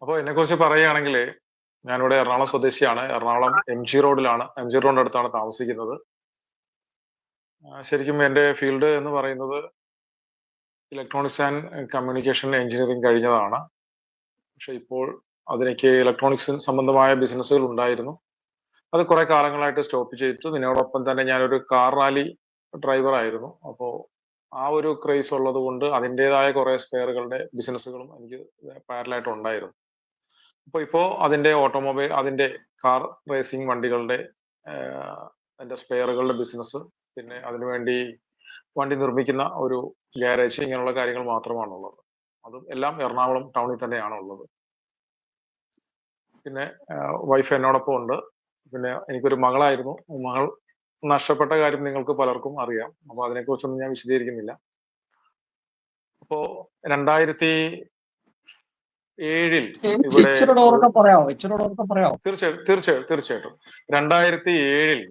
അപ്പോൾ എന്നെക്കുറിച്ച് പറയുകയാണെങ്കിൽ ഞാനിവിടെ എറണാകുളം സ്വദേശിയാണ്. എറണാകുളം എം ജി റോഡിലാണ്, റോഡിന്റെ അടുത്താണ് താമസിക്കുന്നത്. ശരിക്കും എൻ്റെ ഫീൽഡ് എന്ന് പറയുന്നത് ഇലക്ട്രോണിക്സ് ആൻഡ് കമ്മ്യൂണിക്കേഷൻ എഞ്ചിനീയറിംഗ് കഴിഞ്ഞതാണ്. പക്ഷെ ഇപ്പോൾ അതിലേക്ക് ഇലക്ട്രോണിക്സ് സംബന്ധമായ ബിസിനസ്സുകൾ ഉണ്ടായിരുന്നു. അത് കുറെ കാലങ്ങളായിട്ട് സ്റ്റോപ്പ് ചെയ്തിട്ട് ഇതിനോടൊപ്പം തന്നെ ഞാനൊരു കാർ റാലി ഡ്രൈവർ ആയിരുന്നു. അപ്പോൾ ആ ഒരു ക്രേസ് ഉള്ളത് കൊണ്ട് അതിൻ്റെതായ കുറെ സ്പെയറുകളുടെ ബിസിനസ്സുകളും എനിക്ക് പാരലായിട്ട് ഉണ്ടായിരുന്നു. ഇപ്പോ അതിന്റെ കാർ റേസിംഗ് വണ്ടികളുടെ അതിന്റെ സ്പെയറുകളുടെ ബിസിനസ്, പിന്നെ അതിനുവേണ്ടി വണ്ടി നിർമ്മിക്കുന്ന ഒരു ഗ്യാരേജ്, ഇങ്ങനെയുള്ള കാര്യങ്ങൾ മാത്രമാണുള്ളത്. അതും എല്ലാം എറണാകുളം ടൗണിൽ തന്നെയാണ് ഉള്ളത്. പിന്നെ വൈഫ് എന്നോടൊപ്പം ഉണ്ട്. പിന്നെ എനിക്കൊരു മകളായിരുന്നു. മകൾ നഷ്ടപ്പെട്ട കാര്യം നിങ്ങൾക്ക് പലർക്കും അറിയാം. അപ്പൊ അതിനെക്കുറിച്ചൊന്നും ഞാൻ വിശദീകരിക്കുന്നില്ല. അപ്പോ 2007 ഇവിടെ തീർച്ചയായിട്ടും 2007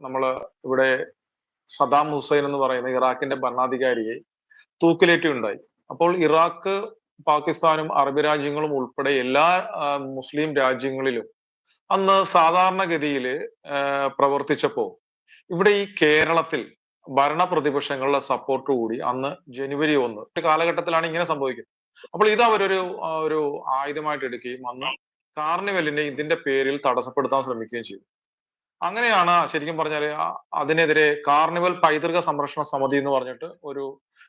നമ്മള് ഇവിടെ സദാം ഹുസൈൻ എന്ന് പറയുന്ന ഇറാഖിന്റെ ഭരണാധികാരിയെ തൂക്കിലേറ്റുണ്ടായി. അപ്പോൾ ഇറാഖ്, പാകിസ്ഥാനും അറബ് രാജ്യങ്ങളും ഉൾപ്പെടെ എല്ലാ മുസ്ലിം രാജ്യങ്ങളിലും അന്ന് സാധാരണഗതിയിൽ പ്രവർത്തിച്ചപ്പോ ഇവിടെ ഈ കേരളത്തിൽ ഭരണ പ്രതിപക്ഷങ്ങളുടെ സപ്പോർട്ട് കൂടി അന്ന് ജനുവരി 1 കാലഘട്ടത്തിലാണ് ഇങ്ങനെ സംഭവിക്കുന്നത്. അപ്പോൾ ഇത് ഒരു ആയുധമായിട്ട് എടുക്കുകയും അന്ന് കാർണിവലിനെ ഇതിന്റെ പേരിൽ തടസ്സപ്പെടുത്താൻ ശ്രമിക്കുകയും ചെയ്തു. അങ്ങനെയാണ് ശരിക്കും പറഞ്ഞാല് അതിനെതിരെ കാർണിവൽ പൈതൃക സംരക്ഷണ സമിതി എന്ന് പറഞ്ഞിട്ട്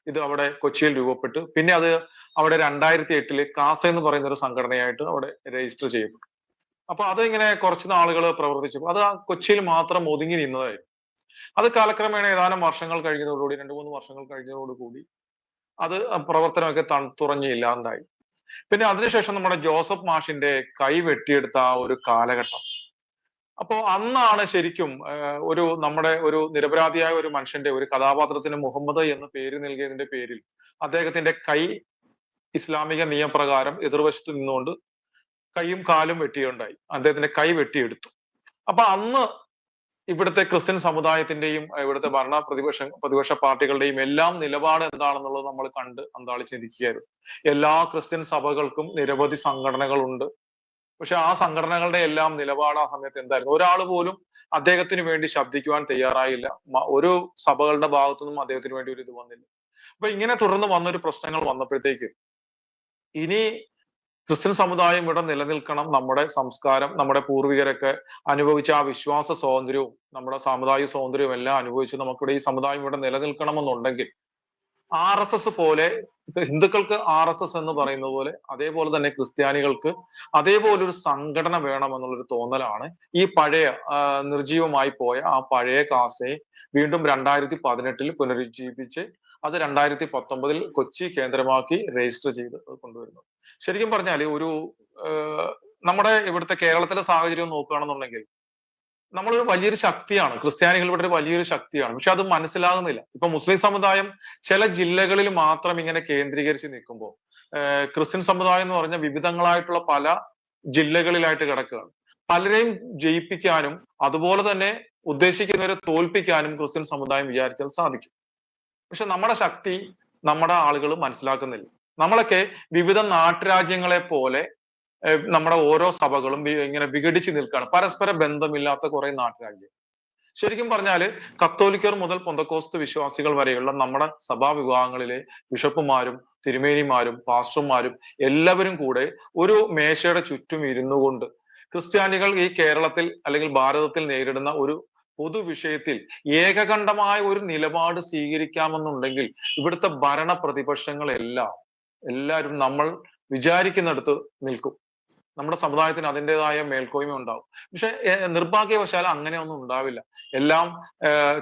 ഇത് അവിടെ കൊച്ചിയിൽ രൂപപ്പെട്ടു. പിന്നെ അത് അവിടെ 2008 കാസ എന്ന് പറയുന്ന ഒരു സംഘടനയായിട്ട് അവിടെ രജിസ്റ്റർ ചെയ്യപ്പെട്ടു. അപ്പൊ അത് ഇങ്ങനെ കുറച്ച് നാളുകൾ പ്രവർത്തിച്ചു. അത് കൊച്ചിയിൽ മാത്രം ഒതുങ്ങി നിന്നതായിരുന്നു. അത് കാലക്രമേണ ഏതാനും വർഷങ്ങൾ കഴിഞ്ഞതോടുകൂടി, 2-3 വർഷങ്ങൾ കഴിഞ്ഞതോടുകൂടി അത് പ്രവർത്തനമൊക്കെ തുറഞ്ഞില്ലാണ്ടായി. പിന്നെ അതിനുശേഷം നമ്മുടെ ജോസഫ് മാഷിന്റെ കൈ വെട്ടിയെടുത്ത ആ ഒരു കാലഘട്ടം. അപ്പോ അന്നാണ് ശരിക്കും നമ്മുടെ ഒരു നിരപരാധിയായ ഒരു മനുഷ്യന്റെ, ഒരു കഥാപാത്രത്തിന് മുഹമ്മദ് എന്ന് പേര് നൽകിയതിന്റെ പേരിൽ അദ്ദേഹത്തിന്റെ കൈ ഇസ്ലാമിക നിയമപ്രകാരം എതിർവശത്ത് നിന്നുകൊണ്ട് കൈയും കാലും വെട്ടിയുണ്ടായി. അദ്ദേഹത്തിന്റെ കൈ വെട്ടിയെടുത്തു. അപ്പൊ അന്ന് ഇവിടുത്തെ ക്രിസ്ത്യൻ സമുദായത്തിന്റെയും ഇവിടുത്തെ പ്രതിപക്ഷ പാർട്ടികളുടെയും എല്ലാം നിലപാട് എന്താണെന്നുള്ളത് നമ്മൾ കണ്ട് അന്താളിച്ചിരിക്കുകയായിരുന്നു. എല്ലാ ക്രിസ്ത്യൻ സഭകൾക്കും നിരവധി സംഘടനകളുണ്ട്. പക്ഷെ ആ സംഘടനകളുടെ എല്ലാം നിലപാട് ആ സമയത്ത് എന്തായിരുന്നു? ഒരാൾ പോലും അദ്ദേഹത്തിന് വേണ്ടി ശബ്ദിക്കുവാൻ തയ്യാറായില്ല. ഒരു സഭകളുടെ ഭാഗത്തുനിന്നും അദ്ദേഹത്തിന് വേണ്ടി ഒരു ഇത് വന്നില്ല. അപ്പൊ ഇങ്ങനെ തുടർന്ന് വന്നൊരു പ്രശ്നങ്ങൾ വന്നപ്പോഴത്തേക്ക് ഇനി ക്രിസ്ത്യൻ സമുദായം ഇവിടെ നിലനിൽക്കണം, നമ്മുടെ സംസ്കാരം, നമ്മുടെ പൂർവികരൊക്കെ അനുഭവിച്ച ആ വിശ്വാസ സ്വാതന്ത്ര്യവും നമ്മുടെ സാമുദായിക സ്വാതന്ത്ര്യവും എല്ലാം അനുഭവിച്ച് നമുക്കിവിടെ ഈ സമുദായം ഇവിടെ നിലനിൽക്കണമെന്നുണ്ടെങ്കിൽ RSS പോലെ, ഹിന്ദുക്കൾക്ക് RSS എന്ന് പറയുന്ന പോലെ, അതേപോലെ തന്നെ ക്രിസ്ത്യാനികൾക്ക് അതേപോലൊരു സംഘടന വേണമെന്നുള്ളൊരു തോന്നലാണ് ഈ പഴയ നിർജീവമായി പോയ ആ പഴയ കാസയെ വീണ്ടും 2018 പുനരുജ്ജീവിപ്പിച്ച് അത് 2019 കൊച്ചി കേന്ദ്രമാക്കി രജിസ്റ്റർ ചെയ്ത് കൊണ്ടുവരുന്നത്. ശരിക്കും പറഞ്ഞാൽ നമ്മുടെ ഇവിടുത്തെ കേരളത്തിലെ സാഹചര്യം നോക്കുകയാണെന്നുണ്ടെങ്കിൽ നമ്മളൊരു വലിയൊരു ശക്തിയാണ്, ക്രിസ്ത്യാനികൾ ഇവിടെ ഒരു വലിയൊരു ശക്തിയാണ്. പക്ഷെ അത് മനസ്സിലാകുന്നില്ല. ഇപ്പൊ മുസ്ലിം സമുദായം ചില ജില്ലകളിൽ മാത്രം ഇങ്ങനെ കേന്ദ്രീകരിച്ച് നിൽക്കുമ്പോൾ ക്രിസ്ത്യൻ സമുദായം എന്ന് പറഞ്ഞ വിവിധങ്ങളായിട്ടുള്ള പല ജില്ലകളിലായിട്ട് കിടക്കുകയാണ്. പലരെയും ജയിപ്പിക്കാനും അതുപോലെ തന്നെ ഉദ്ദേശിക്കുന്നവരെ തോൽപ്പിക്കാനും ക്രിസ്ത്യൻ സമുദായം വിചാരിച്ചാൽ സാധിക്കും. പക്ഷെ നമ്മുടെ ശക്തി നമ്മുടെ ആളുകൾ മനസ്സിലാക്കുന്നില്ല. നമ്മളൊക്കെ വിവിധ നാട്ടുരാജ്യങ്ങളെ പോലെ നമ്മുടെ ഓരോ സഭകളും ഇങ്ങനെ വിഘടിച്ച് നിൽക്കുകയാണ്. പരസ്പര ബന്ധമില്ലാത്ത കുറെ നാട്ടുരാജ്യം. ശരിക്കും പറഞ്ഞാല് കത്തോലിക്കർ മുതൽ പെന്തക്കോസ്ത് വിശ്വാസികൾ വരെയുള്ള നമ്മുടെ സഭാ വിഭാഗങ്ങളിലെ ബിഷപ്പുമാരും തിരുമേനിമാരും പാസ്റ്റർമാരും എല്ലാവരും കൂടെ ഒരു മേശയുടെ ചുറ്റും ഇരുന്നു കൊണ്ട് ക്രിസ്ത്യാനികൾ ഈ കേരളത്തിൽ അല്ലെങ്കിൽ ഭാരതത്തിൽ നേരിടുന്ന ഒരു പൊതുവിഷയത്തിൽ ഏകകണ്ഠമായ ഒരു നിലപാട് സ്വീകരിക്കാമെന്നുണ്ടെങ്കിൽ ഇവിടുത്തെ ഭരണ എല്ലാവരും നമ്മൾ വിചാരിക്കുന്നിടത്ത് നിൽക്കും. നമ്മുടെ സമുദായത്തിന് അതിൻ്റെതായ മേൽക്കോയ്മ ഉണ്ടാവും. പക്ഷെ നിർഭാഗ്യവശാൽ അങ്ങനെയൊന്നും ഉണ്ടാവില്ല. എല്ലാം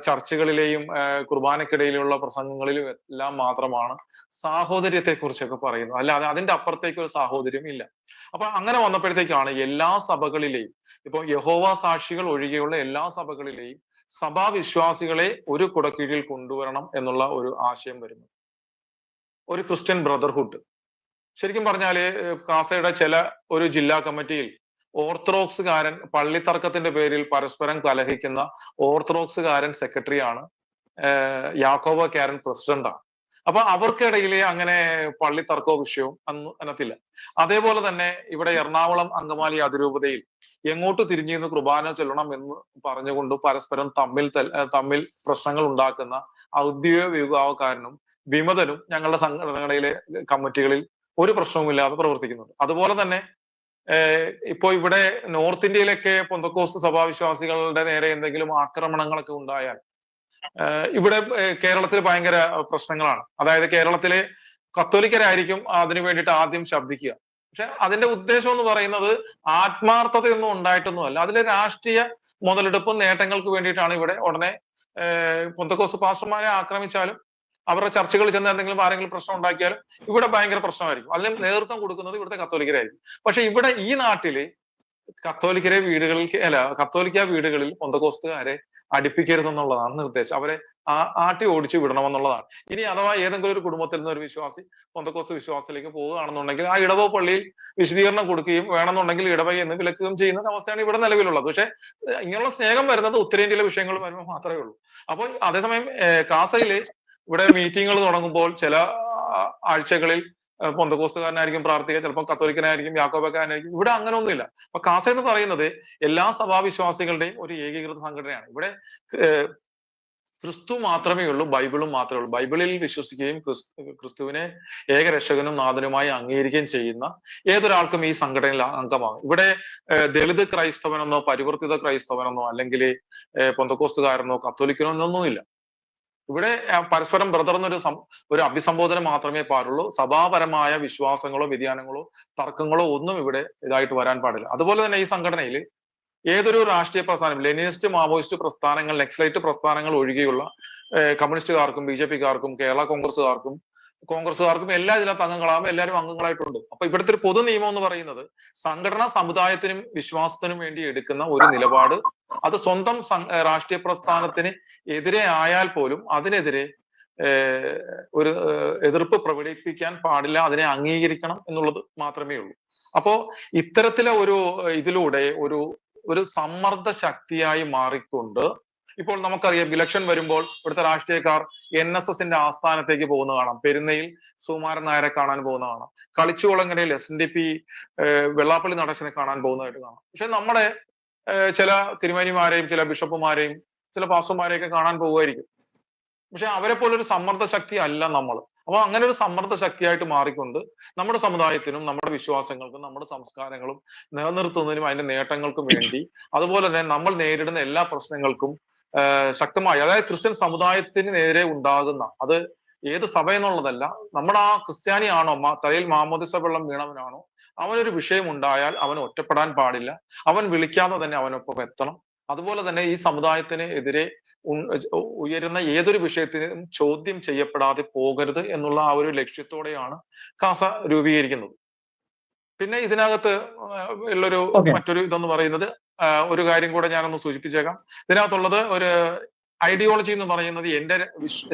ചർച്ചകളിലെയും കുർബാനക്കിടയിലുള്ള പ്രസംഗങ്ങളിലും എല്ലാം മാത്രമാണ് സാഹോദര്യത്തെ കുറിച്ചൊക്കെ പറയുന്നത്. അല്ലാതെ അതിന്റെ അപ്പുറത്തേക്ക് ഒരു സാഹോദര്യം ഇല്ല. അപ്പൊ അങ്ങനെ വന്നപ്പോഴത്തേക്കാണ് എല്ലാ സഭകളിലെയും, ഇപ്പൊ യഹോവ സാക്ഷികൾ ഒഴികെയുള്ള എല്ലാ സഭകളിലെയും സഭാവിശ്വാസികളെ ഒരു കുടക്കീഴിൽ കൊണ്ടുവരണം എന്നുള്ള ഒരു ആശയം വരുന്നത്. ഒരു ക്രിസ്ത്യൻ ബ്രദർഹുഡ്. ശരിക്കും പറഞ്ഞാല് കാസയുടെ ഒരു ജില്ലാ കമ്മിറ്റിയിൽ ഓർത്തഡോക്സുകാരൻ, പള്ളിത്തർക്കത്തിന്റെ പേരിൽ പരസ്പരം കലഹിക്കുന്ന ഓർത്തഡോക്സുകാരൻ സെക്രട്ടറിയാണ്, യാക്കോബ കാരൻ പ്രസിഡന്റാണ്. അപ്പൊ അവർക്കിടയിലെ അങ്ങനെ പള്ളി തർക്കോ വിഷയവും അതിനകത്തില്ല. അതേപോലെ തന്നെ ഇവിടെ എറണാകുളം അങ്കമാലി അതിരൂപതയിൽ എങ്ങോട്ട് തിരിഞ്ഞിരുന്ന് കുർബാന ചൊല്ലണം എന്ന് പറഞ്ഞുകൊണ്ട് പരസ്പരം തമ്മിൽ പ്രശ്നങ്ങൾ ഉണ്ടാക്കുന്ന ഔദ്യോഗിക വിഭാഗക്കാരനും വിമതനും ഞങ്ങളുടെ സംഘടനയിലെ കമ്മിറ്റികളിൽ ഒരു പ്രശ്നവുമില്ലാതെ പ്രവർത്തിക്കുന്നുണ്ട്. അതുപോലെ തന്നെ ഇപ്പോ ഇവിടെ നോർത്ത് ഇന്ത്യയിലൊക്കെ പെന്തക്കോസ്ത് സഭാവിശ്വാസികളുടെ നേരെ എന്തെങ്കിലും ആക്രമണങ്ങളൊക്കെ ഉണ്ടായാൽ ഇവിടെ കേരളത്തിൽ ഭയങ്കര പ്രശ്നങ്ങളാണ്. അതായത് കേരളത്തിലെ കത്തോലിക്കരായിരിക്കും അതിനു വേണ്ടിയിട്ട് ആദ്യം ശബ്ദിക്കുക. പക്ഷെ അതിന്റെ ഉദ്ദേശം എന്ന് പറയുന്നത് ആത്മാർത്ഥതയൊന്നും ഉണ്ടായിട്ടൊന്നുമല്ല. അതിലെ രാഷ്ട്രീയ മുതലെടുപ്പും നേട്ടങ്ങൾക്ക് വേണ്ടിയിട്ടാണ് ഇവിടെ ഉടനെ പെന്തക്കോസ്ത് പാസ്റ്റർമാരെ ആക്രമിച്ചാലും അവരുടെ ചർച്ചകളിൽ ചെന്ന് എന്തെങ്കിലും ആരെങ്കിലും പ്രശ്നം ഉണ്ടാക്കിയാലും ഇവിടെ ഭയങ്കര പ്രശ്നമായിരിക്കും. അതിന് നേതൃത്വം കൊടുക്കുന്നത് ഇവിടുത്തെ കത്തോലിക്കരായിരിക്കും. പക്ഷെ ഇവിടെ ഈ നാട്ടില് കത്തോലിക്ക വീടുകളിൽ പെന്തക്കോസ്തുകാരെ അടുപ്പിക്കരുതെന്നുള്ളതാണ് നിർദ്ദേശം. അവരെ ആട്ടി ഓടിച്ചു വിടണമെന്നുള്ളതാണ്. ഇനി അഥവാ ഏതെങ്കിലും ഒരു കുടുംബത്തിൽ നിന്ന് ഒരു വിശ്വാസി പെന്തക്കോസ്ത് വിശ്വാസത്തിലേക്ക് പോവുകയാണെന്നുണ്ടെങ്കിൽ ആ ഇടവ പള്ളിയിൽ വിശദീകരണം കൊടുക്കുകയും വേണമെന്നുണ്ടെങ്കിൽ ഇടവകയിൽ എന്ന് വിലക്കുകയും ചെയ്യുന്ന അവസ്ഥയാണ് ഇവിടെ നിലവിലുള്ളത്. പക്ഷെ ഇങ്ങനെയുള്ള സ്നേഹം വരുന്നത് ഉത്തരേന്ത്യയിലെ വിഷയങ്ങൾ വരുമ്പോൾ മാത്രമേ ഉള്ളൂ. അപ്പോൾ അതേസമയം കാസയില് ഇവിടെ മീറ്റിങ്ങുകൾ തുടങ്ങുമ്പോൾ ചില ആഴ്ചകളിൽ പെന്തക്കോസ്തുകാരനായിരിക്കും പ്രാർത്ഥിക്കുക, ചിലപ്പോൾ കത്തോലിക്കനായിരിക്കും, യാക്കോബക്കാരനായിരിക്കും. ഇവിടെ അങ്ങനെ ഒന്നുമില്ല. അപ്പൊ കാസ എന്ന് പറയുന്നത് എല്ലാ സഭാവിശ്വാസികളുടെയും ഒരു ഏകീകൃത സംഘടനയാണ്. ഇവിടെ ക്രിസ്തു മാത്രമേ ഉള്ളൂ, ബൈബിളും മാത്രമേ ഉള്ളൂ. ബൈബിളിൽ വിശ്വസിക്കുകയും ക്രിസ്തുവിനെ ഏകരക്ഷകനും നാഥനുമായി അംഗീകരിക്കുകയും ചെയ്യുന്ന ഏതൊരാൾക്കും ഈ സംഘടനയിൽ അംഗമാകും. ഇവിടെ ദളിത് ക്രൈസ്തവനെന്നോ പരിവർത്തിത ക്രൈസ്തവനെന്നോ അല്ലെങ്കിൽ പെന്തക്കോസ്തുകാരനോ കത്തോലിക്കനോ എന്നൊന്നുമില്ല. ഇവിടെ പരസ്പരം ബ്രദർ എന്നൊരു ഒരു അഭിസംബോധന മാത്രമേ പാടുള്ളൂ. സഭാപരമായ വിശ്വാസങ്ങളോ വ്യതിയാനങ്ങളോ തർക്കങ്ങളോ ഒന്നും ഇവിടെ ഇതായിട്ട് വരാൻ പാടില്ല. അതുപോലെ തന്നെ ഈ സംഘടനയിൽ ഏതൊരു രാഷ്ട്രീയ പ്രസ്ഥാനം, ലെനിനിസ്റ്റ് മാവോയിസ്റ്റ് പ്രസ്ഥാനങ്ങൾ, നെക്സലൈറ്റ് പ്രസ്ഥാനങ്ങൾ ഒഴികെയുള്ള കമ്മ്യൂണിസ്റ്റുകാർക്കും BJPക്കാർക്കും കേരള കോൺഗ്രസ്സുകാർക്കും എല്ലാം ഇതിനകത്ത് അംഗങ്ങളാകുമ്പോൾ എല്ലാവരും അംഗങ്ങളായിട്ടുണ്ട്. അപ്പൊ ഇവിടുത്തെ ഒരു പൊതു നിയമം എന്ന് പറയുന്നത് സംഘടനാ സമുദായത്തിനും വിശ്വാസത്തിനും വേണ്ടി എടുക്കുന്ന ഒരു നിലപാട് അത് സ്വന്തം രാഷ്ട്രീയ പ്രസ്ഥാനത്തിന് എതിരെ ആയാൽ പോലും അതിനെതിരെ ഒരു എതിർപ്പ് പ്രകടിപ്പിക്കാൻ പാടില്ല, അതിനെ അംഗീകരിക്കണം എന്നുള്ളത് മാത്രമേ ഉള്ളൂ. അപ്പോ ഇത്തരത്തിലെ ഇതിലൂടെ ഒരു സമ്മർദ്ദ ശക്തിയായി മാറിക്കൊണ്ട് ഇപ്പോൾ നമുക്കറിയാം ഇലക്ഷൻ വരുമ്പോൾ ഇവിടുത്തെ രാഷ്ട്രീയക്കാർ NSSന്റെ ആസ്ഥാനത്തേക്ക് പോകുന്ന കാണാം. പെരുന്നയിൽ സുകുമാരൻ നായരെ കാണാൻ പോകുന്ന കാണാം. കളിച്ചുകുളങ്ങരയിൽ SNDP വെള്ളാപ്പള്ളി നടേശനെ കാണാൻ പോകുന്നതായിട്ട് കാണാം. പക്ഷെ നമ്മുടെ ചില തിരുമേനിമാരെയും ചില ബിഷപ്പുമാരെയും ചില പാസ്റ്റർമാരെയൊക്കെ കാണാൻ പോകുമായിരിക്കും. പക്ഷെ അവരെ പോലെ ഒരു സമ്മർദ്ദ ശക്തി അല്ല നമ്മൾ. അപ്പൊ അങ്ങനെ ഒരു സമ്മർദ്ദ ശക്തിയായിട്ട് മാറിക്കൊണ്ട് നമ്മുടെ സമുദായത്തിനും നമ്മുടെ വിശ്വാസങ്ങൾക്കും നമ്മുടെ സംസ്കാരങ്ങളും നിലനിർത്തുന്നതിനും അതിന്റെ നേട്ടങ്ങൾക്കും വേണ്ടി അതുപോലെ തന്നെ നമ്മൾ നേരിടുന്ന എല്ലാ പ്രശ്നങ്ങൾക്കും ശക്തമായി, അതായത് ക്രിസ്ത്യൻ സമുദായത്തിന് നേരെ ഉണ്ടാകുന്ന, അത് ഏത് സഭ എന്നുള്ളതല്ല, നമ്മുടെ ആ ക്രിസ്ത്യാനി ആണോ, തലയിൽ മാമോദിസ വെള്ളം വീണവനാണോ, അവനൊരു വിഷയം ഉണ്ടായാൽ അവൻ ഒറ്റപ്പെടാൻ പാടില്ല. അവൻ വിളിക്കാതെ തന്നെ അവനൊപ്പം എത്തണം. അതുപോലെ തന്നെ ഈ സമുദായത്തിന് എതിരെ ഉയരുന്ന ഏതൊരു വിഷയത്തിനും ചോദ്യം ചെയ്യപ്പെടാതെ പോകരുത് എന്നുള്ള ആ ഒരു ലക്ഷ്യത്തോടെയാണ് കാസ രൂപീകരിക്കുന്നത്. പിന്നെ ഇതിനകത്ത് ഉള്ളൊരു മറ്റൊരു ഇതെന്ന് പറയുന്നത് ഒരു കാര്യം കൂടെ ഞാനൊന്ന് സൂചിപ്പിച്ചേക്കാം. ഇതിനകത്തുള്ളത് ഒരു ഐഡിയോളജി എന്ന് പറയുന്നത് എന്റെ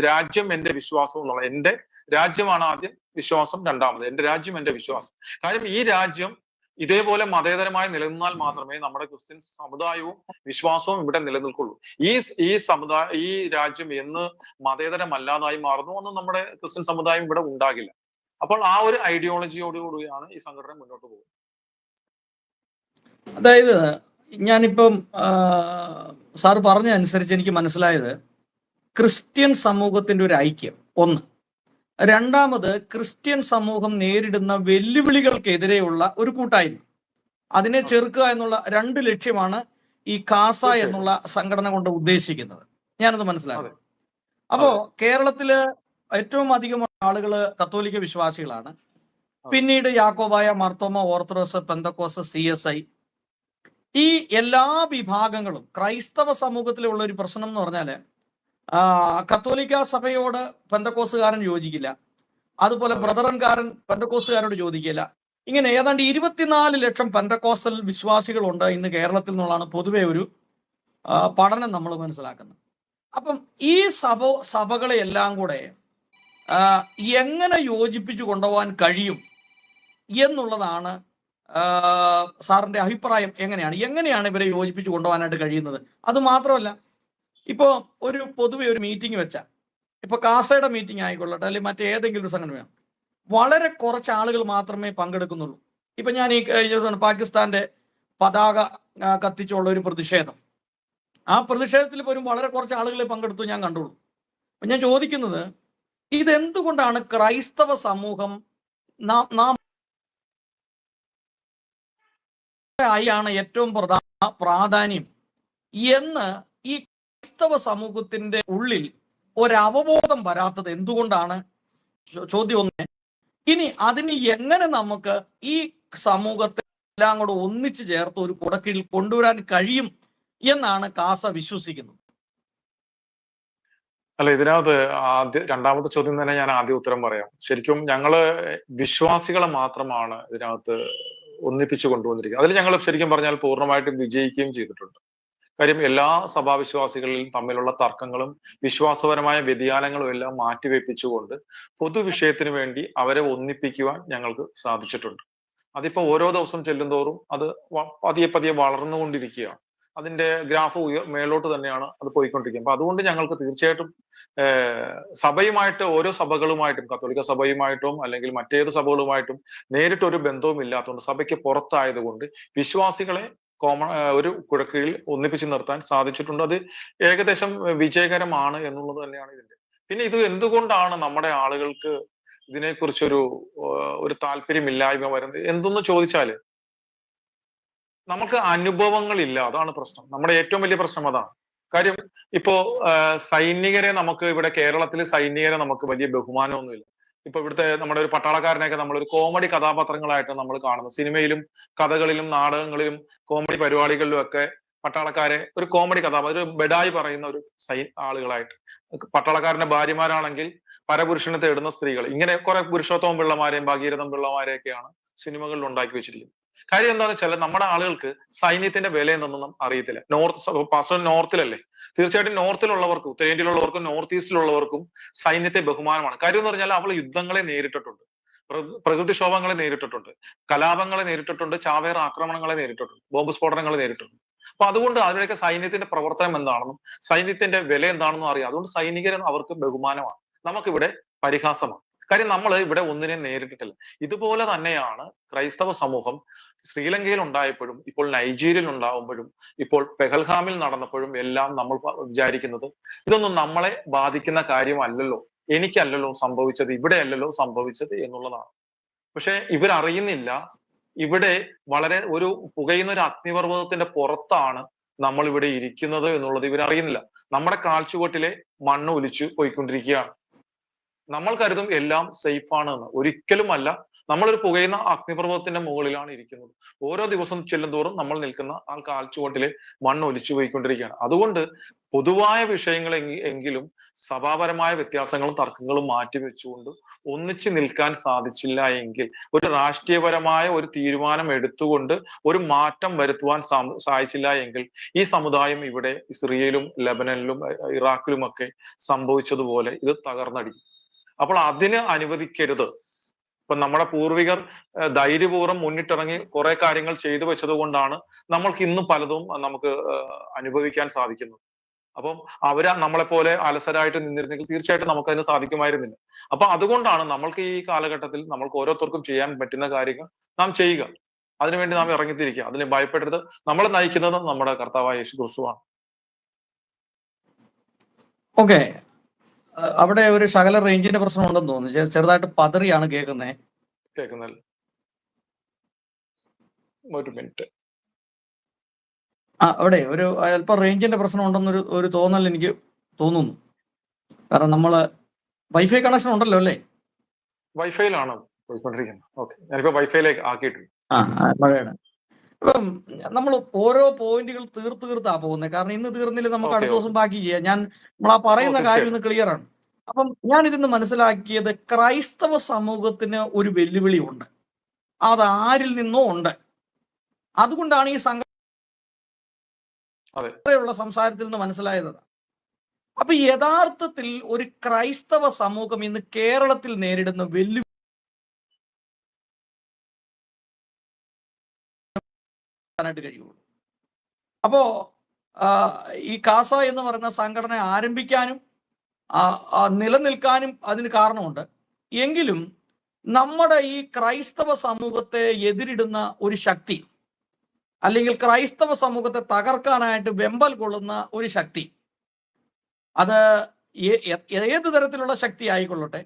രാജ്യം എന്റെ വിശ്വാസം എന്നുള്ള, എന്റെ രാജ്യമാണ് ആദ്യം, വിശ്വാസം രണ്ടാമത്. എന്റെ രാജ്യം എന്റെ വിശ്വാസം. കാര്യം ഈ രാജ്യം ഇതേപോലെ മതേതരമായി നിലനിന്നാൽ മാത്രമേ നമ്മുടെ ക്രിസ്ത്യൻ സമുദായവും വിശ്വാസവും ഇവിടെ നിലനിൽക്കുള്ളൂ. ഈ രാജ്യം എന്ന് മതേതരമല്ലാതായി മാറുന്നു അന്ന് നമ്മുടെ ക്രിസ്ത്യൻ സമുദായം ഇവിടെ ഉണ്ടാകില്ല. അപ്പോൾ ആ ഒരു ഐഡിയോളജിയോടുകൂടിയാണ് ഈ സംഘടന മുന്നോട്ട് പോകുന്നത്. അതായത് ഞാനിപ്പം സാർ പറഞ്ഞ അനുസരിച്ച് എനിക്ക് മനസ്സിലായത് ക്രിസ്ത്യൻ സമൂഹത്തിന്റെ ഒരു ഐക്യം ഒന്ന്, രണ്ടാമത് ക്രിസ്ത്യൻ സമൂഹം നേരിടുന്ന വെല്ലുവിളികൾക്കെതിരെയുള്ള ഒരു കൂട്ടായ്മ, അതിനെ ചെറുക്കുക എന്നുള്ള രണ്ട് ലക്ഷ്യമാണ് ഈ കാസ എന്നുള്ള സംഘടന കൊണ്ട് ഉദ്ദേശിക്കുന്നത്. ഞാനത് മനസ്സിലാക്കും. അപ്പോ കേരളത്തില് ഏറ്റവും അധികം ആളുകൾ കത്തോലിക്ക വിശ്വാസികളാണ്. പിന്നീട് യാക്കോബായ, മാർത്തോമ, ഓർത്തഡോക്സ്, പെന്തക്കോസ്ത്, CSI, ഈ എല്ലാ വിഭാഗങ്ങളും ക്രൈസ്തവ സമൂഹത്തിലുള്ള ഒരു പ്രശ്നം എന്ന് പറഞ്ഞാല് കത്തോലിക്ക സഭയോട് പെന്തക്കോസ്തുകാരൻ യോജിക്കില്ല, അതുപോലെ ബ്രദറൻകാരൻ പെന്തക്കോസ്തുകാരോട് യോജിക്കില്ല. ഇങ്ങനെ ഏതാണ്ട് 24 ലക്ഷം പെന്തക്കോസ്റ്റൽ വിശ്വാസികളുണ്ട് ഇന്ന് കേരളത്തിൽ നിന്നുള്ളതാണ് പൊതുവെ ഒരു പഠനം നമ്മൾ മനസ്സിലാക്കുന്നത്. അപ്പം ഈ സഭകളെ എല്ലാം കൂടെ എങ്ങനെ യോജിപ്പിച്ചു കൊണ്ടുപോകാൻ കഴിയും എന്നുള്ളതാണ് സാറിന്റെ അഭിപ്രായം. എങ്ങനെയാണ് ഇവരെ യോജിപ്പിച്ചു കൊണ്ടുപോകാനായിട്ട് കഴിയുന്നത്? അത് മാത്രമല്ല, ഇപ്പോ പൊതുവെ ഒരു മീറ്റിംഗ് വെച്ചാൽ ഇപ്പൊ കാസയുടെ മീറ്റിംഗ് ആയിക്കൊള്ളട്ടെ, അല്ലെങ്കിൽ മറ്റേതെങ്കിലും ഒരു സംഘടന, വളരെ കുറച്ച് ആളുകൾ മാത്രമേ പങ്കെടുക്കുന്നുള്ളൂ. ഇപ്പൊ ഞാൻ ഈ കഴിഞ്ഞ ദിവസം പാകിസ്ഥാന്റെ പതാക കത്തിച്ചുള്ള ഒരു പ്രതിഷേധം, ആ പ്രതിഷേധത്തിൽ പോലും വളരെ കുറച്ച് ആളുകളെ പങ്കെടുത്തു ഞാൻ കണ്ടുള്ളൂ. അപ്പൊ ഞാൻ ചോദിക്കുന്നത്, ഇതെന്തുകൊണ്ടാണ് ക്രൈസ്തവ സമൂഹം നാം ആയാണ് ഏറ്റവും പ്രാധാന്യം എന്ന് ഈ ക്രൈസ്തവ സമൂഹത്തിന്റെ ഉള്ളിൽ ഒരവബോധം വരാത്തത് എന്തുകൊണ്ടാണ്? ചോദ്യം ഒന്ന്. ഇനി അതിന് എങ്ങനെ നമുക്ക് ഈ സമൂഹത്തെ എല്ലാം കൂടെ ഒന്നിച്ചു ചേർത്ത് ഒരു കുടക്കീഴിൽ കൊണ്ടുവരാൻ കഴിയും എന്നാണ് കാസ വിശ്വസിക്കുന്നത്? അല്ല, ഇതിനകത്ത് രണ്ടാമത്തെ ചോദ്യം തന്നെ ഞാൻ ആദ്യം ഉത്തരം പറയാം. ശരിക്കും ഞങ്ങള് വിശ്വാസികളെ മാത്രമാണ് ഇതിനകത്ത് ഒന്നിപ്പിച്ചു കൊണ്ടുവന്നിരിക്കുന്നത്. അതിൽ ഞങ്ങൾ ശരിക്കും പറഞ്ഞാൽ പൂർണ്ണമായിട്ടും വിജയിക്കുകയും ചെയ്തിട്ടുണ്ട്. കാര്യം എല്ലാ സഭാവിശ്വാസികളിലും തമ്മിലുള്ള തർക്കങ്ങളും വിശ്വാസപരമായ വ്യതിയാനങ്ങളും എല്ലാം മാറ്റിവെപ്പിച്ചുകൊണ്ട് പൊതുവിഷയത്തിന് വേണ്ടി അവരെ ഒന്നിപ്പിക്കുവാൻ ഞങ്ങൾക്ക് സാധിച്ചിട്ടുണ്ട്. അതിപ്പോ ഓരോ ദിവസം ചെല്ലുന്തോറും അത് പതിയെ പതിയെ വളർന്നുകൊണ്ടിരിക്കുകയാണ്. അതിന്റെ ഗ്രാഫ് മേലോട്ട് തന്നെയാണ് അത് പോയിക്കൊണ്ടിരിക്കുന്നത്. അപ്പൊ അതുകൊണ്ട് ഞങ്ങൾക്ക് തീർച്ചയായിട്ടും സഭയുമായിട്ട്, ഓരോ സഭകളുമായിട്ടും, കത്തോലിക്ക സഭയുമായിട്ടും അല്ലെങ്കിൽ മറ്റേത് സഭകളുമായിട്ടും നേരിട്ടൊരു ബന്ധവും ഇല്ലാത്തതുകൊണ്ട്, സഭയ്ക്ക് പുറത്തായതുകൊണ്ട് വിശ്വാസികളെ ഒരു കുടക്കീഴിൽ ഒന്നിപ്പിച്ച് നിർത്താൻ സാധിച്ചിട്ടുണ്ട്. അത് ഏകദേശം വിജയകരമാണ് എന്നുള്ളത് തന്നെയാണ് ഇതിന്റെ. പിന്നെ ഇത് എന്തുകൊണ്ടാണ് നമ്മുടെ ആളുകൾക്ക് ഇതിനെക്കുറിച്ചൊരു താല്പര്യമില്ലായ്മ വരുന്നത് എന്തെന്ന് ചോദിച്ചാല്, നമുക്ക് അനുഭവങ്ങളില്ല. അതാണ് പ്രശ്നം. നമ്മുടെ ഏറ്റവും വലിയ പ്രശ്നം അതാണ്. കാര്യം ഇപ്പോ സൈനികരെ നമുക്ക് ഇവിടെ കേരളത്തിൽ സൈനികരെ നമുക്ക് വലിയ ബഹുമാനമൊന്നുമില്ല. ഇപ്പൊ ഇവിടുത്തെ നമ്മുടെ ഒരു പട്ടാളക്കാരനെയൊക്കെ നമ്മളൊരു കോമഡി കഥാപാത്രങ്ങളായിട്ട് നമ്മൾ കാണുന്നു. സിനിമയിലും കഥകളിലും നാടകങ്ങളിലും കോമഡി പരിപാടികളിലും ഒക്കെ പട്ടാളക്കാരെ ഒരു കോമഡി ഒരു ബെഡായി പറയുന്ന ഒരു ആളുകളായിട്ട്, പട്ടാളക്കാരന്റെ ഭാര്യമാരാണെങ്കിൽ പരപുരുഷനെ തേടുന്ന സ്ത്രീകൾ, ഇങ്ങനെ കുറെ പുരുഷോത്തമ പിള്ളമാരെയും ഭഗീരഥം പിള്ളമാരെയൊക്കെയാണ് സിനിമകളിൽ ഉണ്ടാക്കി വെച്ചിരിക്കുന്നത്. കാര്യം എന്താണെന്ന് വെച്ചാൽ നമ്മുടെ ആളുകൾക്ക് സൈന്യത്തിന്റെ വില എന്തെന്നൊന്നും അറിയത്തില്ല. നോർത്തിലല്ലേ, തീർച്ചയായിട്ടും നോർത്തിലുള്ളവർക്കും ഉത്തരേന്ത്യയിലുള്ളവർക്കും നോർത്ത് ഈസ്റ്റിലുള്ളവർക്കും സൈന്യത്തെ ബഹുമാനമാണ്. കാര്യം എന്ന് പറഞ്ഞാൽ അവൾ യുദ്ധങ്ങളെ നേരിട്ടിട്ടുണ്ട്, പ്രകൃതിക്ഷോഭങ്ങളെ നേരിട്ടിട്ടുണ്ട്, കലാപങ്ങളെ നേരിട്ടിട്ടുണ്ട്, ചാവേർ ആക്രമണങ്ങളെ നേരിട്ടിട്ടുണ്ട്, ബോംബ് സ്ഫോടനങ്ങളെ നേരിട്ടിട്ടുണ്ട്. അപ്പൊ അതുകൊണ്ട് അതിലൊക്കെ സൈന്യത്തിന്റെ പ്രവർത്തനം എന്താണെന്നും സൈന്യത്തിന്റെ വില എന്താണെന്നും അറിയാം. അതുകൊണ്ട് സൈനികരെ അവർക്ക് ബഹുമാനമാണ്. നമുക്കിവിടെ പരിഹാസമാണ്. കാര്യം നമ്മൾ ഇവിടെ ഒന്നിനെ നേരിട്ടിട്ടില്ല. ഇതുപോലെ തന്നെയാണ് ക്രൈസ്തവ സമൂഹം ശ്രീലങ്കയിൽ ഉണ്ടായപ്പോഴും ഇപ്പോൾ നൈജീരിയയിൽ ഉണ്ടാവുമ്പോഴും ഇപ്പോൾ പെഹൽഗാമിൽ നടന്നപ്പോഴും എല്ലാം നമ്മൾ വിചാരിക്കുന്നത് ഇതൊന്നും നമ്മളെ ബാധിക്കുന്ന കാര്യമല്ലല്ലോ, എനിക്കല്ലല്ലോ സംഭവിച്ചത്, ഇവിടെ അല്ലല്ലോ സംഭവിച്ചത് എന്നുള്ളതാണ്. പക്ഷെ ഇവരറിയുന്നില്ല, ഇവിടെ വളരെ പുകയുന്ന ഒരു അഗ്നിപർവ്വതത്തിന്റെ പുറത്താണ് നമ്മൾ ഇവിടെ ഇരിക്കുന്നത് എന്നുള്ളത് ഇവരറിയുന്നില്ല. നമ്മുടെ കാൽച്ചുവട്ടിലെ മണ്ണ് ഒലിച്ചു പോയിക്കൊണ്ടിരിക്കുകയാണ്. നമ്മൾ കരുതും എല്ലാം സേഫ് ആണ് എന്ന്. ഒരിക്കലുമല്ല. നമ്മളൊരു പുകയുന്ന അഗ്നിപർവ്വതത്തിന്റെ മുകളിലാണ് ഇരിക്കുന്നത്. ഓരോ ദിവസം ചെല്ലുന്തോറും നമ്മൾ നിൽക്കുന്ന ആ കാൽച്ചുവട്ടിലെ മണ്ണ് ഒലിച്ചു പോയിക്കൊണ്ടിരിക്കുകയാണ്. അതുകൊണ്ട് പൊതുവായ വിഷയങ്ങൾ എങ്കിലും സഭാപരമായ വ്യത്യാസങ്ങളും തർക്കങ്ങളും മാറ്റിവെച്ചുകൊണ്ട് ഒന്നിച്ചു നിൽക്കാൻ സാധിച്ചില്ല എങ്കിൽ, ഒരു രാഷ്ട്രീയപരമായ ഒരു തീരുമാനം എടുത്തുകൊണ്ട് ഒരു മാറ്റം വരുത്തുവാൻ സാധിച്ചില്ല എങ്കിൽ, ഈ സമുദായം ഇവിടെ സിറിയയിലും ലെബനനിലും ഇറാഖിലുമൊക്കെ സംഭവിച്ചതുപോലെ ഇത് തകർന്നടിക്കും. അപ്പോൾ അതിന് അനുവദിക്കരുത്. ഇപ്പൊ നമ്മുടെ പൂർവികർ ധൈര്യപൂർവ്വം മുന്നിട്ടിറങ്ങി കുറെ കാര്യങ്ങൾ ചെയ്തു വെച്ചത് കൊണ്ടാണ് നമ്മൾക്ക് ഇന്നും പലതും നമുക്ക് അനുഭവിക്കാൻ സാധിക്കുന്നത്. അപ്പം നമ്മളെ പോലെ അലസരായിട്ട് നിന്നിരുന്നെങ്കിൽ തീർച്ചയായിട്ടും നമുക്ക് അതിന് സാധിക്കുമായിരുന്നില്ല. അപ്പൊ അതുകൊണ്ടാണ് നമ്മൾക്ക് ഈ കാലഘട്ടത്തിൽ നമ്മൾക്ക് ഓരോരുത്തർക്കും ചെയ്യാൻ പറ്റുന്ന കാര്യങ്ങൾ നാം ചെയ്യുക. അതിനുവേണ്ടി നാം ഇറങ്ങിത്തിരിക്കുക. അതിന് ഭയപ്പെടരുത്. നമ്മളെ നയിക്കുന്നത് നമ്മുടെ കർത്താവായ യേശു ക്രിസ്തുവാണ്. ഓക്കെ, അവിടെ ഒരു ശകല റേഞ്ചിന്റെ പ്രശ്നം ഉണ്ടെന്ന് തോന്നുന്നു. ചെറുതായിട്ട് പതറിയാണ് കേൾക്കുന്നത്. ഒരു മിനിറ്റ്. അവിടെ ഒരു അല്പം റേഞ്ചിന്റെ പ്രശ്നം ഉണ്ടെന്നൊരു തോന്നൽ എനിക്ക് തോന്നുന്നു. കാരണം നമ്മള് വൈഫൈ കണക്ഷൻ ഉണ്ടല്ലോ അല്ലേ? വൈഫൈയിലാണ് പോയിക്കൊണ്ടിരിക്കുന്നത്. ഓക്കെ, ഞാനിപ്പോ വൈഫൈയിലേക്ക് ആക്കിയിട്ടുണ്ട്. ഇപ്പം നമ്മൾ ഓരോ പോയിന്റുകൾ തീർത്താ പോകുന്നത്. കാരണം ഇന്ന് തീർന്നില്ല, നമുക്ക് അടുത്ത ദിവസം ബാക്കി ചെയ്യാം. നമ്മൾ ആ പറയുന്ന കാര്യം ഒന്ന് ക്ലിയർ ആണ്. അപ്പം ഞാൻ ഇതിന്ന് മനസ്സിലാക്കിയത്, ക്രൈസ്തവ സമൂഹത്തിന് ഒരു വെല്ലുവിളി ഉണ്ട്. അത് ആരിൽ നിന്നോ ഉണ്ട്. അതുകൊണ്ടാണ് ഈ സംഘടനയുള്ള സംസാരത്തിൽ നിന്ന് മനസ്സിലായത്. അപ്പൊ യഥാർത്ഥത്തിൽ ഒരു ക്രൈസ്തവ സമൂഹം ഇന്ന് കേരളത്തിൽ നേരിടുന്ന വെല്ലുവിളി കഴിയുള്ളൂ. അപ്പോ ഈ കാസ എന്ന് പറയുന്ന സംഘടന ആരംഭിക്കാനും നിലനിൽക്കാനും അതിന് കാരണമുണ്ട്. എങ്കിലും നമ്മുടെ ഈ ക്രൈസ്തവ സമൂഹത്തെ എതിരിടുന്ന ഒരു ശക്തി, അല്ലെങ്കിൽ ക്രൈസ്തവ സമൂഹത്തെ തകർക്കാനായിട്ട് വെമ്പൽ കൊള്ളുന്ന ഒരു ശക്തി, അത് ഏത് തരത്തിലുള്ള ശക്തി ആയിക്കൊള്ളട്ടെ,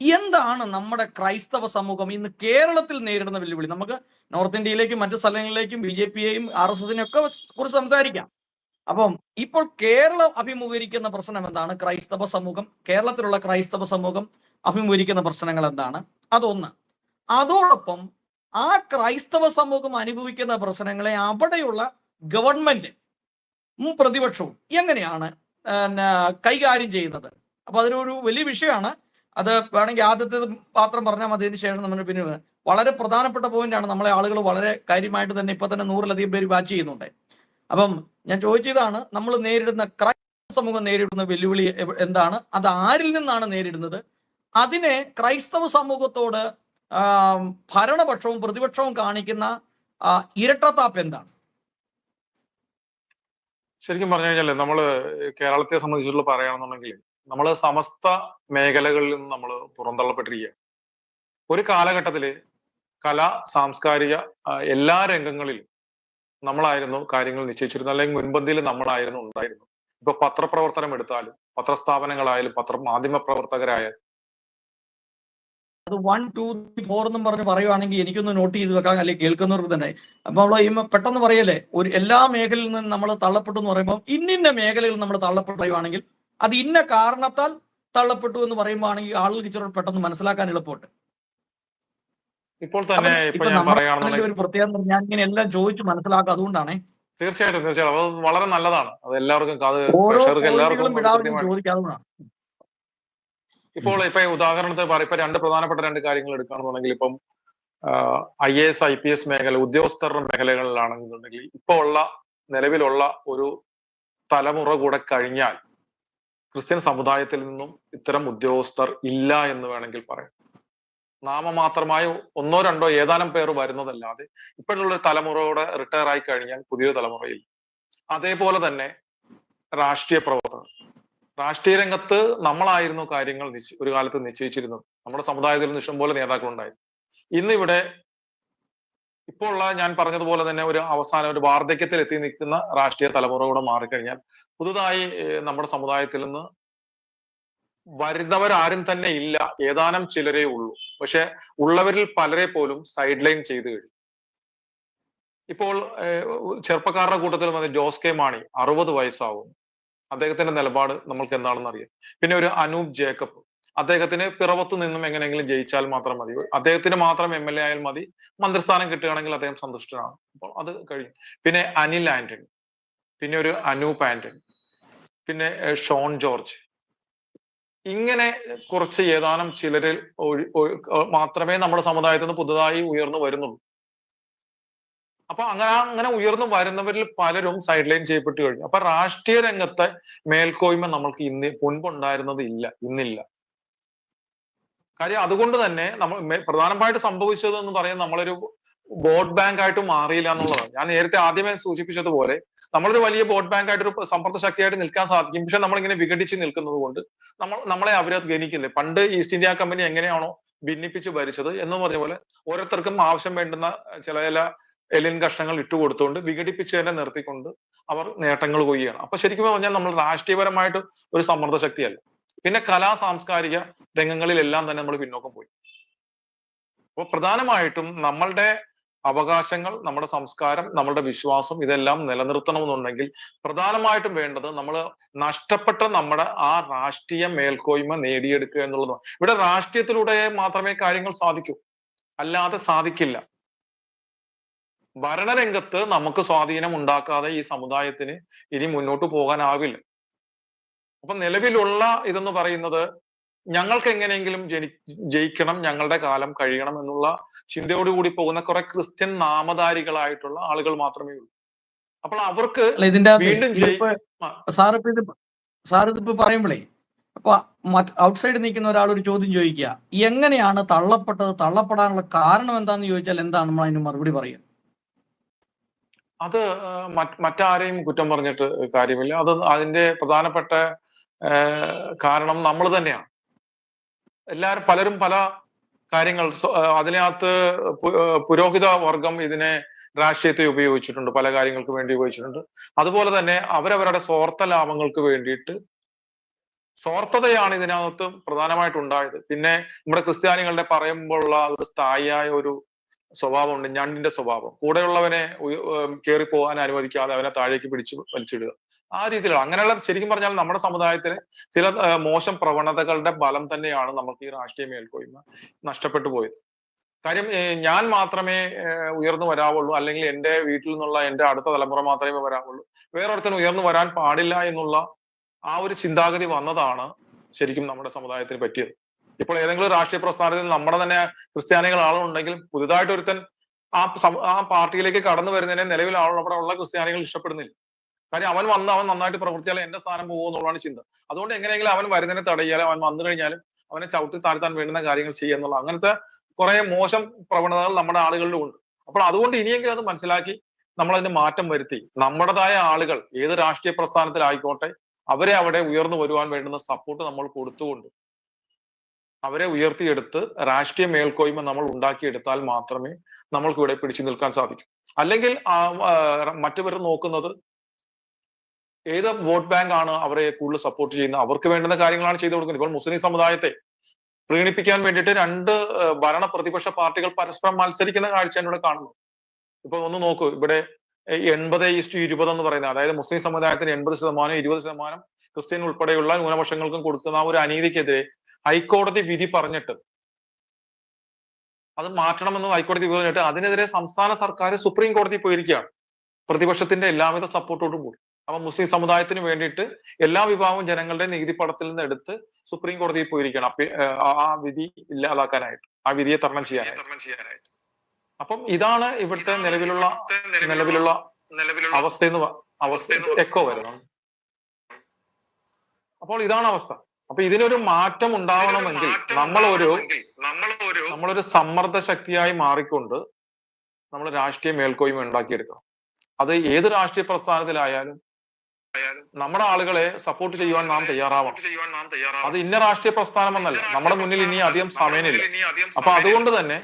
എന്താണ് നമ്മുടെ ക്രൈസ്തവ സമൂഹം ഇന്ന് കേരളത്തിൽ നേരിടുന്ന വെല്ലുവിളി? നമുക്ക് നോർത്ത് ഇന്ത്യയിലേക്കും മറ്റു സ്ഥലങ്ങളിലേക്കും BJP-യെയും RSS-നെയും ഒക്കെ കുറിച്ച് സംസാരിക്കാം. അപ്പം ഇപ്പോൾ കേരളം അഭിമുഖീകരിക്കുന്ന പ്രശ്നം എന്താണ്? ക്രൈസ്തവ സമൂഹം, കേരളത്തിലുള്ള ക്രൈസ്തവ സമൂഹം അഭിമുഖീകരിക്കുന്ന പ്രശ്നങ്ങൾ എന്താണ്? അതൊന്ന്. അതോടൊപ്പം ആ ക്രൈസ്തവ സമൂഹം അനുഭവിക്കുന്ന പ്രശ്നങ്ങളെ അവിടെയുള്ള ഗവൺമെന്റ് പ്രതിപക്ഷവും എങ്ങനെയാണ് കൈകാര്യം ചെയ്യുന്നത്? അപ്പൊ അതിനൊരു വലിയ വിഷയമാണ്. അത് വേണമെങ്കിൽ ആദ്യത്തെ മാത്രം പറഞ്ഞാൽ മതി, അതിന് ശേഷം നമ്മൾ പിന്നെ വളരെ പ്രധാനപ്പെട്ട പോയിന്റാണ്. നമ്മളെ ആളുകൾ വളരെ കാര്യമായിട്ട് തന്നെ ഇപ്പൊ തന്നെ 100-ലധികം പേര് വാച്ച് ചെയ്യുന്നുണ്ട്. അപ്പം ഞാൻ ചോദിച്ചതാണ്, നമ്മൾ നേരിടുന്ന ക്രൈസ്തവ സമൂഹം നേരിടുന്ന വെല്ലുവിളി എന്താണ്? അത് ആരിൽ നിന്നാണ് നേരിടുന്നത്? അതിനെ ക്രൈസ്തവ സമൂഹത്തോട് ഭരണപക്ഷവും പ്രതിപക്ഷവും കാണിക്കുന്ന ഇരട്ടത്താപ്പ് എന്താണ്? ശരിക്കും പറഞ്ഞു കഴിഞ്ഞാൽ നമ്മള് കേരളത്തെ സംബന്ധിച്ചുള്ള പറയുകയാണെന്നുണ്ടെങ്കിൽ നമ്മൾ സമസ്ത മേഖലകളിൽ നിന്ന് നമ്മൾ പുറന്തള്ളപ്പെട്ടിരിക്കുക. ഒരു കാലഘട്ടത്തില് കല, സാംസ്കാരിക എല്ലാ രംഗങ്ങളിലും നമ്മളായിരുന്നു കാര്യങ്ങൾ നിശ്ചയിച്ചിരുന്നത്, അല്ലെങ്കിൽ മുൻപന്തിയിൽ നമ്മളായിരുന്നു ഉണ്ടായിരുന്നു. ഇപ്പൊ പത്രപ്രവർത്തനം എടുത്താലും, പത്രസ്ഥാപനങ്ങളായാലും, മാധ്യമ പ്രവർത്തകരായാലും, അത് 1, 2, 3, 4 എന്നും പറഞ്ഞ് പറയുവാണെങ്കിൽ എനിക്കൊന്ന് നോട്ട് ചെയ്ത് വെക്കാം, അല്ലെങ്കിൽ കേൾക്കുന്നവർക്ക് തന്നെ. അപ്പോൾ പെട്ടെന്ന് പറയല്ലേ, ഒരു എല്ലാ മേഖലയിൽ നിന്നും നമ്മൾ തള്ളപ്പെട്ടു എന്ന് പറയുമ്പോൾ ഇന്നിന്ന മേഖലകളിൽ നമ്മൾ തള്ളപ്പെടുകയാണെങ്കിൽ അത് ഇന്ന കാരണത്താൽ തള്ളപ്പെട്ടു എന്ന് പറയുമ്പോൾ ആണെങ്കിൽ ആളുകൾക്ക് ഇച്ചിരി പെട്ടെന്ന് മനസ്സിലാക്കാൻ എളുപ്പമുണ്ട്. ഇപ്പോൾ തന്നെ ഇപ്പൊ ഞാൻ പറയുകയാണെന്നുണ്ടെങ്കിൽ ഒരു പ്രത്യേകത ഞാൻ ഇങ്ങനെ എല്ലാം ചോദിച്ച് മനസ്സിലാക്കുക, അതുകൊണ്ടാണ്. തീർച്ചയായിട്ടും തീർച്ചയായിട്ടും അത് വളരെ നല്ലതാണ്. അത് എല്ലാവർക്കും ഓരോ എല്ലാവർക്കും ചോദിക്കാവുന്നതാണ്. ഇപ്പോൾ ഇപ്പൊ ഉദാഹരണത്തിന് ഇപ്പൊ പ്രധാനപ്പെട്ട രണ്ട് കാര്യങ്ങൾ എടുക്കുകയാണെന്നുണ്ടെങ്കിൽ, ഇപ്പം IAS IPS മേഖല, ഉദ്യോഗസ്ഥരുടെ മേഖലകളിലാണെന്നുണ്ടെങ്കിൽ ഇപ്പൊ ഉള്ള നിലവിലുള്ള ഒരു തലമുറ കൂടെ കഴിഞ്ഞാൽ ക്രിസ്ത്യൻ സമുദായത്തിൽ നിന്നും ഇത്തരം ഉദ്യോഗസ്ഥർ ഇല്ല എന്ന് വേണമെങ്കിൽ പറയാം. നാമമാത്രമായ 1, 2 ഏതാനും പേർ വരുന്നതല്ലാതെ ഇപ്പോഴുള്ള തലമുറയോടെ റിട്ടയർ ആയി കഴിഞ്ഞാൽ പുതിയൊരു തലമുറയിൽ. അതേപോലെ തന്നെ രാഷ്ട്രീയ പ്രവർത്തകർ, രാഷ്ട്രീയ രംഗത്ത് നമ്മളായിരുന്നു കാര്യങ്ങൾ ഒരു കാലത്ത് നിശ്ചയിച്ചിരുന്നത്. നമ്മുടെ സമുദായത്തിൽ നിന്ന് ഇഷ്ടംപോലെ നേതാക്കളുണ്ടായിരുന്നു. ഇന്നിവിടെ ഇപ്പോൾ ഉള്ള ഞാൻ പറഞ്ഞതുപോലെ തന്നെ ഒരു ഒരു വാർദ്ധക്യത്തിൽ എത്തി നിൽക്കുന്ന രാഷ്ട്രീയ തലമുറ കൂടെ മാറിക്കഴിഞ്ഞാൽ പുതുതായി നമ്മുടെ സമുദായത്തിൽ നിന്ന് വരുന്നവരാരും തന്നെ ഇല്ല. ഏതാനും ചിലരേ ഉള്ളൂ. പക്ഷെ ഉള്ളവരിൽ പലരെ പോലും സൈഡ് ലൈൻ ചെയ്തു കഴിഞ്ഞു. ഇപ്പോൾ ചെറുപ്പക്കാരുടെ കൂട്ടത്തിൽ വന്ന ജോസ് കെ മാണി 60 വയസ്സാവുന്നു. അദ്ദേഹത്തിന്റെ നിലപാട് നമ്മൾക്ക് എന്താണെന്ന് അറിയാം. പിന്നെ ഒരു അനൂപ് ജേക്കബ്, അദ്ദേഹത്തിന് പിറവത്ത് നിന്നും എങ്ങനെയെങ്കിലും ജയിച്ചാൽ മാത്രം മതി, അദ്ദേഹത്തിന് മാത്രം MLA ആയാൽ മതി, മന്ത്രിസ്ഥാനം കിട്ടുകയാണെങ്കിൽ അദ്ദേഹം സന്തുഷ്ടനാണ്. അപ്പോൾ അത് കഴിഞ്ഞു. പിന്നെ അനിൽ ആന്റണി, പിന്നെ ഒരു അനൂപ് ആന്റണി, പിന്നെ ഷോൺ ജോർജ്, ഇങ്ങനെ കുറച്ച് ഏതാനും ചിലരിൽ മാത്രമേ നമ്മുടെ സമുദായത്തിൽ നിന്ന് പുതുതായി ഉയർന്നു വരുന്നുള്ളൂ. അപ്പൊ അങ്ങനെ ഉയർന്നു വരുന്നവരിൽ പലരും സൈഡ് ലൈൻ ചെയ്യപ്പെട്ടു കഴിഞ്ഞു. അപ്പൊ രാഷ്ട്രീയ രംഗത്തെ മേൽക്കോയ്മ നമ്മൾക്ക് മുൻപുണ്ടായിരുന്നത് ഇന്നില്ല. കാര്യം അതുകൊണ്ട് തന്നെ നമ്മൾ പ്രധാനമായിട്ട് സംഭവിച്ചത് എന്ന് പറയുന്നത് നമ്മളൊരു വോട്ട് ബാങ്ക് ആയിട്ട് മാറിയില്ല എന്നുള്ളതാണ്. ഞാൻ നേരത്തെ ആദ്യമേ സൂചിപ്പിച്ചതുപോലെ നമ്മളൊരു വലിയ വോട്ട് ബാങ്ക് ആയിട്ട്, ഒരു സമ്പർക്ക ശക്തിയായിട്ട് നിൽക്കാൻ സാധിക്കും. പക്ഷെ നമ്മളിങ്ങനെ വിഘടിച്ച് നിൽക്കുന്നത് കൊണ്ട് നമ്മളെ അവരത് ഗണിക്കില്ലേ. പണ്ട് ഈസ്റ്റ് ഇന്ത്യ കമ്പനി എങ്ങനെയാണോ ഭിന്നിപ്പിച്ച് ഭരിച്ചത് എന്ന് പറഞ്ഞ പോലെ ഓരോരുത്തർക്കും ആവശ്യം വേണ്ടുന്ന ചില എലിൻ കഷ്ണങ്ങൾ ഇട്ടുകൊടുത്തുകൊണ്ട് വിഘടിപ്പിച്ച് തന്നെ നിർത്തിക്കൊണ്ട് അവർ നേട്ടങ്ങൾ കൊയ്യുകയാണ്. അപ്പൊ ശരിക്കും പറഞ്ഞാൽ നമ്മൾ രാഷ്ട്രീയപരമായിട്ട് ഒരു സമ്മർദ്ദ ശക്തിയല്ല. പിന്നെ കലാ സാംസ്കാരിക രംഗങ്ങളിലെല്ലാം തന്നെ നമ്മൾ പിന്നോക്കം പോയി. അപ്പൊ പ്രധാനമായിട്ടും നമ്മളുടെ അവകാശങ്ങൾ, നമ്മുടെ സംസ്കാരം, നമ്മളുടെ വിശ്വാസം ഇതെല്ലാം നിലനിർത്തണമെന്നുണ്ടെങ്കിൽ പ്രധാനമായിട്ടും വേണ്ടത് നമ്മൾ നഷ്ടപ്പെട്ട നമ്മുടെ ആ രാഷ്ട്രീയ മേൽക്കോയ്മ നേടിയെടുക്കുക എന്നുള്ളതാണ്. ഇവിടെ രാഷ്ട്രീയത്തിലൂടെ മാത്രമേ കാര്യങ്ങൾ സാധിക്കൂ, അല്ലാതെ സാധിക്കില്ല. ഭരണരംഗത്ത് നമുക്ക് സ്വാധീനം ഉണ്ടാക്കാതെ ഈ സമുദായത്തിന് ഇനി മുന്നോട്ട് പോകാനാവില്ല. അപ്പൊ നിലവിലുള്ള ഇതെന്ന് പറയുന്നത് ഞങ്ങൾക്ക് എങ്ങനെയെങ്കിലും ജയിക്കണം, ഞങ്ങളുടെ കാലം കഴിയണം എന്നുള്ള ചിന്തയോടുകൂടി പോകുന്ന കുറെ ക്രിസ്ത്യൻ നാമധാരികളായിട്ടുള്ള ആളുകൾ മാത്രമേ ഉള്ളൂ. അപ്പോൾ അവർക്ക് വീണ്ടും സാറിപ്പോ പറയുമ്പോഴേ, അപ്പൊ ഔട്ട്സൈഡ് നിൽക്കുന്ന ഒരാൾ ഒരു ചോദ്യം ചോദിക്കുക, എങ്ങനെയാണ് തള്ളപ്പെടാനുള്ള കാരണം എന്താന്ന് ചോദിച്ചാൽ എന്താണ് നമ്മൾ അതിന് മറുപടി പറയുക? അത് മറ്റാരെയും കുറ്റം പറഞ്ഞിട്ട് കാര്യമില്ല. അത് അതിന്റെ പ്രധാനപ്പെട്ട കാരണം നമ്മൾ തന്നെയാണ്. പലരും പല കാര്യങ്ങൾ അതിനകത്ത് പുരോഹിത വർഗം ഇതിനെ രാഷ്ട്രീയത്തെ ഉപയോഗിച്ചിട്ടുണ്ട്, പല കാര്യങ്ങൾക്ക് വേണ്ടി ഉപയോഗിച്ചിട്ടുണ്ട്. അതുപോലെ തന്നെ അവരവരുടെ സ്വാർത്ഥ ലാഭങ്ങൾക്ക് വേണ്ടിയിട്ട് സ്വാർത്ഥതയാണ് ഇതിനകത്ത് പ്രധാനമായിട്ട് ഉണ്ടായത്. പിന്നെ നമ്മുടെ ക്രിസ്ത്യാനികളുടെ പറയുമ്പോഴുള്ള ഒരു സ്ഥായിയായ ഒരു സ്വഭാവമുണ്ട്, ഞണ്ടിന്റെ സ്വഭാവം. കൂടെയുള്ളവനെ കയറി പോകാൻ അനുവദിക്കാതെ അവനെ താഴേക്ക് പിടിച്ചു വലിച്ചിടുക, ആ രീതിയിലാണ്. അങ്ങനെയുള്ള ശരിക്കും പറഞ്ഞാൽ നമ്മുടെ സമുദായത്തിന് ചില മോശം പ്രവണതകളുടെ ബലം തന്നെയാണ് നമുക്ക് ഈ രാഷ്ട്രീയ മേൽക്കോയ്മ നഷ്ടപ്പെട്ടു പോയത്. കാര്യം ഞാൻ മാത്രമേ ഉയർന്നു വരാവുള്ളൂ, അല്ലെങ്കിൽ എന്റെ വീട്ടിൽ നിന്നുള്ള എന്റെ അടുത്ത തലമുറ മാത്രമേ വരാവുള്ളൂ, വേറൊരുത്തന് ഉയർന്നു വരാൻ പാടില്ല എന്നുള്ള ആ ഒരു ചിന്താഗതി വന്നതാണ് ശരിക്കും നമ്മുടെ സമുദായത്തിന് പറ്റിയത്. ഇപ്പോൾ ഏതെങ്കിലും രാഷ്ട്രീയ പ്രസ്ഥാനത്തിൽ നമ്മുടെ തന്നെ ക്രിസ്ത്യാനികൾ ആളുണ്ടെങ്കിൽ പുതുതായിട്ട് ഒരുത്തൻ ആ പാർട്ടിയിലേക്ക് കടന്നു വരുന്നതിനെ നിലവിൽ അവിടെ ഉള്ള ക്രിസ്ത്യാനികൾ ഇഷ്ടപ്പെടുന്നില്ല. കാര്യം അവൻ നന്നായിട്ട് പ്രവർത്തിച്ചാൽ എന്റെ സ്ഥാനം പോകുമെന്നുള്ളതാണ് ചിന്ത. അതുകൊണ്ട് എങ്ങനെയെങ്കിലും അവൻ വരുന്നതിനെ തടയാലും അവൻ വന്നു കഴിഞ്ഞാലും അവനെ ചവിട്ടി താഴ്ത്താൻ വേണ്ടുന്ന കാര്യങ്ങൾ ചെയ്യുക എന്നുള്ള അങ്ങനത്തെ കുറെ മോശം പ്രവണതകൾ നമ്മുടെ ആളുകളിലും ഉണ്ട്. അപ്പോൾ അതുകൊണ്ട് ഇനിയെങ്കിലും അത് മനസ്സിലാക്കി നമ്മൾ അതിന് മാറ്റം വരുത്തി നമ്മുടേതായ ആളുകൾ ഏത് രാഷ്ട്രീയ പ്രസ്ഥാനത്തിലായിക്കോട്ടെ അവരെ അവിടെ ഉയർന്നു വരുവാൻ വേണ്ടുന്ന സപ്പോർട്ട് നമ്മൾ കൊടുത്തുകൊണ്ട് അവരെ ഉയർത്തിയെടുത്ത് രാഷ്ട്രീയ മേൽക്കോയ്മ നമ്മൾ ഉണ്ടാക്കിയെടുത്താൽ മാത്രമേ നമ്മൾക്ക് ഇവിടെ പിടിച്ചു നിൽക്കാൻ സാധിക്കൂ. അല്ലെങ്കിൽ മറ്റുപേർ നോക്കുന്നത് ഏത് വോട്ട് ബാങ്ക് ആണ് അവരെ കൂടുതൽ സപ്പോർട്ട് ചെയ്യുന്നത്, അവർക്ക് വേണ്ടുന്ന കാര്യങ്ങളാണ് ചെയ്തു കൊടുക്കുന്നത്. ഇപ്പോൾ മുസ്ലിം സമുദായത്തെ പ്രീണിപ്പിക്കാൻ വേണ്ടിയിട്ട് രണ്ട് ഭരണ പ്രതിപക്ഷ പാർട്ടികൾ പരസ്പരം മത്സരിക്കുന്ന കാഴ്ച ഇവിടെ കാണുന്നു. ഇപ്പൊ ഒന്ന് നോക്കൂ, ഇവിടെ 80:20 എന്ന് പറയുന്നത്, അതായത് മുസ്ലിം സമുദായത്തിന് 80%, 20% ക്രിസ്ത്യൻ ഉൾപ്പെടെയുള്ള ന്യൂനപക്ഷങ്ങൾക്കും കൊടുക്കുന്ന ഒരു അനീതിക്കെതിരെ ഹൈക്കോടതി വിധി പറഞ്ഞിട്ട് അത് മാറ്റണമെന്ന് ഹൈക്കോടതി വിധി പറഞ്ഞിട്ട് അതിനെതിരെ സംസ്ഥാന സർക്കാർ സുപ്രീം കോടതി പോയിരിക്കുകയാണ് പ്രതിപക്ഷത്തിന്റെ എല്ലാവിധ സപ്പോർട്ടോടും കൂടി. അപ്പൊ മുസ്ലിം സമുദായത്തിന് വേണ്ടിയിട്ട് എല്ലാ വിഭാഗവും ജനങ്ങളുടെ നികുതി പടത്തിൽ നിന്ന് എടുത്ത് സുപ്രീം കോടതിയിൽ പോയിരിക്കണം ആ വിധി ഇല്ലാതാക്കാനായിട്ട്, ആ വിധിയെ തരണം ചെയ്യാനായിട്ട്. അപ്പം ഇതാണ് ഇവിടുത്തെ നിലവിലുള്ള അവസ്ഥ എക്കോ വരുന്നത്. അപ്പോൾ ഇതാണ് അവസ്ഥ. അപ്പൊ ഇതിനൊരു മാറ്റം ഉണ്ടാവണമെങ്കിൽ നമ്മളൊരു സമ്മർദ്ദ ശക്തിയായി മാറിക്കൊണ്ട് നമ്മൾ രാഷ്ട്രീയ മേൽക്കോയ്മ ഉണ്ടാക്കിയെടുക്കണം. അത് ഏത് രാഷ്ട്രീയ പ്രസ്ഥാനത്തിലായാലും നമ്മുടെ ആളുകളെ സപ്പോർട്ട് ചെയ്യുവാൻ നാം തയ്യാറാവണം. അത് ഇന്ന രാഷ്ട്രീയ പ്രസ്ഥാനം എന്നല്ല, നമ്മുടെ മുന്നിൽ ഇനി അധികം സമയമില്ല. അപ്പൊ അതുകൊണ്ട് തന്നെ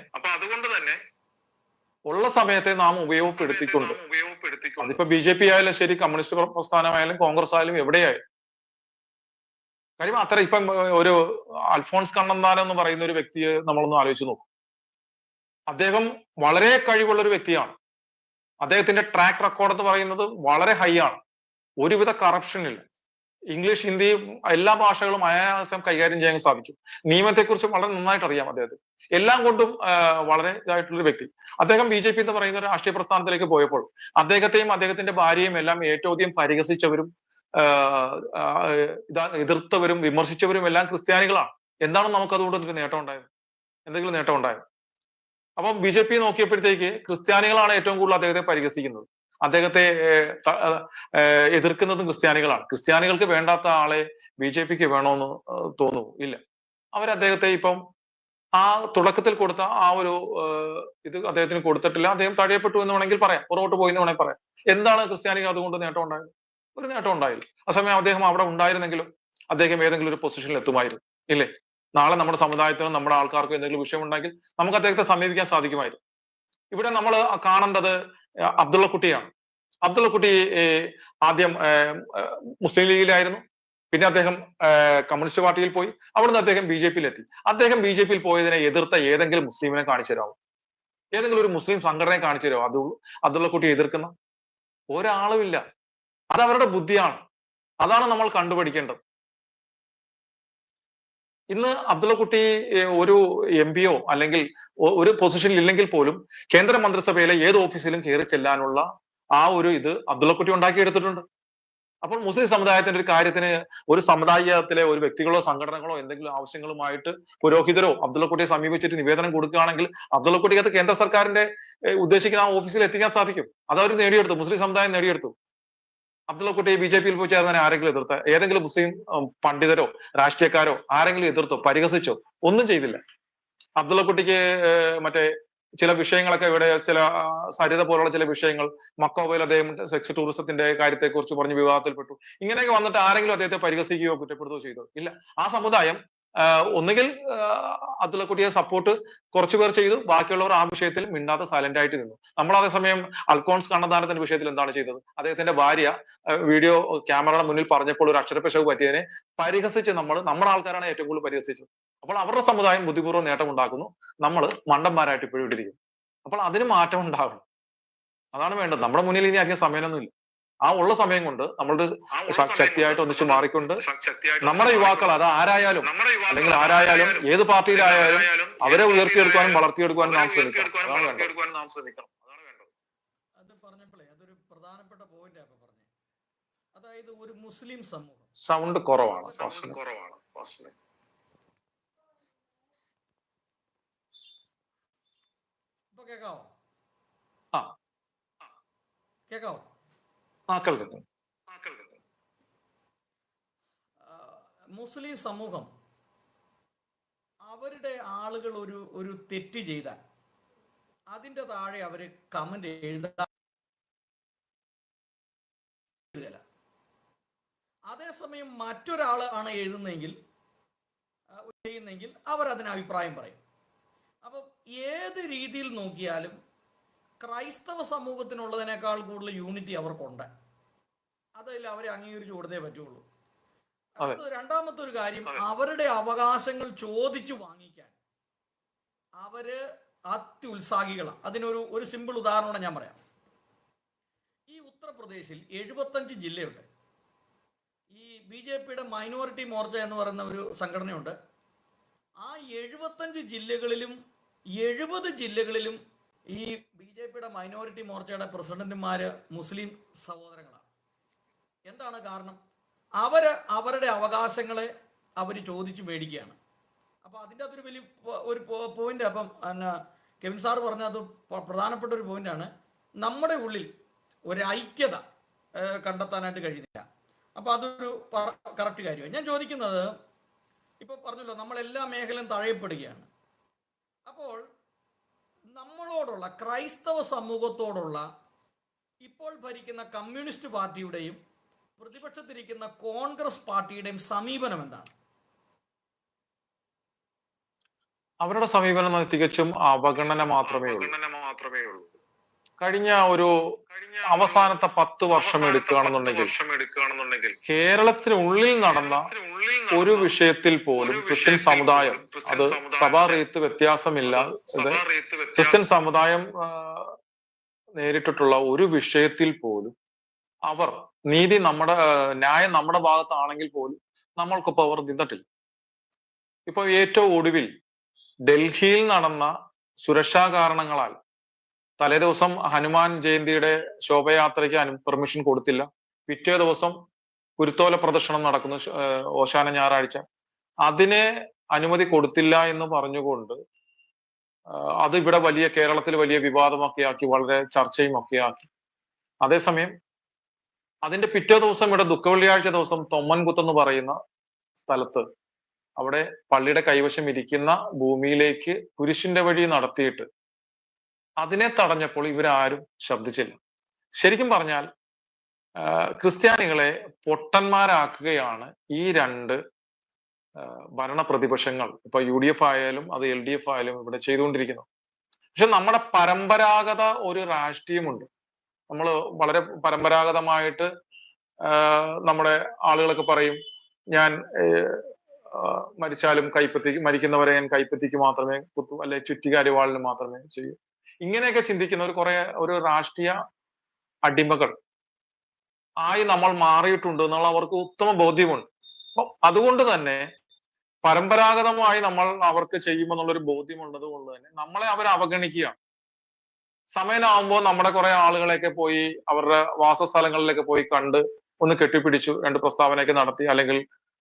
ഉള്ള സമയത്തെ നാം ഉപയോഗപ്പെടുത്തിക്കൊണ്ട്, അതിപ്പോ BJP ആയാലും ശരി, കമ്മ്യൂണിസ്റ്റ് പ്രസ്ഥാനമായാലും കോൺഗ്രസ് ആയാലും എവിടെയായാലും, കാര്യം അത്ര ഇപ്പം ഒരു അൽഫോൺസ് കണ്ണന്താനം എന്ന് പറയുന്ന ഒരു വ്യക്തിയെ നമ്മളൊന്ന് ആലോചിച്ച് നോക്കും. അദ്ദേഹം വളരെ കഴിവുള്ള ഒരു വ്യക്തിയാണ്. അദ്ദേഹത്തിന്റെ ട്രാക്ക് റെക്കോർഡ് എന്ന് പറയുന്നത് വളരെ ഹൈ ആണ്. ഒരുവിധ കറപ്ഷൻ ഇല്ല. ഇംഗ്ലീഷ്, ഹിന്ദി എല്ലാ ഭാഷകളും അനായാസം കൈകാര്യം ചെയ്യാൻ സാധിക്കും. നിയമത്തെക്കുറിച്ച് വളരെ നന്നായിട്ട് അറിയാം അദ്ദേഹത്തിന്. എല്ലാം കൊണ്ടും വളരെ ഇതായിട്ടുള്ളൊരു വ്യക്തി. അദ്ദേഹം BJP എന്ന് പറയുന്ന ഒരു രാഷ്ട്രീയ പ്രസ്ഥാനത്തിലേക്ക് പോയപ്പോൾ അദ്ദേഹത്തെയും അദ്ദേഹത്തിന്റെ ഭാര്യയും എല്ലാം ഏറ്റവും അധികം പരിഹസിച്ചവരും എതിർത്തവരും വിമർശിച്ചവരും എല്ലാം ക്രിസ്ത്യാനികളാണ്. എന്താണ് നമുക്ക് അതുകൊണ്ട് എന്തെങ്കിലും നേട്ടം ഉണ്ടായത്? അപ്പം BJP നോക്കിയപ്പോഴത്തേക്ക് ക്രിസ്ത്യാനികളാണ് ഏറ്റവും കൂടുതൽ അദ്ദേഹത്തെ പരിഹസിക്കുന്നത്, അദ്ദേഹത്തെ എതിർക്കുന്നതും ക്രിസ്ത്യാനികളാണ്. ക്രിസ്ത്യാനികൾക്ക് വേണ്ടാത്ത ആളെ BJPക്ക് വേണമെന്ന് തോന്നുന്നു? ഇല്ല. അദ്ദേഹത്തെ ഇപ്പം ആ തുടക്കത്തിൽ കൊടുത്ത ആ ഒരു ഇത് അദ്ദേഹത്തിന് കൊടുത്തിട്ടില്ല. അദ്ദേഹം തഴയപ്പെട്ടു എന്ന് വേണമെങ്കിൽ പറയാം, പുറകോട്ട് പോയി എന്ന് വേണമെങ്കിൽ പറയാം. എന്താണ് ക്രിസ്ത്യാനികൾ അതുകൊണ്ട് നേട്ടം ഉണ്ടായത്? ഒരു നേട്ടം ഉണ്ടായില്ല. അസമയം അദ്ദേഹം അവിടെ ഉണ്ടായിരുന്നെങ്കിലും അദ്ദേഹം ഏതെങ്കിലും ഒരു പൊസിഷനിൽ എത്തുമായിരുന്നു, ഇല്ലേ? നാളെ നമ്മുടെ സമുദായത്തിനും നമ്മുടെ ആൾക്കാർക്കും എന്തെങ്കിലും വിഷയം ഉണ്ടെങ്കിൽ നമുക്ക് അദ്ദേഹത്തെ സമീപിക്കാൻ സാധിക്കുമായിരുന്നു. ഇവിടെ നമ്മൾ കാണേണ്ടത് അബ്ദുള്ള കുട്ടിയാണ്. അബ്ദുള്ള കുട്ടി ആദ്യം മുസ്ലിം ലീഗിലായിരുന്നു, പിന്നെ അദ്ദേഹം കമ്മ്യൂണിസ്റ്റ് പാർട്ടിയിൽ പോയി, അവിടുന്ന് അദ്ദേഹം BJPയിൽ എത്തി. അദ്ദേഹം BJPയിൽ പോയതിനെ എതിർത്ത ഏതെങ്കിലും മുസ്ലിമിനെ കാണിച്ചു തരാമോ? ഏതെങ്കിലും ഒരു മുസ്ലിം സംഘടനയെ കാണിച്ചു തരാമോ അബ്ദുള്ള കുട്ടി എതിർക്കുന്ന? ഒരാളുമില്ല. അത് അവരുടെ ബുദ്ധിയാണ്. അതാണ് നമ്മൾ കണ്ടുപിടിക്കേണ്ടത്. ഇന്ന് അബ്ദുള്ള കുട്ടി ഒരു MPയോ അല്ലെങ്കിൽ ഒരു പൊസിഷനിൽ ഇല്ലെങ്കിൽ പോലും കേന്ദ്ര മന്ത്രിസഭയിലെ ഏത് ഓഫീസിലും കയറി ചെല്ലാനുള്ള ആ ഒരു ഇത് അബ്ദുള്ള കുട്ടി ഉണ്ടാക്കിയെടുത്തിട്ടുണ്ട്. അപ്പോൾ മുസ്ലിം സമുദായത്തിന്റെ ഒരു കാര്യത്തിന് ഒരു സമുദായത്തിലെ ഒരു വ്യക്തികളോ സംഘടനകളോ എന്തെങ്കിലും ആവശ്യങ്ങളുമായിട്ട് പുരോഹിതരോ അബ്ദുള്ള കുട്ടിയെ സമീപിച്ചിട്ട് നിവേദനം കൊടുക്കുകയാണെങ്കിൽ അബ്ദുള്ള കുട്ടിക്ക് അത് കേന്ദ്ര സർക്കാരിന്റെ ഉദ്ദേശിക്കുന്ന ആ ഓഫീസിൽ എത്തിക്കാൻ സാധിക്കും. അത് അവർ നേടിയെടുത്തു, മുസ്ലിം സമുദായം നേടിയെടുത്തു. അബ്ദുള്ള കുട്ടി BJPയിൽ പോയി ചേർന്നതിനെ ആരെങ്കിലും എതിർത്ത? ഏതെങ്കിലും മുസ്ലിം പണ്ഡിതരോ രാഷ്ട്രീയക്കാരോ ആരെങ്കിലും എതിർത്തോ, പരിഹസിച്ചോ? ഒന്നും ചെയ്തില്ല. അബ്ദുള്ള കുട്ടിക്ക് മറ്റേ ചില വിഷയങ്ങളൊക്കെ ഇവിടെ ചില സരിത പോലുള്ള ചില വിഷയങ്ങൾ, മക്കോവയിൽ അദ്ദേഹം സെക്സ് ടൂറിസത്തിന്റെ കാര്യത്തെക്കുറിച്ച് പറഞ്ഞ് വിവാദത്തിൽപ്പെട്ടു. ഇങ്ങനെയൊക്കെ വന്നിട്ട് ആരെങ്കിലും അദ്ദേഹത്തെ പരിഹസിക്കുകയോ കുറ്റപ്പെടുത്തുകയോ ചെയ്തോ? ഇല്ല. ആ സമുദായം ഒന്നുകിൽ അബ്ദുള്ളക്കുട്ടിയെ സപ്പോർട്ട് കുറച്ചു പേർ ചെയ്തു, ബാക്കിയുള്ളവർ ആ വിഷയത്തിൽ മിണ്ടാതെ സൈലന്റ് ആയിട്ട് നിന്നു. നമ്മൾ അതേസമയം അൽഫോൺസ് കണ്ണന്താനത്തിന്റെ വിഷയത്തിൽ എന്താണ് ചെയ്തത്? അദ്ദേഹത്തിന്റെ ഭാര്യ വീഡിയോ ക്യാമറയുടെ മുന്നിൽ പറഞ്ഞപ്പോൾ ഒരു അക്ഷരപ്പിശക് പറ്റിയതിനെ പരിഹസിച്ച് നമ്മുടെ ആൾക്കാരാണ് ഏറ്റവും കൂടുതൽ പരിഹസിച്ചത്. അപ്പോൾ അവരുടെ സമുദായം ബുദ്ധിപൂർവ്വം നേട്ടം ഉണ്ടാക്കുന്നു, നമ്മൾ മണ്ടന്മാരായിട്ട് ഇപ്പോഴും ഇട്ടിരിക്കുന്നു. അപ്പോൾ അതിന് മാറ്റം ഉണ്ടാകണം. അതാണ് വേണ്ടത്. നമ്മുടെ മുന്നിൽ ഇനി അധികം സമയമൊന്നുമില്ല. ആ ഉള്ള സമയം കൊണ്ട് നമ്മളുടെ ശക്തിയായിട്ട് ഒന്നിച്ച് മാറിക്കൊണ്ട് നമ്മുടെ യുവാക്കൾ, അത് ആരായാലും അല്ലെങ്കിൽ ആരായാലും ഏത് പാർട്ടിയിലായാലും അവരെ ഉയർത്തിയെടുക്കാനും വളർത്തിയെടുക്കാനും നാം ശ്രമിക്കണം. അതാണ് വേണ്ടത്. അത് പറഞ്ഞപ്പോഴേ അതൊരു പ്രധാനപ്പെട്ട പോയിന്റ് ആണ് പറഞ്ഞത്. അതായത് ഒരു മുസ്ലിം സമൂഹം. സൗണ്ട് കുറവാണ്. ഇപ്പൊ കേക്കാവോ? കേൾക്കാം. മുസ്ലിം സമൂഹം അവരുടെ ആളുകൾ ഒരു തെറ്റ് ചെയ്താൽ അതിന്റെ താഴെ അവര് കമന്റ് എഴുതാൻ, അതേസമയം മറ്റൊരാള് ആണ് എഴുതുന്നെങ്കിൽ അവർ അതിന് അഭിപ്രായം പറയും. അപ്പൊ ഏത് രീതിയിൽ നോക്കിയാലും ക്രൈസ്തവ സമൂഹത്തിനുള്ളതിനേക്കാൾ കൂടുതൽ യൂണിറ്റി അവർക്കുണ്ട്. അതല്ല അവരെ അംഗീകരിച്ചു കൊടുത്തേ പറ്റുള്ളൂ. രണ്ടാമത്തെ ഒരു കാര്യം, അവരുടെ അവകാശങ്ങൾ ചോദിച്ചു വാങ്ങിക്കാൻ അവര് അത്യുത്സാഹികളാണ്. അതിനൊരു സിമ്പിൾ ഉദാഹരണം ഞാൻ പറയാം. ഈ ഉത്തർപ്രദേശിൽ 75 ജില്ലയുണ്ട്. ഈ BJPയുടെ മൈനോറിറ്റി മോർച്ച എന്ന് പറയുന്ന ഒരു സംഘടനയുണ്ട്. ആ 75 ജില്ലകളിലും 70 ജില്ലകളിലും ഈ BJPയുടെ മൈനോറിറ്റി മോർച്ചയുടെ പ്രസിഡന്റുമാര് മുസ്ലിം സഹോദരങ്ങളാണ്. എന്താണ് കാരണം? അവരുടെ അവകാശങ്ങളെ അവർ ചോദിച്ചു മേടിക്കുകയാണ്. അപ്പൊ അതിൻ്റെ അകത്തൊരു വലിയ ഒരു പോയിന്റ്. അപ്പം കെവിൻ സാർ പറഞ്ഞ അത് പ്രധാനപ്പെട്ട ഒരു പോയിന്റാണ്. നമ്മുടെ ഉള്ളിൽ ഒരു ഐക്യത കണ്ടെത്താനായിട്ട് കഴിയുന്നില്ല. അപ്പൊ അതൊരു കറക്റ്റ് കാര്യമാണ്. ഞാൻ ചോദിക്കുന്നത്, ഇപ്പൊ പറഞ്ഞല്ലോ നമ്മളെല്ലാ മേഖലയും തഴയപ്പെടുകയാണ്. അപ്പോൾ നമ്മളോടുള്ള ക്രൈസ്തവ സമൂഹത്തോടുള്ള ഇപ്പോൾ ഭരിക്കുന്ന കമ്മ്യൂണിസ്റ്റ് പാർട്ടിയുടെയും പ്രതിപക്ഷത്തിരിക്കുന്ന കോൺഗ്രസ് പാർട്ടിയുടെയും സമീപനം എന്താണ്? അവരുടെ സമീപനം തികച്ചും അവഗണന മാത്രമേ ഉള്ളൂ. കഴിഞ്ഞ ഒരു അവസാനത്തെ 10 വർഷം എടുക്കുകയാണെന്നുണ്ടെങ്കിൽ കേരളത്തിനുള്ളിൽ നടന്ന ഒരു വിഷയത്തിൽ പോലും ക്രിസ്ത്യൻ സമുദായം, അത് സഭാ റീത്ത് വ്യത്യാസമില്ലാതെ ക്രിസ്ത്യൻ സമുദായം നേരിട്ടിട്ടുള്ള ഒരു വിഷയത്തിൽ പോലും അവർ ന്യായം നമ്മുടെ ഭാഗത്താണെങ്കിൽ പോലും നമ്മൾക്കൊപ്പം അവർ നിന്നിട്ടില്ല. ഇപ്പൊ ഏറ്റവും ഒടുവിൽ ഡൽഹിയിൽ നടന്ന സുരക്ഷാ കാരണങ്ങളാൽ തലേ ദിവസം ഹനുമാൻ ജയന്തിയുടെ ശോഭയാത്രയ്ക്ക് പെർമിഷൻ കൊടുത്തില്ല. പിറ്റേ ദിവസം കുരുത്തോല പ്രദർശനം നടക്കുന്നു, ഓശാന ഞായറാഴ്ച. അതിനെ അനുമതി കൊടുത്തില്ല എന്ന് പറഞ്ഞുകൊണ്ട് അത് ഇവിടെ കേരളത്തിൽ വലിയ വിവാദമൊക്കെ ആക്കി, വളരെ ചർച്ചയും ഒക്കെ ആക്കി. അതേസമയം അതിന്റെ പിറ്റേ ദിവസം ഇവിടെ ദുഃഖവെള്ളിയാഴ്ച ദിവസം തൊമ്മൻകുത്ത് എന്ന് പറയുന്ന സ്ഥലത്ത് അവിടെ പള്ളിയുടെ കൈവശം ഇരിക്കുന്ന ഭൂമിയിലേക്ക് കുരിശിന്റെ വഴി നടത്തിയിട്ട് അതിനെ തടഞ്ഞപ്പോൾ ഇവരാരും ശബ്ദിച്ചില്ല. ശരിക്കും പറഞ്ഞാൽ ക്രിസ്ത്യാനികളെ പൊട്ടന്മാരാക്കുകയാണ് ഈ രണ്ട് ഭരണ പ്രതിപക്ഷങ്ങൾ, ഇപ്പൊ UDF ആയാലും അത് LDF ആയാലും ഇവിടെ ചെയ്തുകൊണ്ടിരിക്കുന്നത്. പക്ഷെ നമ്മുടെ പരമ്പരാഗത ഒരു രാഷ്ട്രീയമുണ്ട്. നമ്മൾ വളരെ പരമ്പരാഗതമായിട്ട് നമ്മുടെ ആളുകളൊക്കെ പറയും, ഞാൻ മരിച്ചാലും മരിക്കുന്നവരെ ഞാൻ കൈപ്പത്തിക്ക് മാത്രമേ കുത്തു, അല്ലെ ചുറ്റികാരിവാളിന് മാത്രമേ ചെയ്യൂ. ഇങ്ങനെയൊക്കെ ചിന്തിക്കുന്ന ഒരു രാഷ്ട്രീയ അടിമകൾ ആയി നമ്മൾ മാറിയിട്ടുണ്ട് എന്നുള്ള അവർക്ക് ഉത്തമ ബോധ്യമുണ്ട്. അപ്പം അതുകൊണ്ട് തന്നെ പരമ്പരാഗതമായി നമ്മൾ അവർക്ക് ചെയ്യുമെന്നുള്ളൊരു ബോധ്യമുള്ളത് കൊണ്ട് തന്നെ നമ്മളെ അവർ അവഗണിക്കുകയാണ്. സമയമാകുമ്പോൾ നമ്മുടെ കുറെ ആളുകളെയൊക്കെ പോയി അവരുടെ വാസസ്ഥലങ്ങളിലൊക്കെ പോയി കണ്ട് ഒന്ന് കെട്ടിപ്പിടിച്ചു, 2 പ്രസ്താവനയൊക്കെ നടത്തി, അല്ലെങ്കിൽ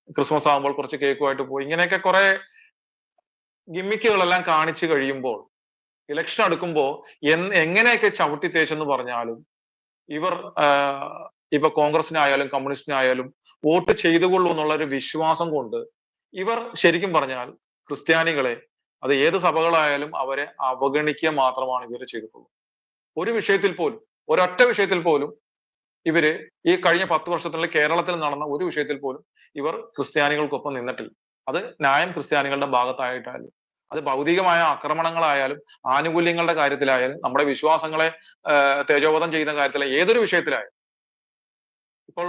ക്രിസ്മസ് ആകുമ്പോൾ കുറച്ച് കേക്കുമായിട്ട് പോയി, ഇങ്ങനെയൊക്കെ കുറെ ഗിമ്മിക്കുകളെല്ലാം കാണിച്ചു കഴിയുമ്പോൾ ഇലക്ഷൻ അടുക്കുമ്പോൾ എങ്ങനെയൊക്കെ ചവിട്ടി തേച്ചെന്ന് പറഞ്ഞാലും ഇവർ ഇപ്പൊ കോൺഗ്രസിനായാലും കമ്മ്യൂണിസ്റ്റിനായാലും വോട്ട് ചെയ്തുകൊള്ളൂ എന്നുള്ള ഒരു വിശ്വാസം കൊണ്ട് ഇവർ ശരിക്കും പറഞ്ഞാൽ ക്രിസ്ത്യാനികളെ അത് ഏത് സഭകളായാലും അവരെ അവഗണിക്കുക മാത്രമാണ് ഇവർ ചെയ്തിട്ടുള്ളത്. ഒരു വിഷയത്തിൽ പോലും, ഒരൊറ്റ വിഷയത്തിൽ പോലും ഇവര് ഈ കഴിഞ്ഞ 10 വർഷത്തിനുള്ളിൽ കേരളത്തിൽ നടന്ന ഒരു വിഷയത്തിൽ പോലും ഇവർ ക്രിസ്ത്യാനികൾക്കൊപ്പം നിന്നിട്ടില്ല. അത് ന്യായം ക്രിസ്ത്യാനികളുടെ ഭാഗത്തായിട്ടായാലും, അത് ഭൗതികമായ ആക്രമണങ്ങളായാലും, ആനുകൂല്യങ്ങളുടെ കാര്യത്തിലായാലും, നമ്മുടെ വിശ്വാസങ്ങളെ തേജോവധം ചെയ്യുന്ന കാര്യത്തിലായാലും, ഏതൊരു വിഷയത്തിലായാലും. ഇപ്പോൾ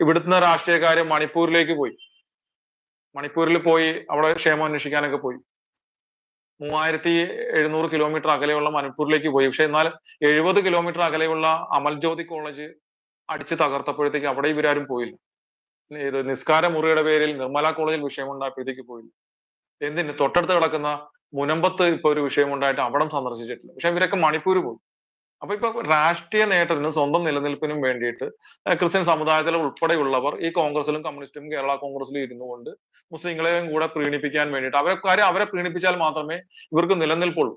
ഇവിടുന്ന് രാഷ്ട്രീയക്കാര് മണിപ്പൂരിലേക്ക് പോയി, മണിപ്പൂരിൽ പോയി അവിടെ ക്ഷേമം അന്വേഷിക്കാനൊക്കെ പോയി. 3700 കിലോമീറ്റർ അകലെയുള്ള മണിപ്പൂരിലേക്ക് പോയി. പക്ഷെ എന്നാൽ 70 കിലോമീറ്റർ അകലെയുള്ള അമൽജ്യോതി കോളേജ് അടിച്ച് തകർത്തപ്പോഴത്തേക്ക് അവിടെ ഇവരാരും പോയില്ല. ഇത് നിസ്കാര മുറിയുടെ പേരിൽ നിർമ്മല കോളേജിൽ വിഷയമുണ്ടായപ്പോഴത്തേക്ക് പോയില്ല. എന്തിന്? തൊട്ടടുത്ത് കിടക്കുന്ന മുനമ്പത്ത് ഇപ്പൊ ഒരു വിഷയമുണ്ടായിട്ട് അവിടം സന്ദർശിച്ചിട്ടില്ല. പക്ഷെ ഇവരൊക്കെ മണിപ്പൂർ പോയി. അപ്പൊ ഇപ്പൊ രാഷ്ട്രീയ നേട്ടത്തിനും സ്വന്തം നിലനിൽപ്പിനും വേണ്ടിയിട്ട് ക്രിസ്ത്യൻ സമുദായത്തിലെ ഉൾപ്പെടെയുള്ളവർ ഈ കോൺഗ്രസിലും കമ്മ്യൂണിസ്റ്റും കേരള കോൺഗ്രസിലും ഇരുന്നു കൊണ്ട് മുസ്ലിങ്ങളെയും കൂടെ പ്രീണിപ്പിക്കാൻ വേണ്ടിയിട്ട് അവരെ പ്രീണിപ്പിച്ചാൽ മാത്രമേ ഇവർക്ക് നിലനിൽപ്പുള്ളൂ.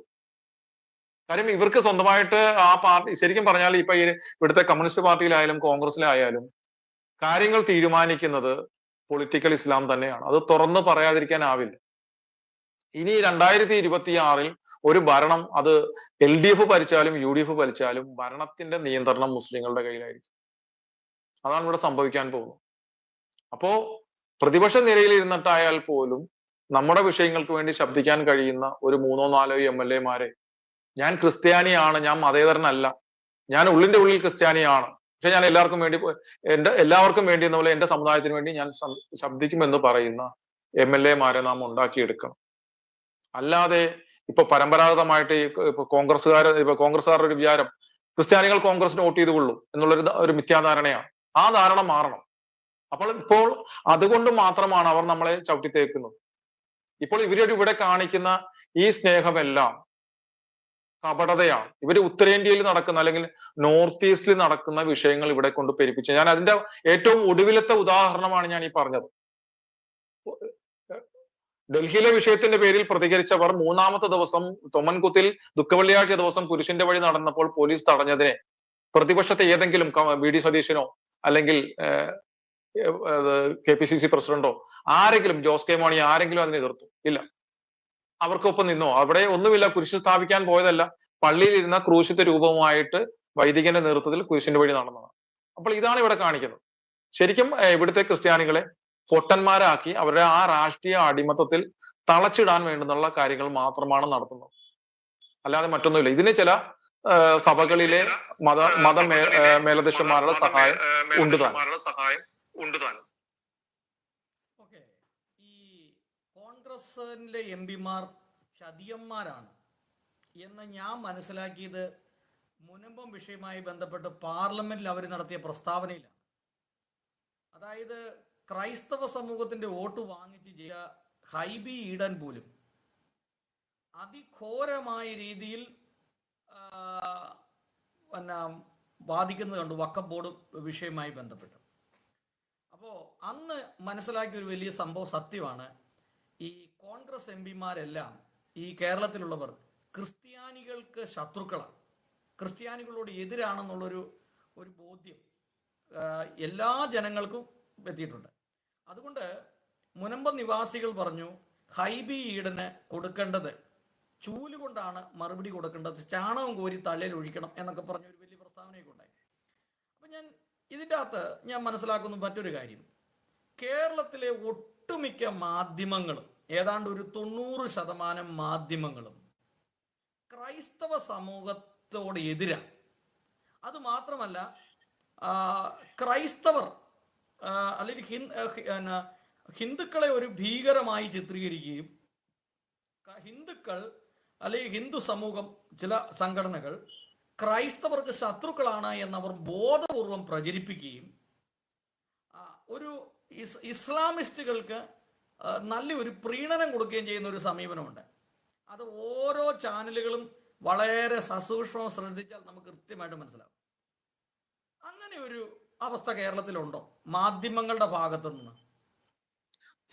കാര്യം ഇവർക്ക് സ്വന്തമായിട്ട് ആ പാർട്ടി, ശരിക്കും പറഞ്ഞാൽ ഇപ്പൊ ഈ ഇവിടുത്തെ കമ്മ്യൂണിസ്റ്റ് പാർട്ടിയിലായാലും കോൺഗ്രസിലായാലും കാര്യങ്ങൾ തീരുമാനിക്കുന്നത് പൊളിറ്റിക്കൽ ഇസ്ലാം തന്നെയാണ്. അത് തുറന്നു പറയാതിരിക്കാനാവില്ല. ഇനി 2026 ഒരു ഭരണം, അത് LDF ഭരിച്ചാലും UDF ഭരിച്ചാലും ഭരണത്തിന്റെ നിയന്ത്രണം മുസ്ലിങ്ങളുടെ കയ്യിലായിരിക്കും. അതാണ് ഇവിടെ സംഭവിക്കാൻ പോകുന്നത്. അപ്പോ പ്രതിപക്ഷ നിരയിൽ ഇരുന്നിട്ടായാൽ പോലും നമ്മുടെ വിഷയങ്ങൾക്ക് വേണ്ടി ശബ്ദിക്കാൻ കഴിയുന്ന ഒരു 3-4 MLA-മാരെ, ഞാൻ ക്രിസ്ത്യാനിയാണ്, ഞാൻ മതേതരനല്ല, ഞാൻ ഉള്ളിന്റെ ഉള്ളിൽ ക്രിസ്ത്യാനിയാണ്, പക്ഷെ ഞാൻ എല്ലാവർക്കും വേണ്ടി എന്ന പോലെ എന്റെ സമുദായത്തിന് വേണ്ടി ഞാൻ ശബ്ദിക്കുമെന്ന് പറയുന്ന MLA-മാരെ നാം ഉണ്ടാക്കിയെടുക്കണം. അല്ലാതെ ഇപ്പൊ പരമ്പരാഗതമായിട്ട് ഇപ്പൊ കോൺഗ്രസ്സുകാരുടെ ഒരു വിചാരം ക്രിസ്ത്യാനികൾ കോൺഗ്രസിന് വോട്ട് ചെയ്തുകൊള്ളൂ എന്നുള്ളൊരു മിഥ്യാധാരണയാണ്. ആ ധാരണ മാറണം. ഇപ്പോൾ അതുകൊണ്ട് മാത്രമാണ് അവർ നമ്മളെ ചവിട്ടിത്തേക്കുന്നത്. ഇപ്പോൾ ഇവിടെ കാണിക്കുന്ന ഈ സ്നേഹമെല്ലാം കപടതയാണ്. ഇവര് ഉത്തരേന്ത്യയിൽ നടക്കുന്ന അല്ലെങ്കിൽ നോർത്ത് ഈസ്റ്റിൽ നടക്കുന്ന വിഷയങ്ങൾ ഇവിടെ കൊണ്ട് പെരുപ്പിച്ച്, ഞാൻ അതിന്റെ ഏറ്റവും ഒടുവിലത്തെ ഉദാഹരണമാണ് ഞാൻ ഈ പറഞ്ഞത്. ഡൽഹിയിലെ വിഷയത്തിന്റെ പേരിൽ പ്രതികരിച്ചവർ 3-ാമത്തെ ദിവസം തൊമ്മൻകുത്തിൽ ദുഃഖവെള്ളിയാഴ്ച ദിവസം കുരിശിന്റെ വഴി നടന്നപ്പോൾ പോലീസ് തടഞ്ഞതിനെ പ്രതിപക്ഷത്തെ ഏതെങ്കിലും VD സതീശനോ അല്ലെങ്കിൽ KPCC പ്രസിഡന്റോ ആരെങ്കിലും, ജോസ് കെ മാണി ആരെങ്കിലും അതിനെ എതിർത്തു? ഇല്ല. അവർക്കൊപ്പം നിന്നോ? അവിടെ ഒന്നുമില്ല, കുരിശ് സ്ഥാപിക്കാൻ പോയതല്ല, പള്ളിയിൽ ഇരുന്ന ക്രൂശിത രൂപവുമായിട്ട് വൈദികന്റെ നേതൃത്വത്തിൽ കുരിശിന്റെ വഴി നടന്നതാണ്. അപ്പോൾ ഇതാണ് ഇവിടെ കാണിക്കുന്നത്. ശരിക്കും ഇവിടുത്തെ ക്രിസ്ത്യാനികളെ പൊട്ടന്മാരാക്കി അവരുടെ ആ രാഷ്ട്രീയ അടിമത്തത്തിൽ തളച്ചിടാൻ വേണ്ടുന്നുള്ള കാര്യങ്ങൾ മാത്രമാണ് നടത്തുന്നത്, അല്ലാതെ മറ്റൊന്നുമില്ല. ഇതിന് ചില സഭകളിലെ മത മേലധ്യക്ഷന്മാരുടെ സഹായം ഉണ്ട് താനും. ഓക്കെ, ഈ കോൺഗ്രസിലെ MP-മാർ ചതിയന്മാരാണ് എന്ന് ഞാൻ മനസ്സിലാക്കിയത് മുനമ്പം വിഷയവുമായി ബന്ധപ്പെട്ട് പാർലമെന്റിൽ അവർ നടത്തിയ പ്രസ്താവനയിലാണ്. അതായത് ക്രൈസ്തവ സമൂഹത്തിന്റെ വോട്ട് വാങ്ങിച്ച് ചെയ്ത ഹൈബി ഈഡൻ പോലും അതിഘോരമായ രീതിയിൽ ബാധിക്കുന്നത് കണ്ടു വഖഫ് ബോർഡ് വിഷയവുമായി ബന്ധപ്പെട്ട്. അപ്പോൾ അന്ന് മനസ്സിലാക്കിയ ഒരു വലിയ സംഭവം സത്യമാണ്, ഈ കോൺഗ്രസ് MP-മാരെല്ലാം ഈ കേരളത്തിലുള്ളവർ ക്രിസ്ത്യാനികൾക്ക് ശത്രുക്കളാണ്, ക്രിസ്ത്യാനികളോട് എതിരാണെന്നുള്ളൊരു ബോധ്യം എല്ലാ ജനങ്ങൾക്കും എത്തിയിട്ടുണ്ട്. അതുകൊണ്ട് മുനമ്പം നിവാസികൾ പറഞ്ഞു, ഹൈബി ഈഡന് കൊടുക്കേണ്ടത് ചൂലുകൊണ്ടാണ് മറുപടി കൊടുക്കേണ്ടത്, ചാണകം കോരി തലയിൽ ഒഴിക്കണം എന്നൊക്കെ പറഞ്ഞ ഒരു വലിയ പ്രസ്താവനയൊക്കെ ഉണ്ടായി. അപ്പം ഇതിൻ്റെ അകത്ത് ഞാൻ മനസ്സിലാക്കുന്ന മറ്റൊരു കാര്യം, കേരളത്തിലെ ഒട്ടുമിക്ക മാധ്യമങ്ങളും, ഏതാണ്ട് ഒരു 90% മാധ്യമങ്ങളും ക്രൈസ്തവ സമൂഹത്തോട് എതിരാണ്. അത് മാത്രമല്ല, ക്രൈസ്തവർ അല്ലെങ്കിൽ ഹിന്ദുക്കളെ ഒരു ഭീകരമായി ചിത്രീകരിക്കുകയും ഹിന്ദുക്കൾ അല്ലെങ്കിൽ ഹിന്ദു സമൂഹം, ചില സംഘടനകൾ ക്രൈസ്തവർക്ക് ശത്രുക്കളാണ് എന്നവർ ബോധപൂർവം പ്രചരിപ്പിക്കുകയും ഒരു ഇസ്ലാമിസ്റ്റുകൾക്ക് നല്ലൊരു പ്രീണനം കൊടുക്കുകയും ചെയ്യുന്ന ഒരു സമീപനമുണ്ട്. അത് ഓരോ ചാനലുകളും വളരെ സസൂക്ഷ്മം ശ്രദ്ധിച്ചാൽ നമുക്ക് കൃത്യമായിട്ട് മനസ്സിലാവും. അങ്ങനെ ഒരു അവസ്ഥ കേരളത്തിലുണ്ടോ മാധ്യമങ്ങളുടെ ഭാഗത്തു നിന്ന്?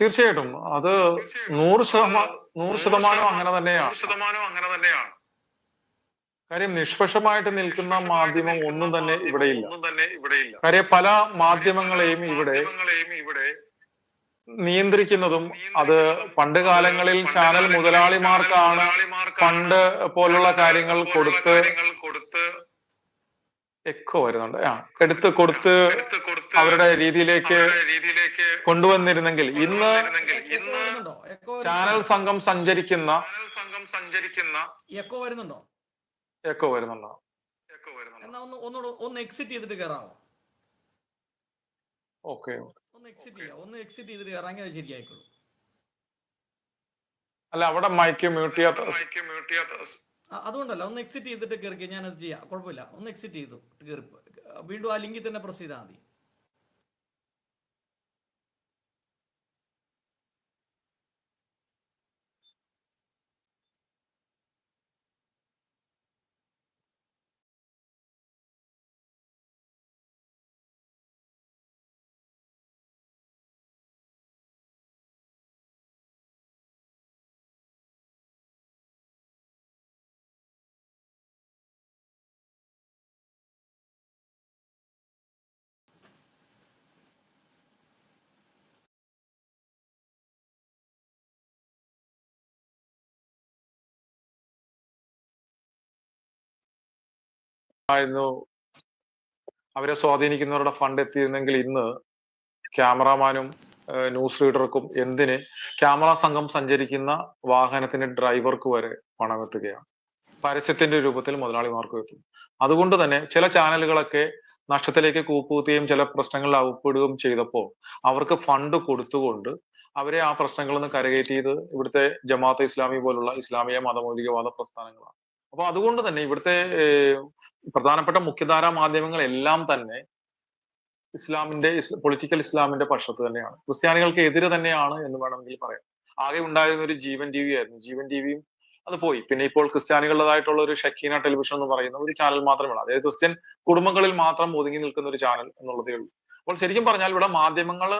തീർച്ചയായിട്ടും അത് 100% അങ്ങനെ തന്നെയാണ്. കാര്യം നിഷ്പക്ഷമായിട്ട് നിൽക്കുന്ന മാധ്യമം ഒന്നും തന്നെ ഇവിടെയില്ല. കാര്യം പല മാധ്യമങ്ങളെയും ഇവിടെ നിയന്ത്രിക്കുന്നതും അത് പണ്ട് കാലങ്ങളിൽ ചാനൽ മുതലാളിമാർക്കാണ് ഫണ്ട് പോലുള്ള കാര്യങ്ങൾ കൊടുത്ത് എക്കോ വരുന്നുണ്ട് എടുത്ത് കൊടുത്ത് അവരുടെ രീതിയിലേക്ക് കൊണ്ടുവന്നിരുന്നെങ്കിൽ ഇന്ന് ചാനൽ സംഘം സഞ്ചരിക്കുന്ന എക്കോ വരുന്നുണ്ടോ? എക്കോ വരുന്നുണ്ടോ? എന്നാ ഒന്ന് എക്സിറ്റ് ചെയ്തിട്ട് കയറാമോ? ഓക്കെ, ഒന്ന് എക്സിറ്റ് ചെയ്തിട്ട് കയറാമെങ്കിൽ അത് ശരിയായിക്കോളൂ. അല്ല അവിടെ മൈക്ക് മ്യൂട്ട് ചെയ്യാത്ത അതുകൊണ്ടല്ല, ഒന്ന് എക്സിറ്റ് ചെയ്തിട്ട് കയറി, ഞാനത് ചെയ്യാം, കുഴപ്പമില്ല. ഒന്ന് എക്സിറ്റ് ചെയ്തു കയറി, വീണ്ടും ആ ലിങ്കിൽ തന്നെ പ്രസ് ചെയ്താൽ മതി. ആയിരുന്നു. അവരെ സ്വാധീനിക്കുന്നവരുടെ ഫണ്ട് എത്തിയിരുന്നെങ്കിൽ ഇന്ന് ക്യാമറാമാനും ന്യൂസ് റീഡർക്കും എന്തിന് ക്യാമറ സംഘം സഞ്ചരിക്കുന്ന വാഹനത്തിന്റെ ഡ്രൈവർക്ക് വരെ പണം എത്തുകയാണ്. പരസ്യത്തിന്റെ രൂപത്തിൽ മുതലാളിമാർക്ക് എത്തും. അതുകൊണ്ട് തന്നെ ചില ചാനലുകളൊക്കെ നഷ്ടത്തിലേക്ക് കൂപ്പുകുത്തുകയും ചില പ്രശ്നങ്ങളിൽ അകപ്പെടുകയും ചെയ്തപ്പോൾ അവർക്ക് ഫണ്ട് കൊടുത്തുകൊണ്ട് അവരെ ആ പ്രശ്നങ്ങളിൽ നിന്ന് കരകയറ്റി ചെയ്ത് ഇവിടുത്തെ ജമാഅത്തെ ഇസ്ലാമി പോലുള്ള ഇസ്ലാമിക മതമൗലികവാദ പ്രസ്ഥാനങ്ങളാണ്. അപ്പൊ അതുകൊണ്ട് തന്നെ ഇവിടുത്തെ പ്രധാനപ്പെട്ട മുഖ്യധാരാ മാധ്യമങ്ങളെല്ലാം തന്നെ ഇസ്ലാമിന്റെ പൊളിറ്റിക്കൽ ഇസ്ലാമിന്റെ പക്ഷത്ത് തന്നെയാണ്, ക്രിസ്ത്യാനികൾക്ക് എതിരെ തന്നെയാണ് എന്ന് വേണമെങ്കിൽ പറയാം. ആകെ ഉണ്ടായിരുന്ന ഒരു ജീവൻ ടി വി ആയിരുന്നു. ജീവൻ ടി വിയും അത് പോയി. പിന്നെ ഇപ്പോൾ ക്രിസ്ത്യാനികളുടേതായിട്ടുള്ള ഒരു ഷക്കീന ടെലിവിഷൻ എന്ന് പറയുന്ന ഒരു ചാനൽ മാത്രമേ ഉള്ളൂ. അതായത് ക്രിസ്ത്യൻ കുടുംബങ്ങളിൽ മാത്രം ഒതുങ്ങി നിൽക്കുന്ന ഒരു ചാനൽ എന്നുള്ളതേ ഉള്ളൂ. അപ്പോൾ ശരിക്കും പറഞ്ഞാൽ ഇവിടെ മാധ്യമങ്ങൾ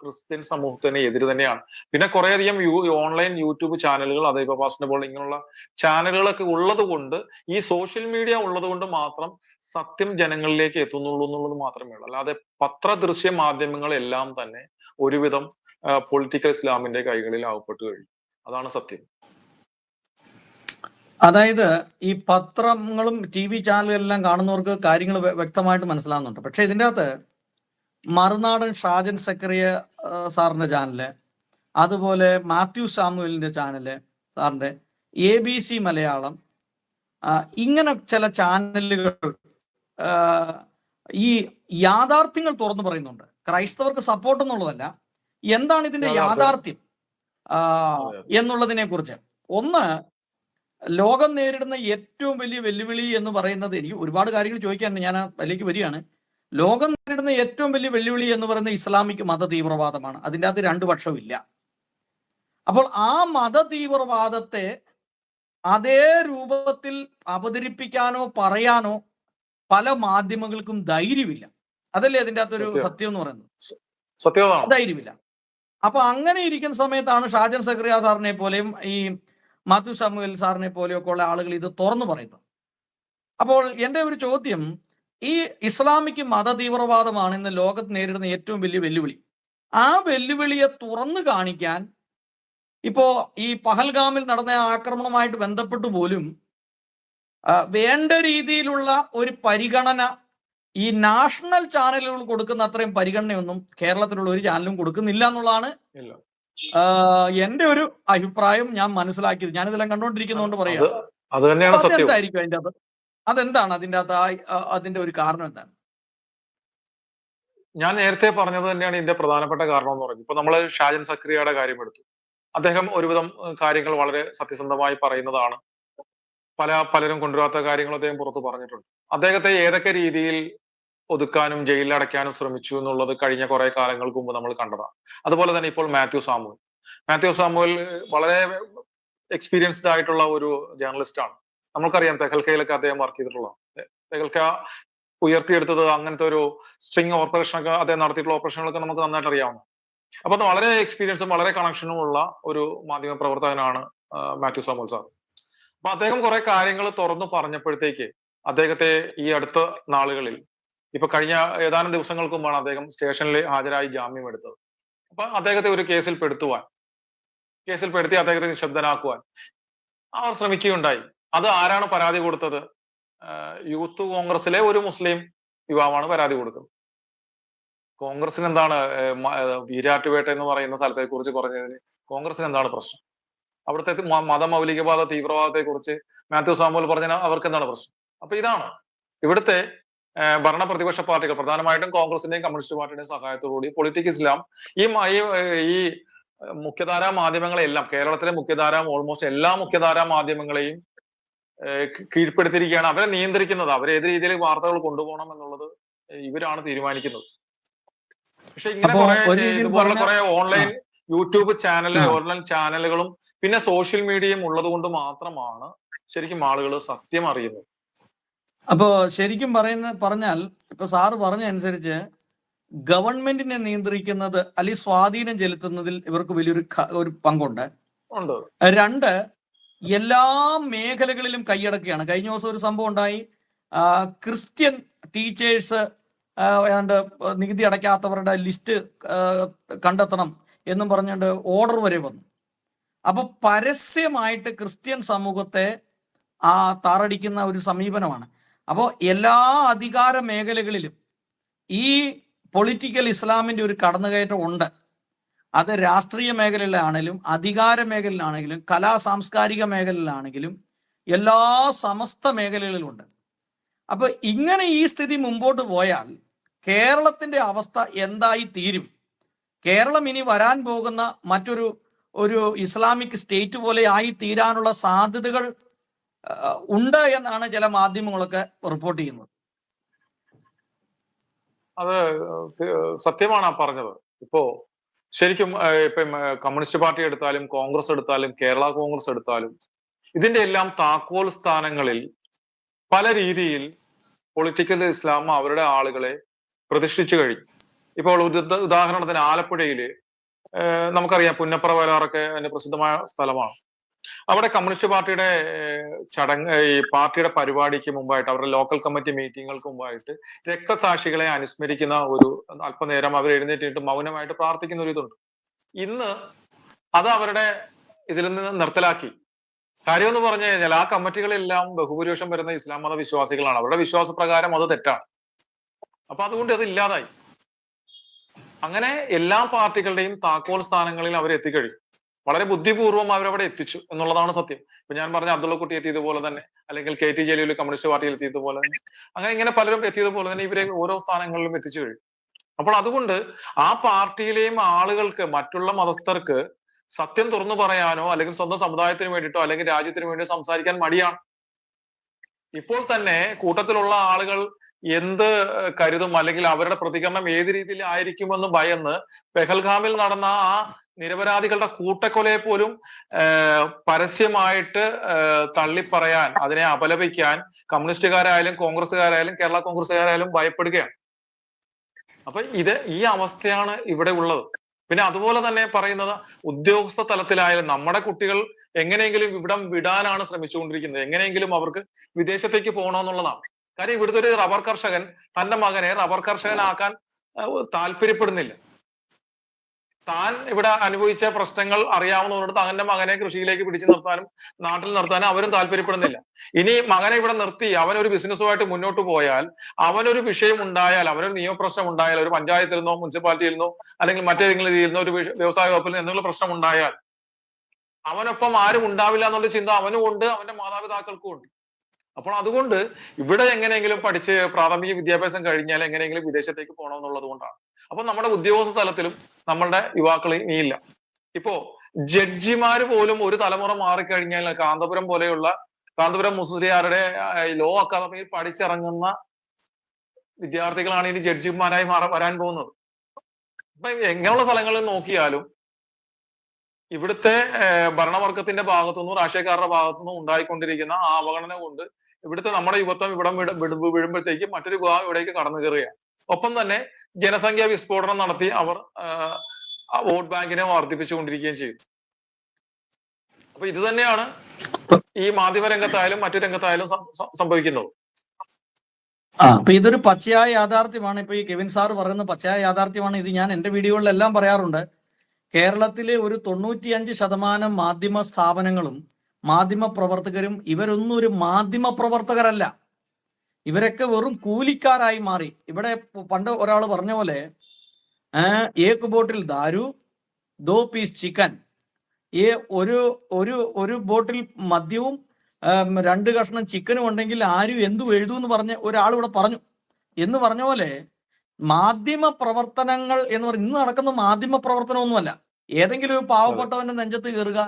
ക്രിസ്ത്യൻ സമൂഹത്തിന് എതിര് തന്നെയാണ്. പിന്നെ കുറേയധികം ഓൺലൈൻ യൂട്യൂബ് ചാനലുകൾ, അതേ പാസ്റ്റർ പോലെ ഇങ്ങനെയുള്ള ചാനലുകളൊക്കെ ഉള്ളത് കൊണ്ട്, ഈ സോഷ്യൽ മീഡിയ ഉള്ളത് കൊണ്ട് മാത്രം സത്യം ജനങ്ങളിലേക്ക് എത്തുന്നുള്ളൂ എന്നുള്ളത് മാത്രമേ ഉള്ളൂ. അല്ലാതെ പത്രദൃശ്യ മാധ്യമങ്ങളെല്ലാം തന്നെ ഒരുവിധം പൊളിറ്റിക്കൽ ഇസ്ലാമിന്റെ കൈകളിൽ ആവപ്പെട്ടു കഴിഞ്ഞു. അതാണ് സത്യം. അതായത് ഈ പത്രങ്ങളും ടി വി ചാനലുകളെല്ലാം കാണുന്നവർക്ക് കാര്യങ്ങൾ വ്യക്തമായിട്ട് മനസ്സിലാകുന്നുണ്ട്. പക്ഷെ ഇതിൻ്റെ അകത്ത് മറുനാടൻ ഷാജൻ സക്കറിയ സാറിന്റെ ചാനല്, അതുപോലെ മാത്യു സാമുവലിന്റെ ചാനല് സാറിന്റെ, ABC മലയാളം, ഇങ്ങനെ ചില ചാനലുകൾ ഈ യാഥാർത്ഥ്യങ്ങൾ തുറന്നു പറയുന്നുണ്ട്. ക്രൈസ്തവർക്ക് സപ്പോർട്ട് എന്നുള്ളതല്ല, എന്താണ് ഇതിന്റെ യാഥാർത്ഥ്യം എന്നുള്ളതിനെ കുറിച്ച്. ഒന്ന്, ലോകം നേരിടുന്ന ഏറ്റവും വലിയ വെല്ലുവിളി എന്ന് പറയുന്നത്, എനിക്ക് ഒരുപാട് കാര്യങ്ങൾ ചോദിക്കാനുണ്ട്, ഞാൻ അതിലേക്ക് വരികയാണ്. ലോകം നേരിടുന്ന ഏറ്റവും വലിയ വെല്ലുവിളി എന്ന് പറയുന്നത് ഇസ്ലാമിക് മത തീവ്രവാദമാണ്. അതിൻ്റെ അകത്ത് രണ്ടു പക്ഷമില്ല. അപ്പോൾ ആ മത തീവ്രവാദത്തെ അതേ രൂപത്തിൽ അവതരിപ്പിക്കാനോ പറയാനോ പല മാധ്യമങ്ങൾക്കും ധൈര്യമില്ല. അതല്ലേ അതിൻ്റെ അകത്തൊരു സത്യം എന്ന് പറയുന്നത്. ധൈര്യമില്ല. അപ്പൊ അങ്ങനെ ഇരിക്കുന്ന സമയത്താണ് ഷാജൻ സക്കറിയ സാറിനെ പോലെയും ഈ മാത്യു സാമുവൽ സാറിനെ പോലെയൊക്കെ ഉള്ള ആളുകൾ ഇത് തുറന്നു പറയുന്നത്. അപ്പോൾ എൻ്റെ ഒരു ചോദ്യം, ഈ ഇസ്ലാമിക് മത തീവ്രവാദമാണ് ഇന്ന് ലോകത്ത് നേരിടുന്ന ഏറ്റവും വലിയ വെല്ലുവിളി. ആ വെല്ലുവിളിയെ തുറന്നു കാണിക്കാൻ ഇപ്പോ ഈ പഹൽഗാമിൽ നടന്ന ആക്രമണവുമായിട്ട് ബന്ധപ്പെട്ട് പോലും വേണ്ട രീതിയിലുള്ള ഒരു പരിഗണന ഈ നാഷണൽ ചാനലുകൾ കൊടുക്കുന്ന അത്രയും പരിഗണനയൊന്നും കേരളത്തിലുള്ള ഒരു ചാനലും കൊടുക്കുന്നില്ല എന്നുള്ളതാണ് എന്റെ ഒരു അഭിപ്രായം. ഞാൻ മനസ്സിലാക്കിയത്, ഞാനിതെല്ലാം കണ്ടുകൊണ്ടിരിക്കുന്നതുകൊണ്ട് പറയാം. എന്തായിരിക്കും അതിൻ്റെ അകത്ത്, അതെന്താണ് അതിൻ്റെ അകത്ത് അതിന്റെ ഒരു കാരണം എന്താണ്? ഞാൻ നേരത്തെ പറഞ്ഞത് തന്നെയാണ് ഇതിന്റെ പ്രധാനപ്പെട്ട കാരണം എന്ന് പറയുന്നത്. ഇപ്പൊ നമ്മൾ ഷാജൻ സക്രിയയുടെ കാര്യം എടുത്തു. അദ്ദേഹം ഒരുവിധം കാര്യങ്ങൾ വളരെ സത്യസന്ധമായി പറയുന്നതാണ്. പലരും കൊണ്ടുവരാത്ത കാര്യങ്ങൾ അദ്ദേഹം പുറത്ത് പറഞ്ഞിട്ടുണ്ട്. അദ്ദേഹത്തെ ഏതൊക്കെ രീതിയിൽ ഒതുക്കാനും ജയിലിൽ അടയ്ക്കാനും ശ്രമിച്ചു എന്നുള്ളത് കഴിഞ്ഞ കുറെ കാലങ്ങൾക്ക് മുമ്പ് നമ്മൾ കണ്ടതാണ്. അതുപോലെ തന്നെ ഇപ്പോൾ മാത്യു സാമുവൽ വളരെ എക്സ്പീരിയൻസ്ഡ് ആയിട്ടുള്ള ഒരു ജേർണലിസ്റ്റ് ആണ്. നമുക്കറിയാം, തെഹൽക്കയിലൊക്കെ അദ്ദേഹം വർക്ക് ചെയ്തിട്ടുള്ള, തെഹൽക്ക ഉയർത്തിയെടുത്തത് അങ്ങനത്തെ ഒരു സ്ട്രിങ് ഓപ്പറേഷനൊക്കെ അദ്ദേഹം നടത്തിയിട്ടുള്ള ഓപ്പറേഷനുകളൊക്കെ നമുക്ക് നന്നായിട്ട് അറിയാവുന്ന. അപ്പൊ വളരെ എക്സ്പീരിയൻസും വളരെ കണക്ഷനും ഉള്ള ഒരു മാധ്യമ പ്രവർത്തകനാണ് മാത്യു സാമുവൽ സാർ. അപ്പൊ അദ്ദേഹം കുറെ കാര്യങ്ങൾ തുറന്നു പറഞ്ഞപ്പോഴത്തേക്ക് അദ്ദേഹത്തെ ഈ അടുത്ത നാളുകളിൽ, ഇപ്പൊ കഴിഞ്ഞ ഏതാനും ദിവസങ്ങൾക്ക് മുമ്പാണ് അദ്ദേഹം സ്റ്റേഷനിൽ ഹാജരായി ജാമ്യം എടുത്തത്. അപ്പൊ അദ്ദേഹത്തെ ഒരു കേസിൽ പെടുത്തി അദ്ദേഹത്തെ നിശബ്ദനാക്കുവാൻ അവർ ശ്രമിക്കുകയുണ്ടായി. അത് ആരാണ് പരാതി കൊടുത്തത്? യൂത്ത് കോൺഗ്രസിലെ ഒരു മുസ്ലിം യുവാവാണ് പരാതി കൊടുക്കുന്നത്. കോൺഗ്രസിന് എന്താണ് വീരാറ്റുപേട്ട എന്ന് പറയുന്ന സ്ഥലത്തെ കുറിച്ച് പറഞ്ഞതിന് കോൺഗ്രസിന് എന്താണ് പ്രശ്നം? അവിടുത്തെ മതമൗലികവാദ തീവ്രവാദത്തെ കുറിച്ച് മാത്യു സാമുവൽ പറഞ്ഞാൽ അവർക്ക് എന്താണ് പ്രശ്നം? അപ്പൊ ഇതാണ് ഇവിടുത്തെ ഭരണ പ്രതിപക്ഷ പാർട്ടികൾ, പ്രധാനമായിട്ടും കോൺഗ്രസിന്റെയും കമ്മ്യൂണിസ്റ്റ് പാർട്ടിയുടെയും സഹായത്തോടുകൂടി പൊളിറ്റിക് ഇസ്ലാം ഈ മുഖ്യധാരാ മാധ്യമങ്ങളെല്ലാം, കേരളത്തിലെ ഓൾമോസ്റ്റ് എല്ലാ മുഖ്യധാരാ മാധ്യമങ്ങളെയും കീഴ്പ്പെടുത്തിയിരിക്കുകയാണ്. അവരെ നിയന്ത്രിക്കുന്നത്, അവരെ ഏത് രീതിയിൽ വാർത്തകൾ കൊണ്ടുപോകണം എന്നുള്ളത് ഇവരാണ് തീരുമാനിക്കുന്നത്. പക്ഷെ ഇങ്ങനെ ഇതുപോലുള്ള കുറെ ഓൺലൈൻ യൂട്യൂബ് ഓൺലൈൻ ചാനലുകളും പിന്നെ സോഷ്യൽ മീഡിയയും ഉള്ളത് കൊണ്ട് മാത്രമാണ് ശരിക്കും ആളുകൾ സത്യം അറിയുന്നത്. അപ്പോ ശരിക്കും പറഞ്ഞാൽ ഇപ്പൊ സാറ് പറഞ്ഞ അനുസരിച്ച് ഗവൺമെന്റിനെ നിയന്ത്രിക്കുന്നത് അല്ലെങ്കിൽ സ്വാധീനം ചെലുത്തുന്നതിൽ ഇവർക്ക് വലിയൊരു പങ്കുണ്ട്. 2, എല്ലാ മേഖലകളിലും കൈയടക്കുകയാണ്. കഴിഞ്ഞ ദിവസം ഒരു സംഭവം ഉണ്ടായി. ക്രിസ്ത്യൻ ടീച്ചേഴ്സ് ഏതാണ്ട് നികുതി അടയ്ക്കാത്തവരുടെ ലിസ്റ്റ് കണ്ടെത്തണം എന്നും പറഞ്ഞുകൊണ്ട് ഓർഡർ വരെ വന്നു. അപ്പൊ പരസ്യമായിട്ട് ക്രിസ്ത്യൻ സമൂഹത്തെ താറടിക്കുന്ന ഒരു സമീപനമാണ്. അപ്പോൾ എല്ലാ അധികാര മേഖലകളിലും ഈ പൊളിറ്റിക്കൽ ഇസ്ലാമിന്റെ ഒരു കടന്നുകയറ്റം ഉണ്ട്. അത് രാഷ്ട്രീയ മേഖലയിലാണെങ്കിലും അധികാര മേഖലയിലാണെങ്കിലും സാംസ്കാരിക മേഖലയിലാണെങ്കിലും എല്ലാ സമസ്ത മേഖലകളിലുണ്ട്. അപ്പൊ ഇങ്ങനെ ഈ സ്ഥിതി മുമ്പോട്ട് പോയാൽ കേരളത്തിന്റെ അവസ്ഥ എന്തായി തീരും? കേരളം ഇനി വരാൻ പോകുന്ന ഒരു ഇസ്ലാമിക് സ്റ്റേറ്റ് പോലെ ആയി തീരാനുള്ള സാധ്യതകൾ ഉണ്ട് എന്നാണ് ചില മാധ്യമങ്ങളൊക്കെ റിപ്പോർട്ട് ചെയ്യുന്നത്. അത് സത്യമാണ് ആ പറഞ്ഞത്. ഇപ്പോ ശരിക്കും ഇപ്പം കമ്മ്യൂണിസ്റ്റ് പാർട്ടി എടുത്താലും കോൺഗ്രസ് എടുത്താലും കേരള കോൺഗ്രസ് എടുത്താലും ഇതിന്റെ എല്ലാം താക്കോൽ സ്ഥാനങ്ങളിൽ പല രീതിയിൽ പൊളിറ്റിക്കൽ ഇസ്ലാം അവരുടെ ആളുകളെ പ്രതിഷ്ഠിച്ചു കഴിഞ്ഞു. ഇപ്പോൾ ഉദാഹരണത്തിന് ആലപ്പുഴയില് നമുക്കറിയാം, പുന്നപ്ര വരാറൊക്കെ അതിന്റെ പ്രസിദ്ധമായ സ്ഥലമാണ്. അവിടെ കമ്മ്യൂണിസ്റ്റ് പാർട്ടിയുടെ ഈ പാർട്ടിയുടെ പരിപാടിക്ക് മുമ്പായിട്ട്, അവരുടെ ലോക്കൽ കമ്മിറ്റി മീറ്റിങ്ങുകൾക്ക് മുമ്പായിട്ട് രക്തസാക്ഷികളെ അനുസ്മരിക്കുന്ന ഒരു അല്പനേരം അവർ എഴുന്നേറ്റിട്ട് മൗനമായിട്ട് പ്രാർത്ഥിക്കുന്ന ഒരു ഇതുണ്ട്. ഇന്ന് അത് അവരുടെ ഇതിൽ നിന്ന് നിർത്തലാക്കി. കാര്യം എന്ന് പറഞ്ഞു കഴിഞ്ഞാൽ ആ കമ്മിറ്റികളെല്ലാം ബഹുഭൂരിപക്ഷം വരുന്ന ഇസ്ലാം മത വിശ്വാസികളാണ്. അവരുടെ വിശ്വാസപ്രകാരം അത് തെറ്റാണ്. അപ്പൊ അതുകൊണ്ട് അത് ഇല്ലാതായി. അങ്ങനെ എല്ലാ പാർട്ടികളുടെയും താക്കോൽ സ്ഥാനങ്ങളിൽ അവർ എത്തിക്കഴിഞ്ഞു. വളരെ ബുദ്ധിപൂർവ്വം അവരവിടെ എത്തിച്ചു എന്നുള്ളതാണ് സത്യം. ഇപ്പൊ ഞാൻ പറഞ്ഞ അബ്ദുള്ളക്കുട്ടി എത്തിയതുപോലെ തന്നെ, അല്ലെങ്കിൽ KT ജലീൽ കമ്മ്യൂണിസ്റ്റ് പാർട്ടിയിൽ എത്തിയതുപോലെ തന്നെ, അങ്ങനെ ഇങ്ങനെ പലരും എത്തിയതുപോലെ തന്നെ ഇവരെ ഓരോ സ്ഥാനങ്ങളിലും എത്തിച്ചു കഴിഞ്ഞു. അപ്പോൾ അതുകൊണ്ട് ആ പാർട്ടിയിലെയും ആളുകൾക്ക്, മറ്റുള്ള മതസ്ഥർക്ക് സത്യം തുറന്നു പറയാനോ അല്ലെങ്കിൽ സ്വന്തം സമുദായത്തിന് വേണ്ടിയിട്ടോ അല്ലെങ്കിൽ രാജ്യത്തിന് വേണ്ടിയോ സംസാരിക്കാൻ മടിയാണ്. ഇപ്പോൾ തന്നെ കൂട്ടത്തിലുള്ള ആളുകൾ എന്ത് കരുതും അല്ലെങ്കിൽ അവരുടെ പ്രതികരണം ഏത് രീതിയിൽ ആയിരിക്കുമെന്ന് ഭയന്ന് പെഹൽഗാമിൽ നടന്ന ആ നിരപരാധികളുടെ കൂട്ടക്കൊലയെ പോലും പരസ്യമായിട്ട് തള്ളിപ്പറയാൻ, അതിനെ അപലപിക്കാൻ കമ്മ്യൂണിസ്റ്റുകാരായാലും കോൺഗ്രസ്സുകാരായാലും കേരള കോൺഗ്രസ്സുകാരായാലും ഭയപ്പെടുകയാണ്. അപ്പൊ ഈ അവസ്ഥയാണ് ഇവിടെ ഉള്ളത്. പിന്നെ അതുപോലെ തന്നെ പറയുന്നത്, ഉദ്യോഗസ്ഥ തലത്തിലായാലും നമ്മുടെ കുട്ടികൾ എങ്ങനെയെങ്കിലും ഇവിടം വിടാനാണ് ശ്രമിച്ചുകൊണ്ടിരിക്കുന്നത്. എങ്ങനെയെങ്കിലും അവർക്ക് വിദേശത്തേക്ക് പോകണമെന്നുള്ളതാണ്. കാര്യം ഇവിടുത്തെ ഒരു റബ്ബർ കർഷകൻ തന്റെ മകനെ റബ്ബർ കർഷകനാക്കാൻ താല്പര്യപ്പെടുന്നില്ല. താൻ ഇവിടെ അനുഭവിച്ച പ്രശ്നങ്ങൾ അറിയാവുന്നതുകൊണ്ട് തന്റെ മകനെ കൃഷിയിലേക്ക് പിടിച്ചു നിർത്താനും നാട്ടിൽ നിർത്താനും അവരും താല്പര്യപ്പെടുന്നില്ല. ഇനി മകനെ ഇവിടെ നിർത്തി അവനൊരു ബിസിനസ്സുമായിട്ട് മുന്നോട്ട് പോയാൽ, അവനൊരു വിഷയം ഉണ്ടായാൽ, അവനൊരു നിയമപ്രശ്നം ഉണ്ടായാൽ, ഒരു പഞ്ചായത്തിൽ നിന്നോ മുനിസിപ്പാലിറ്റിയിൽ നിന്നോ അല്ലെങ്കിൽ മറ്റേതെങ്കിലും രീതിയിൽ നിന്നോ ഒരു വ്യവസായ വകുപ്പിൽ നിന്ന് എന്തെങ്കിലും പ്രശ്നം ഉണ്ടായാൽ അവനൊപ്പം ആരും ഉണ്ടാവില്ല എന്നുള്ള ചിന്ത അവനും ഉണ്ട്, അവന്റെ മാതാപിതാക്കൾക്കും ഉണ്ട്. അപ്പോൾ അതുകൊണ്ട് ഇവിടെ എങ്ങനെയെങ്കിലും പഠിച്ച് പ്രാഥമിക വിദ്യാഭ്യാസം കഴിഞ്ഞാൽ എങ്ങനെയെങ്കിലും വിദേശത്തേക്ക് പോകണമെന്നുള്ളത് കൊണ്ടാണ്. അപ്പൊ നമ്മുടെ ഉദ്യോഗസ്ഥ തലത്തിലും നമ്മളുടെ യുവാക്കൾ ഇനിയില്ല. ഇപ്പോ ജഡ്ജിമാര് പോലും ഒരു തലമുറ മാറിക്കഴിഞ്ഞാൽ കാന്തപുരം മുസ്ലിയാരുടെ ലോ അക്കാദമിയിൽ പഠിച്ചിറങ്ങുന്ന വിദ്യാർത്ഥികളാണ് ഇനി ജഡ്ജിമാരായി വരാൻ പോകുന്നത്. അപ്പൊ എങ്ങനെയുള്ള സ്ഥലങ്ങളിൽ നോക്കിയാലും ഇവിടുത്തെ ഭരണവർഗത്തിന്റെ ഭാഗത്തുനിന്നും രാഷ്ട്രീയക്കാരുടെ ഭാഗത്തുനിന്നും ഉണ്ടായിക്കൊണ്ടിരിക്കുന്ന ആ അവഗണന കൊണ്ട് ഇവിടുത്തെ നമ്മുടെ യുവത്വം വീഴുമ്പോഴത്തേക്ക് മറ്റൊരു വിഭാഗം ഇവിടേക്ക് കടന്നു കയറുകയാണ്. ഒപ്പം തന്നെ ജനസംഖ്യാ വിസ്ഫോടനം നടത്തി അവർ വോട്ട് ബാങ്കിനെ വർദ്ധിപ്പിച്ചുകൊണ്ടിരിക്കുകയും ചെയ്തു. അപ്പൊ ഇത് തന്നെയാണ് ഈ മാധ്യമ രംഗത്തായാലും മറ്റു രംഗത്തായാലും സംഭവിക്കുന്നത്. അപ്പൊ ഇതൊരു പച്ചയായ യാഥാർത്ഥ്യമാണ്. ഇപ്പൊ ഈ കെവിൻ സാർ പറയുന്ന പച്ചയായ യാഥാർത്ഥ്യമാണ്. ഇത് ഞാൻ എന്റെ വീഡിയോകളിലെല്ലാം പറയാറുണ്ട്. കേരളത്തിലെ ഒരു 95% മാധ്യമ സ്ഥാപനങ്ങളും മാധ്യമ പ്രവർത്തകരും ഇവരൊന്നും ഒരു മാധ്യമ പ്രവർത്തകരല്ല. ഇവരൊക്കെ വെറും കൂലിക്കാരായി മാറി. ഇവിടെ പണ്ട് ഒരാൾ പറഞ്ഞ പോലെ ഏക് ബോട്ടിൽ ദാരു, ദോ പീസ് ചിക്കൻ. ഈ ഒരു ഒരു ഒരു ബോട്ടിൽ മദ്യവും 2 കഷ്ണം ചിക്കനും ഉണ്ടെങ്കിൽ ആരും എന്തു എഴുതൂ എന്ന് പറഞ്ഞ ഒരാൾ ഇവിടെ പറഞ്ഞു. എന്ന് പറഞ്ഞ പോലെ മാധ്യമ പ്രവർത്തനങ്ങൾ എന്ന് പറഞ്ഞ ഇന്ന് നടക്കുന്ന മാധ്യമ പ്രവർത്തനമൊന്നുമല്ല. ഏതെങ്കിലും ഒരു പാവപ്പെട്ടവന്റെ നെഞ്ചത്ത് കയറുക,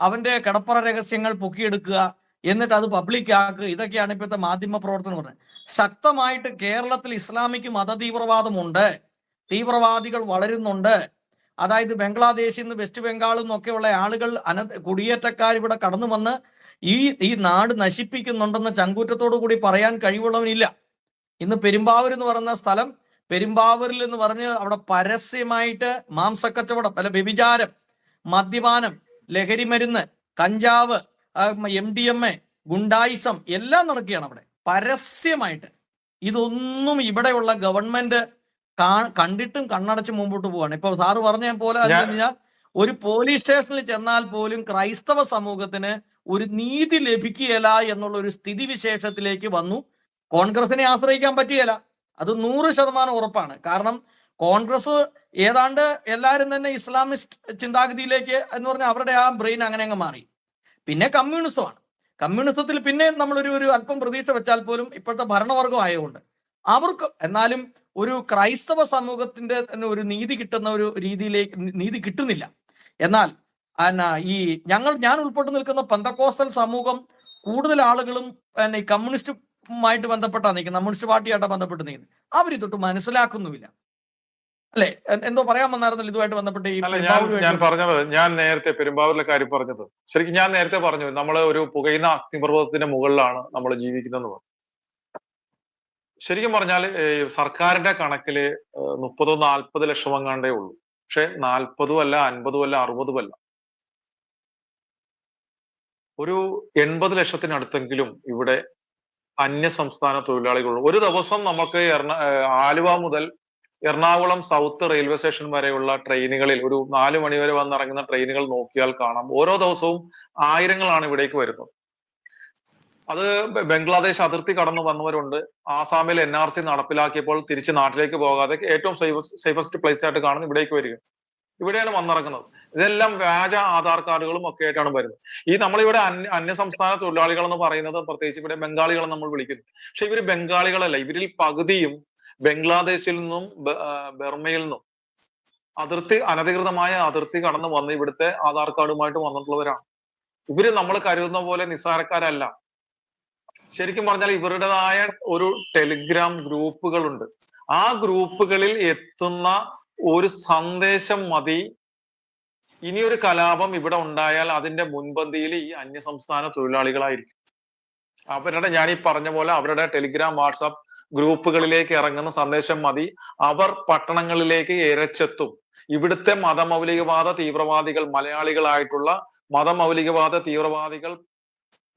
അവന്റെ കിടപ്പറ രഹസ്യങ്ങൾ പൊക്കിയെടുക്കുക, എന്നിട്ട് അത് പബ്ലിക് ആക്കുക. ഇതൊക്കെയാണ് ഇപ്പോഴത്തെ മാധ്യമ പ്രവർത്തനം പറയുന്നത്. ശക്തമായിട്ട് കേരളത്തിൽ ഇസ്ലാമിക് മത തീവ്രവാദമുണ്ട്, തീവ്രവാദികൾ വളരുന്നുണ്ട്. അതായത് ബംഗ്ലാദേശിൽ നിന്ന് വെസ്റ്റ് ബംഗാളിൽ നിന്നൊക്കെയുള്ള ആളുകൾ കുടിയേറ്റക്കാർ ഇവിടെ കടന്നു വന്ന് ഈ നാട് നശിപ്പിക്കുന്നുണ്ടെന്ന ചങ്കൂറ്റത്തോടു കൂടി പറയാൻ കഴിവുള്ളവനില്ല. ഇന്ന് പെരുമ്പാവൂർ എന്ന് പറയുന്ന സ്ഥലം, പെരുമ്പാവൂരിൽ എന്ന് പറഞ്ഞ് അവിടെ പരസ്യമായിട്ട് മാംസക്കച്ചവടം, അല്ല വ്യഭിചാരം, മദ്യപാനം, ലഹരി മരുന്ന്, കഞ്ചാവ്, MDMA, ഗുണ്ടായിസം എല്ലാം നടക്കുകയാണ് അവിടെ പരസ്യമായിട്ട്. ഇതൊന്നും ഇവിടെയുള്ള ഗവൺമെന്റ് കണ്ടിട്ടും കണ്ണടച്ച് മുമ്പോട്ട് പോവാണ്. ഇപ്പൊ സാറ് പറഞ്ഞ പോലെ കഴിഞ്ഞാൽ ഒരു പോലീസ് സ്റ്റേഷനിൽ ചെന്നാൽ പോലും ക്രൈസ്തവ സമൂഹത്തിന് ഒരു നീതി ലഭിക്കുകയില്ല എന്നുള്ള ഒരു സ്ഥിതിവിശേഷത്തിലേക്ക് വന്നു. കോൺഗ്രസിനെ ആശ്രയിക്കാൻ പറ്റുകയില്ല, അത് 100% ഉറപ്പാണ്. കാരണം കോൺഗ്രസ് ഏതാണ്ട് എല്ലാവരും തന്നെ ഇസ്ലാമിസ്റ്റ് ചിന്താഗതിയിലേക്ക് എന്ന് പറഞ്ഞാൽ അവരുടെ ആ ബ്രെയിൻ അങ്ങനെ അങ്ങ് മാറി. പിന്നെ കമ്മ്യൂണിസമാണ്. കമ്മ്യൂണിസത്തിൽ പിന്നെ നമ്മളൊരു അല്പം പ്രതീക്ഷ വെച്ചാൽ പോലും ഇപ്പോഴത്തെ ഭരണവർഗം ആയതുകൊണ്ട് അവർക്ക് എന്നാലും ഒരു ക്രൈസ്തവ സമൂഹത്തിന്റെ ഒരു നീതി കിട്ടുന്ന ഒരു രീതിയിലേക്ക് നീതി കിട്ടുന്നില്ല. എന്നാൽ ഞാൻ ഉൾപ്പെട്ട് നിൽക്കുന്ന പെന്തക്കോസ്റ്റൽ സമൂഹം കൂടുതൽ ആളുകളും ഈ കമ്മ്യൂണിസ്റ്റുമായിട്ട് ബന്ധപ്പെട്ടാണ് നിൽക്കുന്നത്, കമ്മ്യൂണിസ്റ്റ് പാർട്ടിയായിട്ടാണ് ബന്ധപ്പെട്ട് നിൽക്കുന്നത്. അവരിതൊട്ട് മനസ്സിലാക്കുന്നുമില്ല. അല്ലെ, എന്തോ പറയാൻ വന്നായിരുന്നല്ലോ ഇതുമായിട്ട് ബന്ധപ്പെട്ട്? ഞാൻ പറഞ്ഞത്, ഞാൻ നേരത്തെ പെരുമ്പാവൂരിലെ കാര്യം പറഞ്ഞത് ശരിക്കും ഞാൻ നേരത്തെ പറഞ്ഞു, നമ്മൾ ഒരു പുകയുന്ന അഗ്നിപർവ്വതത്തിന്റെ മുകളിലാണ് നമ്മൾ ജീവിക്കുന്നതെന്ന് പറഞ്ഞു. ശരിക്കും പറഞ്ഞാൽ സർക്കാരിന്റെ കണക്കില് 30-40 ലക്ഷം എങ്ങാണ്ടേ ഉള്ളൂ. പക്ഷെ 40ഉം അല്ല, 50ഉം അല്ല, 60ഉം അല്ല, ഒരു 80 ലക്ഷത്തിനടുത്തെങ്കിലും ഇവിടെ അന്യ സംസ്ഥാന തൊഴിലാളികളുണ്ട്. ഒരു ദിവസം നമുക്ക് ആലുവ മുതൽ എറണാകുളം സൗത്ത് റെയിൽവേ സ്റ്റേഷൻ വരെയുള്ള ട്രെയിനുകളിൽ ഒരു 4 മണി വരെ വന്നിറങ്ങുന്ന ട്രെയിനുകൾ നോക്കിയാൽ കാണാം, ഓരോ ദിവസവും ആയിരങ്ങളാണ് ഇവിടേക്ക് വരുന്നത്. അത് ബംഗ്ലാദേശ് അതിർത്തി കടന്നു വന്നവരുണ്ട്. ആസാമിൽ NRC നടപ്പിലാക്കിയപ്പോൾ തിരിച്ച് നാട്ടിലേക്ക് പോകാതെ ഏറ്റവും സേഫസ്റ്റ് പ്ലേസ് ആയിട്ട് കാണുന്നത് ഇവിടേക്ക് വരിക, ഇവിടെയാണ് വന്നിറങ്ങുന്നത്. ഇതെല്ലാം വ്യാജ ആധാർ കാർഡുകളും ഒക്കെ ആയിട്ടാണ് വരുന്നത്. ഈ നമ്മളിവിടെ അന്യ സംസ്ഥാന തൊഴിലാളികൾ എന്ന് പറയുന്നത് പ്രത്യേകിച്ച് ഇവിടെ ബംഗാളികളെ നമ്മൾ വിളിക്കുന്നു. പക്ഷെ ഇവര് ബംഗാളികളല്ല. ഇവരിൽ പകുതിയും ബംഗ്ലാദേശിൽ നിന്നും ബർമയിൽ നിന്നും അനധികൃതമായ അതിർത്തി കടന്നു വന്ന് ഇവിടുത്തെ ആധാർ കാർഡുമായിട്ട് വന്നിട്ടുള്ളവരാണ്. ഇവര് നമ്മൾ കരുതുന്ന പോലെ നിസ്സാരക്കാരല്ല. ശരിക്കും പറഞ്ഞാൽ ഇവരുടേതായ ഒരു ടെലിഗ്രാം ഗ്രൂപ്പുകളുണ്ട്. ആ ഗ്രൂപ്പുകളിൽ എത്തുന്ന ഒരു സന്ദേശം മതി ഇനിയൊരു കലാപം ഇവിടെ ഉണ്ടായാൽ അതിന്റെ മുൻപന്തിയിൽ ഈ അന്യസംസ്ഥാന തൊഴിലാളികളായിരിക്കും. ഞാൻ ഈ പറഞ്ഞ പോലെ അവരുടെ ടെലിഗ്രാം, വാട്സാപ്പ് ഗ്രൂപ്പുകളിലേക്ക് ഇറങ്ങുന്ന സന്ദേശം മതി അവർ പട്ടണങ്ങളിലേക്ക് ഇരച്ചെത്തും. ഇവിടുത്തെ മതമൗലികവാദ തീവ്രവാദികൾ, മലയാളികളായിട്ടുള്ള മതമൗലികവാദ തീവ്രവാദികൾ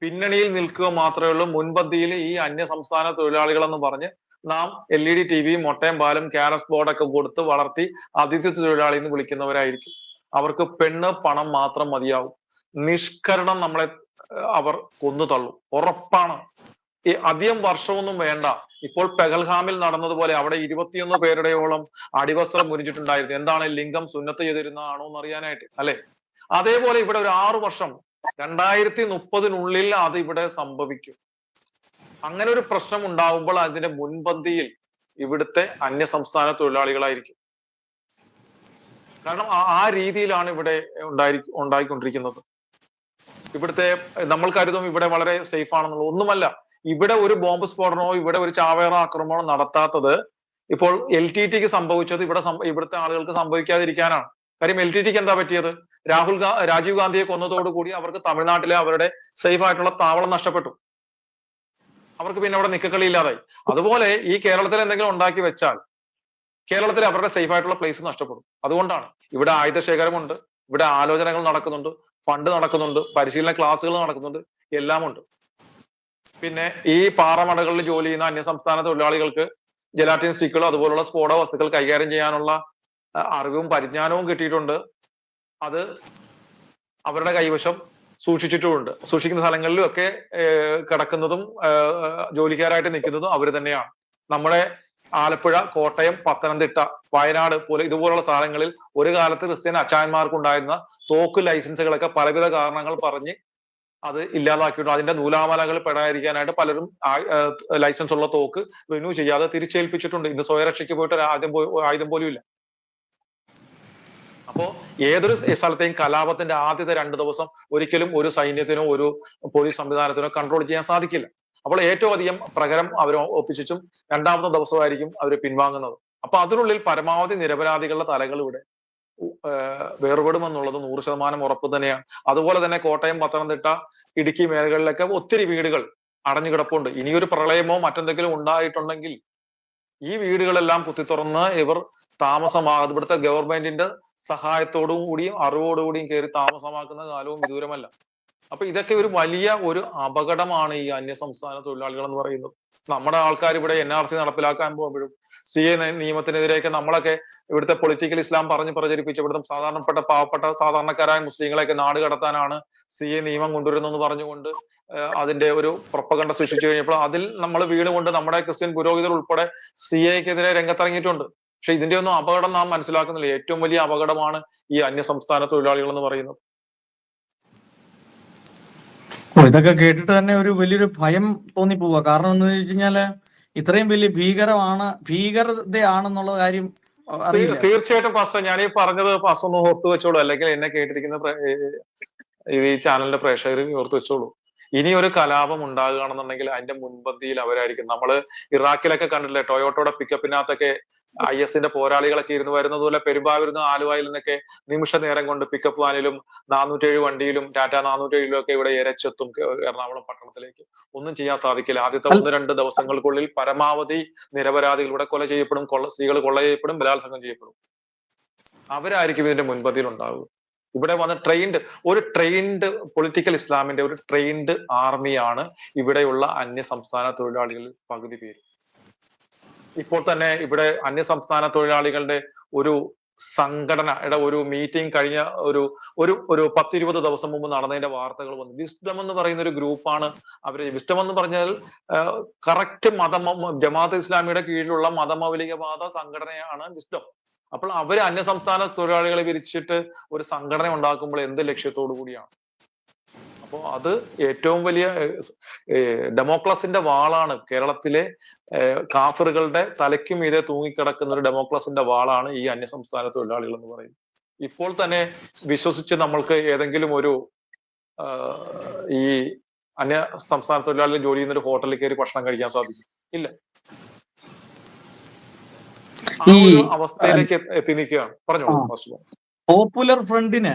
പിന്നണിയിൽ നിൽക്കുക മാത്രമേ ഉള്ളൂ. മുൻപന്തിയിൽ ഈ അന്യസംസ്ഥാന തൊഴിലാളികൾ എന്ന് പറഞ്ഞ് നാം LED TV, മുട്ടയും പാലും ക്യാരസ് ബോർഡൊക്കെ കൊടുത്ത് വളർത്തി അതിഥി തൊഴിലാളി എന്ന് വിളിക്കുന്നവരായിരിക്കും. അവർക്ക് പെണ്ണ്, പണം മാത്രം മതിയാവും. നിഷ്കരണം നമ്മളെ അവർ കൊന്നു തള്ളും, ഉറപ്പാണ്. ഈ അധികം വർഷമൊന്നും വേണ്ട. ഇപ്പോൾ പെഹൽഗാമിൽ നടന്നതുപോലെ അവിടെ 21 പേരുടെയോളം അടിവസ്ത്രം മുരിച്ചിട്ടുണ്ടായിരുന്നു. എന്താണ്, ലിംഗം സുന്നത്ത് ചെയ്തിരുന്നതാണോ എന്ന് അറിയാനായിട്ട്, അല്ലെ? അതേപോലെ ഇവിടെ ഒരു 6 വർഷം 2030 അത് ഇവിടെ സംഭവിക്കും. അങ്ങനെ ഒരു പ്രശ്നം ഉണ്ടാവുമ്പോൾ അതിന്റെ മുൻപന്തിയിൽ ഇവിടുത്തെ അന്യസംസ്ഥാന തൊഴിലാളികളായിരിക്കും. കാരണം ആ രീതിയിലാണ് ഇവിടെ ഉണ്ടായിക്കൊണ്ടിരിക്കുന്നത്. ഇവിടുത്തെ നമ്മൾ കരുതും ഇവിടെ വളരെ സേഫ് ആണെന്നുള്ളത്. ഒന്നുമല്ല. ഇവിടെ ഒരു ബോംബ് സ്ഫോടനമോ ഇവിടെ ഒരു ചാവേറ ആക്രമണമോ നടത്താത്തത് ഇപ്പോൾ LTTക്ക് സംഭവിച്ചത് ഇവിടുത്തെ ആളുകൾക്ക് സംഭവിക്കാതിരിക്കാനാണ്. കാര്യം LTTക്ക് എന്താ പറ്റിയത്? രാജീവ് ഗാന്ധിയെ കൊന്നതോടുകൂടി അവർക്ക് തമിഴ്നാട്ടിലെ അവരുടെ സേഫ് ആയിട്ടുള്ള താവളം നഷ്ടപ്പെട്ടു. അവർക്ക് പിന്നെ അവിടെ നിക്കക്കളി ഇല്ലാതായി. അതുപോലെ ഈ കേരളത്തിൽ എന്തെങ്കിലും ഉണ്ടാക്കി വെച്ചാൽ കേരളത്തിൽ അവരുടെ സേഫ് ആയിട്ടുള്ള പ്ലേസ് നഷ്ടപ്പെടും. അതുകൊണ്ടാണ് ഇവിടെ ആയുധശേഖരമുണ്ട്, ഇവിടെ ആലോചനകൾ നടക്കുന്നുണ്ട്, ഫണ്ട് നടക്കുന്നുണ്ട്, പരിശീലന ക്ലാസ്സുകൾ നടക്കുന്നുണ്ട്, എല്ലാം ഉണ്ട്. പിന്നെ ഈ പാറമടകളിൽ ജോലി ചെയ്യുന്ന അന്യസംസ്ഥാന തൊഴിലാളികൾക്ക് ജലാറ്റിൻ സ്റ്റിക്കുകൾ അതുപോലുള്ള സ്ഫോടക വസ്തുക്കൾ കൈകാര്യം ചെയ്യാനുള്ള അറിവും പരിജ്ഞാനവും കിട്ടിയിട്ടുണ്ട്. അത് അവരുടെ കൈവശം സൂക്ഷിച്ചിട്ടുമുണ്ട്. സൂക്ഷിക്കുന്ന സ്ഥലങ്ങളിലും ഒക്കെ കിടക്കുന്നതും ജോലിക്കാരായിട്ട് നിൽക്കുന്നതും അവർ തന്നെയാണ്. നമ്മുടെ ആലപ്പുഴ, കോട്ടയം, പത്തനംതിട്ട, വയനാട് പോലെ ഇതുപോലുള്ള സ്ഥലങ്ങളിൽ ഒരു കാലത്ത് ക്രിസ്ത്യൻ അച്ചായന്മാർക്കുണ്ടായിരുന്ന തോക്ക് ലൈസൻസുകളൊക്കെ പലവിധ കാരണങ്ങൾ പറഞ്ഞ് അത് ഇല്ലാതാക്കിയിട്ടുണ്ട്. അതിന്റെ നൂലാമാലകൾ പെടാതിരിക്കാനായിട്ട് പലരും ലൈസൻസ് ഉള്ള തോക്ക് റിന്യൂ ചെയ്യാതെ തിരിച്ചേൽപ്പിച്ചിട്ടുണ്ട്. ഇന്ന് സ്വയരക്ഷയ്ക്ക് പോയിട്ട് ആയുധം പോലും ഇല്ല. അപ്പോ ഏതൊരു സ്ഥലത്തെയും കലാപത്തിന്റെ ആദ്യത്തെ 2 ദിവസം ഒരിക്കലും ഒരു സൈന്യത്തിനോ ഒരു പോലീസ് സംവിധാനത്തിനോ കൺട്രോൾ ചെയ്യാൻ സാധിക്കില്ല. അപ്പോൾ ഏറ്റവും അധികം പ്രഹരം അവർ ഒപ്പിച്ചും 2ാമത്തെ ദിവസമായിരിക്കും അവർ പിൻവാങ്ങുന്നത്. അപ്പൊ അതിനുള്ളിൽ പരമാവധി നിരപരാധികളുടെ തലകൾ ഇവിടെ വേർപെടുമെന്നുള്ളത് 100% ഉറപ്പ് തന്നെയാണ്. അതുപോലെ തന്നെ കോട്ടയം, പത്തനംതിട്ട, ഇടുക്കി മേഖലകളിലൊക്കെ ഒത്തിരി വീടുകൾ അടഞ്ഞു കിടപ്പുണ്ട്. ഇനിയൊരു പ്രളയമോ മറ്റെന്തെങ്കിലും ഉണ്ടായിട്ടുണ്ടെങ്കിൽ ഈ വീടുകളെല്ലാം കുത്തിത്തുറന്ന് ഇവർ ഇവിടുത്തെ ഗവൺമെന്റിന്റെ സഹായത്തോടും കൂടിയും അറിവോടുകൂടിയും കയറി താമസമാക്കുന്ന കാലവും വിദൂരമല്ല. അപ്പൊ ഇതൊക്കെ ഒരു വലിയ ഒരു അപകടമാണ് ഈ അന്യസംസ്ഥാന തൊഴിലാളികൾ എന്ന് പറയുന്നത്. നമ്മുടെ ആൾക്കാർ ഇവിടെ NRC നടപ്പിലാക്കാൻ പോകുമ്പോഴും CA നിയമത്തിനെതിരെയൊക്കെ നമ്മളൊക്കെ ഇവിടുത്തെ പൊളിറ്റിക്കൽ ഇസ്ലാം പറഞ്ഞ് പ്രചരിപ്പിച്ച് ഇവിടുത്തെ പാവപ്പെട്ട സാധാരണക്കാരായ മുസ്ലിങ്ങളെയൊക്കെ നാട് കടത്താനാണ് CA നിയമം കൊണ്ടുവരുന്നതെന്ന് പറഞ്ഞുകൊണ്ട് അതിന്റെ ഒരു പ്രൊപ്പഗണ്ട സൃഷ്ടിച്ചു കഴിഞ്ഞപ്പോൾ അതിൽ നമ്മൾ വീണുകൊണ്ട് നമ്മുടെ ക്രിസ്ത്യൻ പുരോഹിതർ ഉൾപ്പെടെ CAക്കെതിരെ രംഗത്തിറങ്ങിയിട്ടുണ്ട്. പക്ഷെ ഇതിന്റെ ഒന്നും അപകടം നാം മനസ്സിലാക്കുന്നില്ല. ഏറ്റവും വലിയ അപകടമാണ് ഈ അന്യസംസ്ഥാന തൊഴിലാളികൾ എന്ന് പറയുന്നത്. ഇതൊക്കെ കേട്ടിട്ട് തന്നെ ഒരു വലിയൊരു ഭയം തോന്നിപ്പോവുക. കാരണം എന്ന് വെച്ച് കഴിഞ്ഞാല് ഇത്രയും വലിയ ഭീകരതയാണെന്നുള്ള കാര്യം അറിയില്ല. തീർച്ചയായിട്ടും പാസ്റ്റർ, ഞാൻ ഈ പറഞ്ഞത് പാസ്റ്റർ ഒന്ന് ഓർത്തു വെച്ചോളൂ, അല്ലെങ്കിൽ എന്നെ കേട്ടിരിക്കുന്ന ഈ ചാനലിന്റെ പ്രേക്ഷകർ ഓർത്തു വെച്ചോളൂ. ഇനി ഒരു കലാപം ഉണ്ടാകുകയാണെന്നുണ്ടെങ്കിൽ അതിന്റെ മുൻപന്തിയിൽ അവരായിരിക്കും. നമ്മള് ഇറാഖിലൊക്കെ കണ്ടില്ലേ, ടൊയോട്ടോയുടെ പിക്കപ്പിനകത്തൊക്കെ IS-ന്റെ പോരാളികളൊക്കെ ഇരുന്ന് വരുന്നത് പോലെ പെരുമ്പാവൂരിൽ നിന്ന് ആലുവയിൽ നിന്നൊക്കെ നിമിഷ നേരം കൊണ്ട് പിക്കപ്പ് വാനിലും 407 വണ്ടിയിലും ടാറ്റ 407 ഒക്കെ ഇവിടെ ഇരച്ചെത്തും എറണാകുളം പട്ടണത്തിലേക്ക്. ഒന്നും ചെയ്യാൻ സാധിക്കില്ല. ആദ്യത്തെ 1-2 ദിവസങ്ങൾക്കുള്ളിൽ പരമാവധി നിരപരാധികൾ ഇവിടെ കൊല ചെയ്യപ്പെടും, സ്ത്രീകൾ കൊല ചെയ്യപ്പെടും, ബലാത്സംഗം ചെയ്യപ്പെടും. അവരായിരിക്കും ഇതിന്റെ മുൻപന്തിയിൽ ഉണ്ടാവുക. ഇവിടെ വന്ന് ട്രെയിൻഡ് പൊളിറ്റിക്കൽ ഇസ്ലാമിന്റെ ഒരു ട്രെയിൻഡ് ആർമിയാണ് ഇവിടെയുള്ള അന്യസംസ്ഥാന തൊഴിലാളികളിൽ പകുതി പേര്. ഇപ്പോൾ തന്നെ ഇവിടെ അന്യസംസ്ഥാന തൊഴിലാളികളുടെ ഒരു സംഘടനയുടെ ഒരു മീറ്റിംഗ് കഴിഞ്ഞ ഒരു 10-20 ദിവസം മുമ്പ് നടന്നതിന്റെ വാർത്തകൾ വന്നു. വിസ്ഡം എന്ന് പറയുന്ന ഒരു ഗ്രൂപ്പാണ് അവര്. വിസ്ഡം എന്ന് പറഞ്ഞാൽ കറക്റ്റ് ജമാഅത്ത് ഇസ്ലാമിയുടെ കീഴിലുള്ള മതമൗലികവാദ സംഘടനയാണ് വിസ്ഡം. അപ്പോൾ അവര് അന്യസംസ്ഥാന തൊഴിലാളികളെ വിരിച്ചിട്ട് ഒരു സംഘടന ഉണ്ടാക്കുമ്പോൾ എന്ത് ലക്ഷ്യത്തോടു കൂടിയാണ്? അപ്പോൾ അത് ഏറ്റവും വലിയ ഡെമോക്രസിന്റെ വാളാണ്. കേരളത്തിലെ കാഫറുകളുടെ തലയ്ക്ക് മീതെ തൂങ്ങിക്കിടക്കുന്ന ഒരു ഡെമോക്രസിന്റെ വാളാണ് ഈ അന്യസംസ്ഥാന തൊഴിലാളികൾ എന്ന് പറയുന്നത്. ഇപ്പോൾ തന്നെ വിശ്വസിച്ച് നമ്മൾക്ക് ഏതെങ്കിലും ഒരു ഈ അന്യ സംസ്ഥാന തൊഴിലാളികൾ ജോലി ചെയ്യുന്ന ഒരു ഹോട്ടലിൽ കയറി ഭക്ഷണം കഴിക്കാൻ സാധിക്കും? ഇല്ല. ആ ഒരു അവസ്ഥയിലേക്ക് എത്തി നിൽക്കുകയാണ്. പറഞ്ഞോളൂ. പോപ്പുലർ ഫ്രണ്ടിന്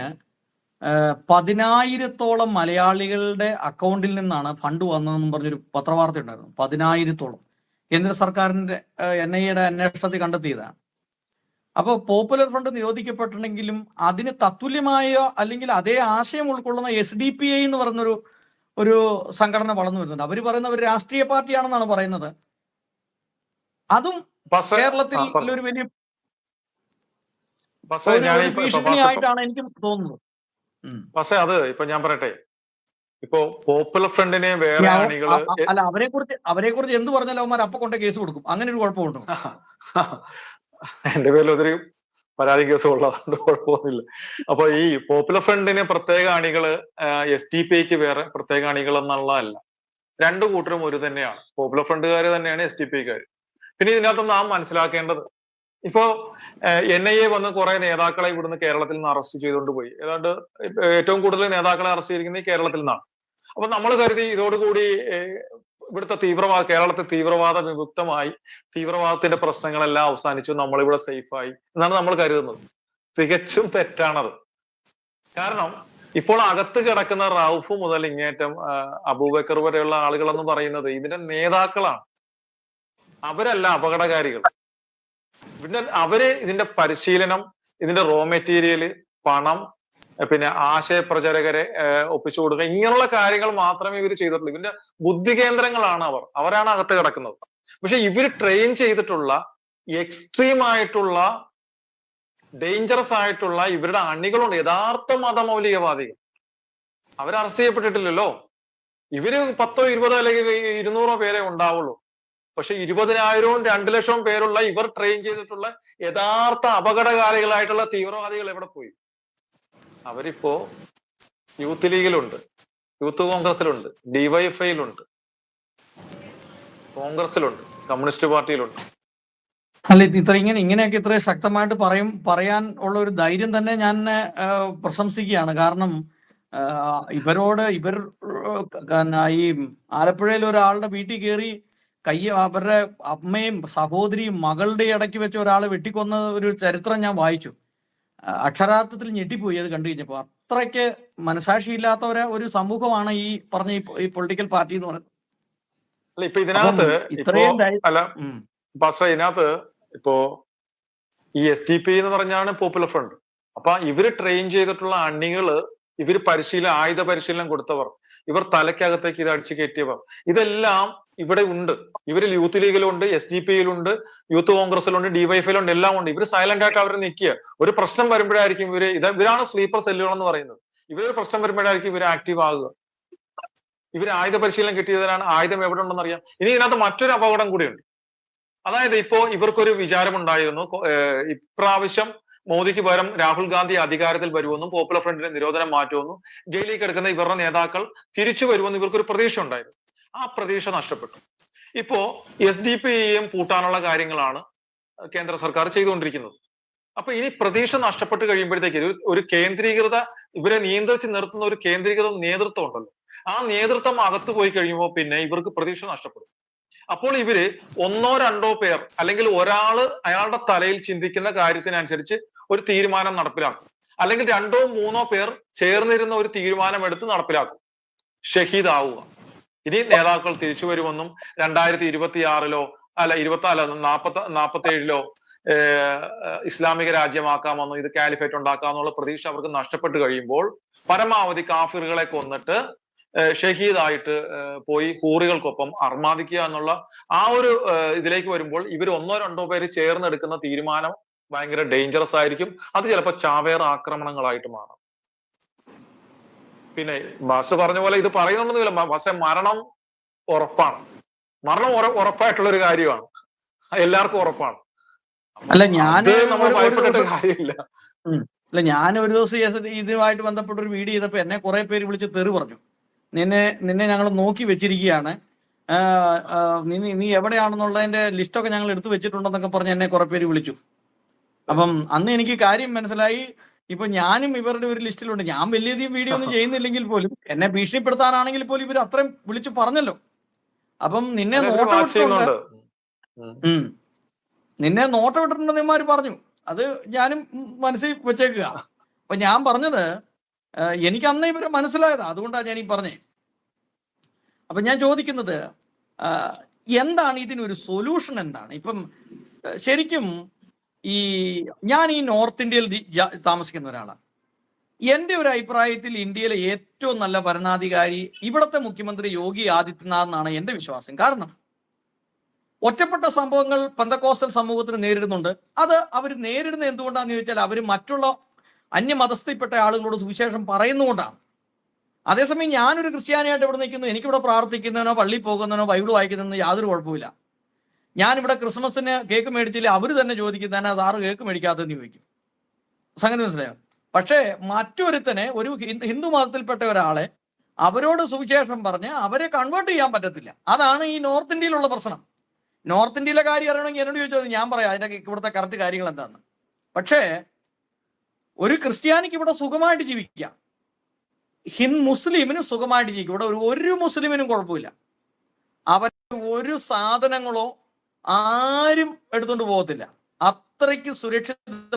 10,000-ഓളം മലയാളികളുടെ അക്കൗണ്ടിൽ നിന്നാണ് ഫണ്ട് വന്നതെന്നും പറഞ്ഞൊരു പത്രവാർത്ത ഉണ്ടായിരുന്നു. 10,000-ഓളം കേന്ദ്ര സർക്കാരിന്റെ NIA-യുടെ അന്വേഷണത്തിൽ കണ്ടെത്തിയതാണ്. അപ്പോൾ പോപ്പുലർ ഫ്രണ്ട് നിരോധിക്കപ്പെട്ടിട്ടുണ്ടെങ്കിലും അതിന് തത്തുല്യമായ അല്ലെങ്കിൽ അതേ ആശയം ഉൾക്കൊള്ളുന്ന SDPI എന്ന് പറയുന്നൊരു സംഘടന വളർന്നു വരുന്നുണ്ട്. അവർ പറയുന്ന ഒരു രാഷ്ട്രീയ പാർട്ടിയാണെന്നാണ് പറയുന്നത്. അതും കേരളത്തിൽ ഒരു വലിയ ഭീഷണിയായിട്ടാണ് എനിക്ക് തോന്നുന്നത്. പക്ഷെ അത് ഇപ്പൊ ഞാൻ പറയട്ടെ, ഇപ്പോ പോപ്പുലർ ഫ്രണ്ടിനെ വേറെ ആളുകള് അല്ല, അവരെ കുറിച്ച് എന്ത് പറഞ്ഞാലും അവന്മാർ അപ്പൊ കൊണ്ട് കേസ് കൊടുക്കും. അങ്ങനെ ഒരു കുഴപ്പമുണ്ടോ? എന്റെ പേരിൽ ഒത്തിരി പരാതി കേസ് ഉള്ളതുകൊണ്ട് കുഴപ്പമൊന്നുമില്ല. അപ്പൊ ഈ പോപ്പുലർ ഫ്രണ്ടിന് പ്രത്യേക അണികള് SDPIക്ക് വേറെ പ്രത്യേക അണികൾ എന്നുള്ളതല്ല. രണ്ടു കൂട്ടരും ഒരു തന്നെയാണ്. പോപ്പുലർ ഫ്രണ്ടുകാര് തന്നെയാണ് SDPIക്കാര്. പിന്നെ ഇതിനകത്ത് നാം മനസ്സിലാക്കേണ്ടത്, ഇപ്പോ NIA വന്ന് കുറെ നേതാക്കളെ ഇവിടുന്ന് കേരളത്തിൽ നിന്ന് അറസ്റ്റ് ചെയ്തുകൊണ്ട് പോയി. ഏതാണ്ട് ഏറ്റവും കൂടുതൽ നേതാക്കളെ അറസ്റ്റ് ചെയ്തിരിക്കുന്നത് കേരളത്തിൽ നിന്നാണ്. അപ്പൊ നമ്മൾ കരുതി ഇതോടുകൂടി ഇവിടുത്തെ കേരളത്തിൽ തീവ്രവാദ വിമുക്തമായി, തീവ്രവാദത്തിന്റെ പ്രശ്നങ്ങളെല്ലാം അവസാനിച്ചു, നമ്മളിവിടെ സേഫായി എന്നാണ് നമ്മൾ കരുതുന്നത്. തികച്ചും തെറ്റാണത്. കാരണം ഇപ്പോൾ അകത്ത് കിടക്കുന്ന റൌഫ് മുതൽ ഇങ്ങേറ്റം അബൂബക്കർ വരെയുള്ള ആളുകളെന്ന് പറയുന്നത് ഇതിന്റെ നേതാക്കളാണ്. അവരല്ല അപകടകാരികൾ. പിന്നെ അവര് ഇതിന്റെ പരിശീലനം, ഇതിന്റെ റോ മെറ്റീരിയല്, പണം, പിന്നെ ആശയപ്രചാരകരെ ഒപ്പിച്ചു കൊടുക്കുക, ഇങ്ങനെയുള്ള കാര്യങ്ങൾ മാത്രമേ ഇവർ ചെയ്തിട്ടുള്ളൂ. ഇവരുടെ ബുദ്ധി കേന്ദ്രങ്ങളാണ് അവരാണ് അകത്ത് കിടക്കുന്നത്. പക്ഷെ ഇവർ ട്രെയിൻ ചെയ്തിട്ടുള്ള എക്സ്ട്രീം ആയിട്ടുള്ള ഡേഞ്ചറസ് ആയിട്ടുള്ള ഇവരുടെ അണികളുണ്ട്, യഥാർത്ഥ മതമൗലികവാദികൾ. അവർ അറസ്റ്റ് ചെയ്യപ്പെട്ടിട്ടില്ലല്ലോ. ഇവര് 10 20 അല്ലെങ്കിൽ 200 പേരെ ഉണ്ടാവുള്ളൂ. പക്ഷെ 20,000 2 ലക്ഷം പേരുള്ള ഇവർ ട്രെയിൻ ചെയ്തിട്ടുള്ള യഥാർത്ഥ അപകടകാരികളായിട്ടുള്ള തീവ്രവാദികൾ എവിടെ പോയി? അവരിപ്പോ യൂത്ത് ലീഗിലുണ്ട്, യൂത്ത് കോൺഗ്രസിലുണ്ട്, ഡിവൈഎഫ്ഐയിലുണ്ട്, കോൺഗ്രസിലുണ്ട്, കമ്മ്യൂണിസ്റ്റ് പാർട്ടിയിലുണ്ട്. അല്ല, ഇങ്ങനെയൊക്കെ ഇത്ര ശക്തമായിട്ട് പറയാൻ ഉള്ള ഒരു ധൈര്യം തന്നെ ഞാൻ പ്രശംസിക്കുകയാണ്. കാരണം ഇവർ ഈ ആലപ്പുഴയിൽ ഒരാളുടെ വീട്ടിൽ കയറി അവരുടെ അമ്മയും സഹോദരിയും മകളുടെ ഇടയ്ക്ക് വെച്ച് ഒരാളെ വെട്ടിക്കൊന്ന ഒരു ചരിത്രം ഞാൻ വായിച്ചു. അക്ഷരാർത്ഥത്തിൽ ഞെട്ടിപ്പോയി അത് കണ്ടു കഴിഞ്ഞപ്പോൾ. അത്രയ്ക്ക് മനസാക്ഷിയില്ലാത്ത ഒരു സമൂഹമാണ് ഈ പറഞ്ഞ ഈ പൊളിറ്റിക്കൽ പാർട്ടി എന്ന് പറയുന്നത്. അല്ല, ഇപ്പൊ ഇതിനകത്ത് ഇത്രയും ഇതിനകത്ത് ഇപ്പോ ഈ SDP എന്ന് പറഞ്ഞാണ് പോപ്പുലർ ഫ്രണ്ട്. അപ്പൊ ഇവര് ട്രെയിൻ ചെയ്തിട്ടുള്ള അണികള്, ഇവര് ആയുധ പരിശീലനം കൊടുത്തവർ, ഇവർ തലയ്ക്കകത്തേക്ക് ഇത് അടിച്ചു കയറ്റിയവർ, ഇതെല്ലാം ഇവിടെ ഉണ്ട്. ഇവരിൽ യൂത്ത് ലീഗിലുണ്ട്, SDP-യിലുണ്ട്, യൂത്ത് കോൺഗ്രസിലുണ്ട്, ഡിവൈഎഫ്ഐയിലുണ്ട്, എല്ലാം ഉണ്ട്. ഇവര് സൈലന്റ് ആയിട്ട് അവർ നിൽക്കുക. ഒരു പ്രശ്നം വരുമ്പോഴായിരിക്കും ഇവരാണ് സ്ലീപ്പർ സെല്ലുകൾ എന്ന് പറയുന്നത്. ഇവരൊരു പ്രശ്നം വരുമ്പോഴായിരിക്കും ഇവർ ആക്റ്റീവ് ആകുക. ഇവർ ആയുധ പരിശീലനം കിട്ടിയതിനാണ് ആയുധം എവിടെ ഉണ്ടെന്ന് അറിയാം. ഇനി ഇതിനകത്ത് മറ്റൊരു അപകടം കൂടിയുണ്ട്. അതായത് ഇപ്പോ ഇവർക്കൊരു വിചാരമുണ്ടായിരുന്നു, ഇപ്രാവശ്യം മോദിക്ക് പകരം രാഹുൽ ഗാന്ധി അധികാരത്തിൽ വരുമെന്നും പോപ്പുലർ ഫ്രണ്ടിന്റെ നിരോധനം മാറ്റുമെന്നും ജയിലിൽ കിടക്കുന്ന ഇവരുടെ നേതാക്കൾ തിരിച്ചു വരുമെന്നും ഇവർക്കൊരു പ്രതീക്ഷ ഉണ്ടായിരുന്നു. ആ പ്രതീക്ഷ നഷ്ടപ്പെട്ടു. ഇപ്പോ SDP-യെയും പൂട്ടാനുള്ള കാര്യങ്ങളാണ് കേന്ദ്ര സർക്കാർ ചെയ്തുകൊണ്ടിരിക്കുന്നത്. അപ്പൊ ഇനി പ്രതീക്ഷ നഷ്ടപ്പെട്ട് കഴിയുമ്പോഴത്തേക്ക് ഒരു കേന്ദ്രീകൃത, ഇവരെ നിയന്ത്രിച്ച് നിർത്തുന്ന ഒരു കേന്ദ്രീകൃത നേതൃത്വം ഉണ്ടല്ലോ, ആ നേതൃത്വം അകത്ത് പോയി കഴിയുമ്പോൾ പിന്നെ ഇവർക്ക് പ്രതീക്ഷ നഷ്ടപ്പെടും. അപ്പോൾ ഇവര് 1 2 പേർ അല്ലെങ്കിൽ ഒരാള് അയാളുടെ തലയിൽ ചിന്തിക്കുന്ന കാര്യത്തിനനുസരിച്ച് ഒരു തീരുമാനം നടപ്പിലാക്കും, അല്ലെങ്കിൽ 2 3 പേർ ചേർന്നിരുന്ന ഒരു തീരുമാനം എടുത്ത് നടപ്പിലാക്കും. ഷഹീദ് ആവുക. ഇനി നേതാക്കൾ തിരിച്ചു വരുമെന്നും 2026-ലോ അല്ല 47-ലോ ഇസ്ലാമിക രാജ്യമാക്കാമെന്നോ ഇത് കാലിഫേറ്റ് ഉണ്ടാക്കാമെന്നുള്ള പ്രതീക്ഷ അവർക്ക് നഷ്ടപ്പെട്ട് കഴിയുമ്പോൾ പരമാവധി കാഫിറുകളെ കൊന്നിട്ട് ഷഹീദായിട്ട് പോയി ഹൂറികൾക്കൊപ്പം അർമാദിക്കുക എന്നുള്ള ആ ഒരു ഇതിലേക്ക് വരുമ്പോൾ ഇവർ 1 2 പേര് ചേർന്നെടുക്കുന്ന തീരുമാനം ഭയങ്കര ഡേഞ്ചറസ് ആയിരിക്കും. അത് ചിലപ്പോൾ ചാവേർ ആക്രമണങ്ങളായിട്ട് മാറും. പിന്നെ മാസ്റ്റർ പറഞ്ഞ പോലെ ഇത് പറയുന്നുണ്ടെന്നില്ല, പക്ഷെ മരണം ഉറപ്പാണ്. മരണം ഉറപ്പായിട്ടുള്ള ഒരു കാര്യമാണ്, എല്ലാവർക്കും ഉറപ്പാണ്. അല്ല, നമ്മൾ ഭയപ്പെട്ടിട്ട് കാര്യമില്ല. അല്ല, ഞാൻ ഒരു ദിവസം ഇതുമായിട്ട് ബന്ധപ്പെട്ട ഒരു വീഡിയോ ചെയ്തപ്പോ എന്നെ കുറെ പേര് വിളിച്ച് തെറി പറഞ്ഞു. നിന്നെ ഞങ്ങൾ നോക്കി വെച്ചിരിക്കുകയാണ്, നീ എവിടെയാണെന്നുള്ളതിന്റെ ലിസ്റ്റൊക്കെ ഞങ്ങൾ എടുത്തു വെച്ചിട്ടുണ്ടെന്നൊക്കെ പറഞ്ഞ് എന്നെ കുറെ പേര് വിളിച്ചു. അപ്പം അന്ന് എനിക്ക് കാര്യം മനസ്സിലായി. ഇപ്പൊ ഞാനും ഇവരുടെ ഒരു ലിസ്റ്റിലുണ്ട്. ഞാൻ വലിയധികം വീഡിയോ ഒന്നും ചെയ്യുന്നില്ലെങ്കിൽ പോലും എന്നെ ഭീഷണിപ്പെടുത്താനാണെങ്കിൽ പോലും ഇവർ അത്രയും വിളിച്ചു പറഞ്ഞല്ലോ. അപ്പം നിന്നെ നോട്ടമിട്ടിട്ടുണ്ട്, നിന്നെ നോട്ടമിട്ടിട്ടുണ്ടെന്ന് ഇവന്മാര് പറഞ്ഞു. അത് ഞാനും മനസ്സിൽ വെച്ചേക്കുക. അപ്പൊ ഞാൻ പറഞ്ഞത് എനിക്ക് അന്ന് ഇവരെ മനസ്സിലായതാ, അതുകൊണ്ടാണ് ഞാൻ ഈ പറഞ്ഞേ. അപ്പൊ ഞാൻ ചോദിക്കുന്നത് എന്താണ് ഇതിനൊരു സൊല്യൂഷൻ എന്താണ്? ഇപ്പം ശരിക്കും ഞാൻ ഈ നോർത്ത് ഇന്ത്യയിൽ താമസിക്കുന്ന ഒരാളാണ്. എൻ്റെ ഒരു അഭിപ്രായത്തിൽ ഇന്ത്യയിലെ ഏറ്റവും നല്ല ഭരണാധികാരി ഇവിടുത്തെ മുഖ്യമന്ത്രി യോഗി ആദിത്യനാഥ് എന്നാണ് എൻ്റെ വിശ്വാസം. കാരണം ഒറ്റപ്പെട്ട സംഭവങ്ങൾ പെന്തക്കോസ്റ്റൽ സമൂഹത്തിന് നേരിടുന്നുണ്ട്. അത് അവർ നേരിടുന്നത് എന്തുകൊണ്ടാണെന്ന് ചോദിച്ചാൽ അവർ മറ്റുള്ള അന്യമതസ്ഥയിൽപ്പെട്ട ആളുകളോട് സുവിശേഷം പറയുന്നുകൊണ്ടാണ്. അതേസമയം ഞാനൊരു ക്രിസ്ത്യാനിയായിട്ട് ഇവിടെ നിൽക്കുന്നു, എനിക്കിവിടെ പ്രാർത്ഥിക്കുന്നതിനോ പള്ളിയിൽ പോകുന്നതിനോ ബൈബിൾ വായിക്കുന്നതിനോ യാതൊരു കുഴപ്പമില്ല. ഞാനിവിടെ ക്രിസ്മസിന് കേക്ക് മേടിച്ചില്ല, അവർ തന്നെ ചോദിക്കുന്നതിന് അത് 6 കേക്ക് മേടിക്കാത്തതെന്ന് ചോദിക്കും. സംഗതി മനസ്സിലായോ? പക്ഷേ മറ്റൊരുത്തനെ, ഒരു ഹിന്ദു മതത്തിൽപ്പെട്ട ഒരാളെ അവരോട് സുവിശേഷം പറഞ്ഞ് അവരെ കൺവേർട്ട് ചെയ്യാൻ പറ്റത്തില്ല. അതാണ് ഈ നോർത്ത് ഇന്ത്യയിലുള്ള പ്രശ്നം. നോർത്ത് ഇന്ത്യയിലെ കാര്യം അറിയണമെങ്കിൽ എന്നോട് ചോദിച്ചാൽ ഞാൻ പറയാം അതിന്റെ ഇവിടുത്തെ കറക്റ്റ് കാര്യങ്ങൾ എന്താന്ന്. പക്ഷേ ഒരു ക്രിസ്ത്യാനിക്ക് ഇവിടെ സുഖമായിട്ട് ജീവിക്കാം, മുസ്ലിമിനും സുഖമായിട്ട് ജീവിക്കും. ഇവിടെ ഒരു മുസ്ലിമിനും കുഴപ്പമില്ല. അവൻ ഒരു സാധനങ്ങളോ ആരും എടുത്തുകൊണ്ട് പോകത്തില്ല. അത്രയ്ക്ക് സുരക്ഷിത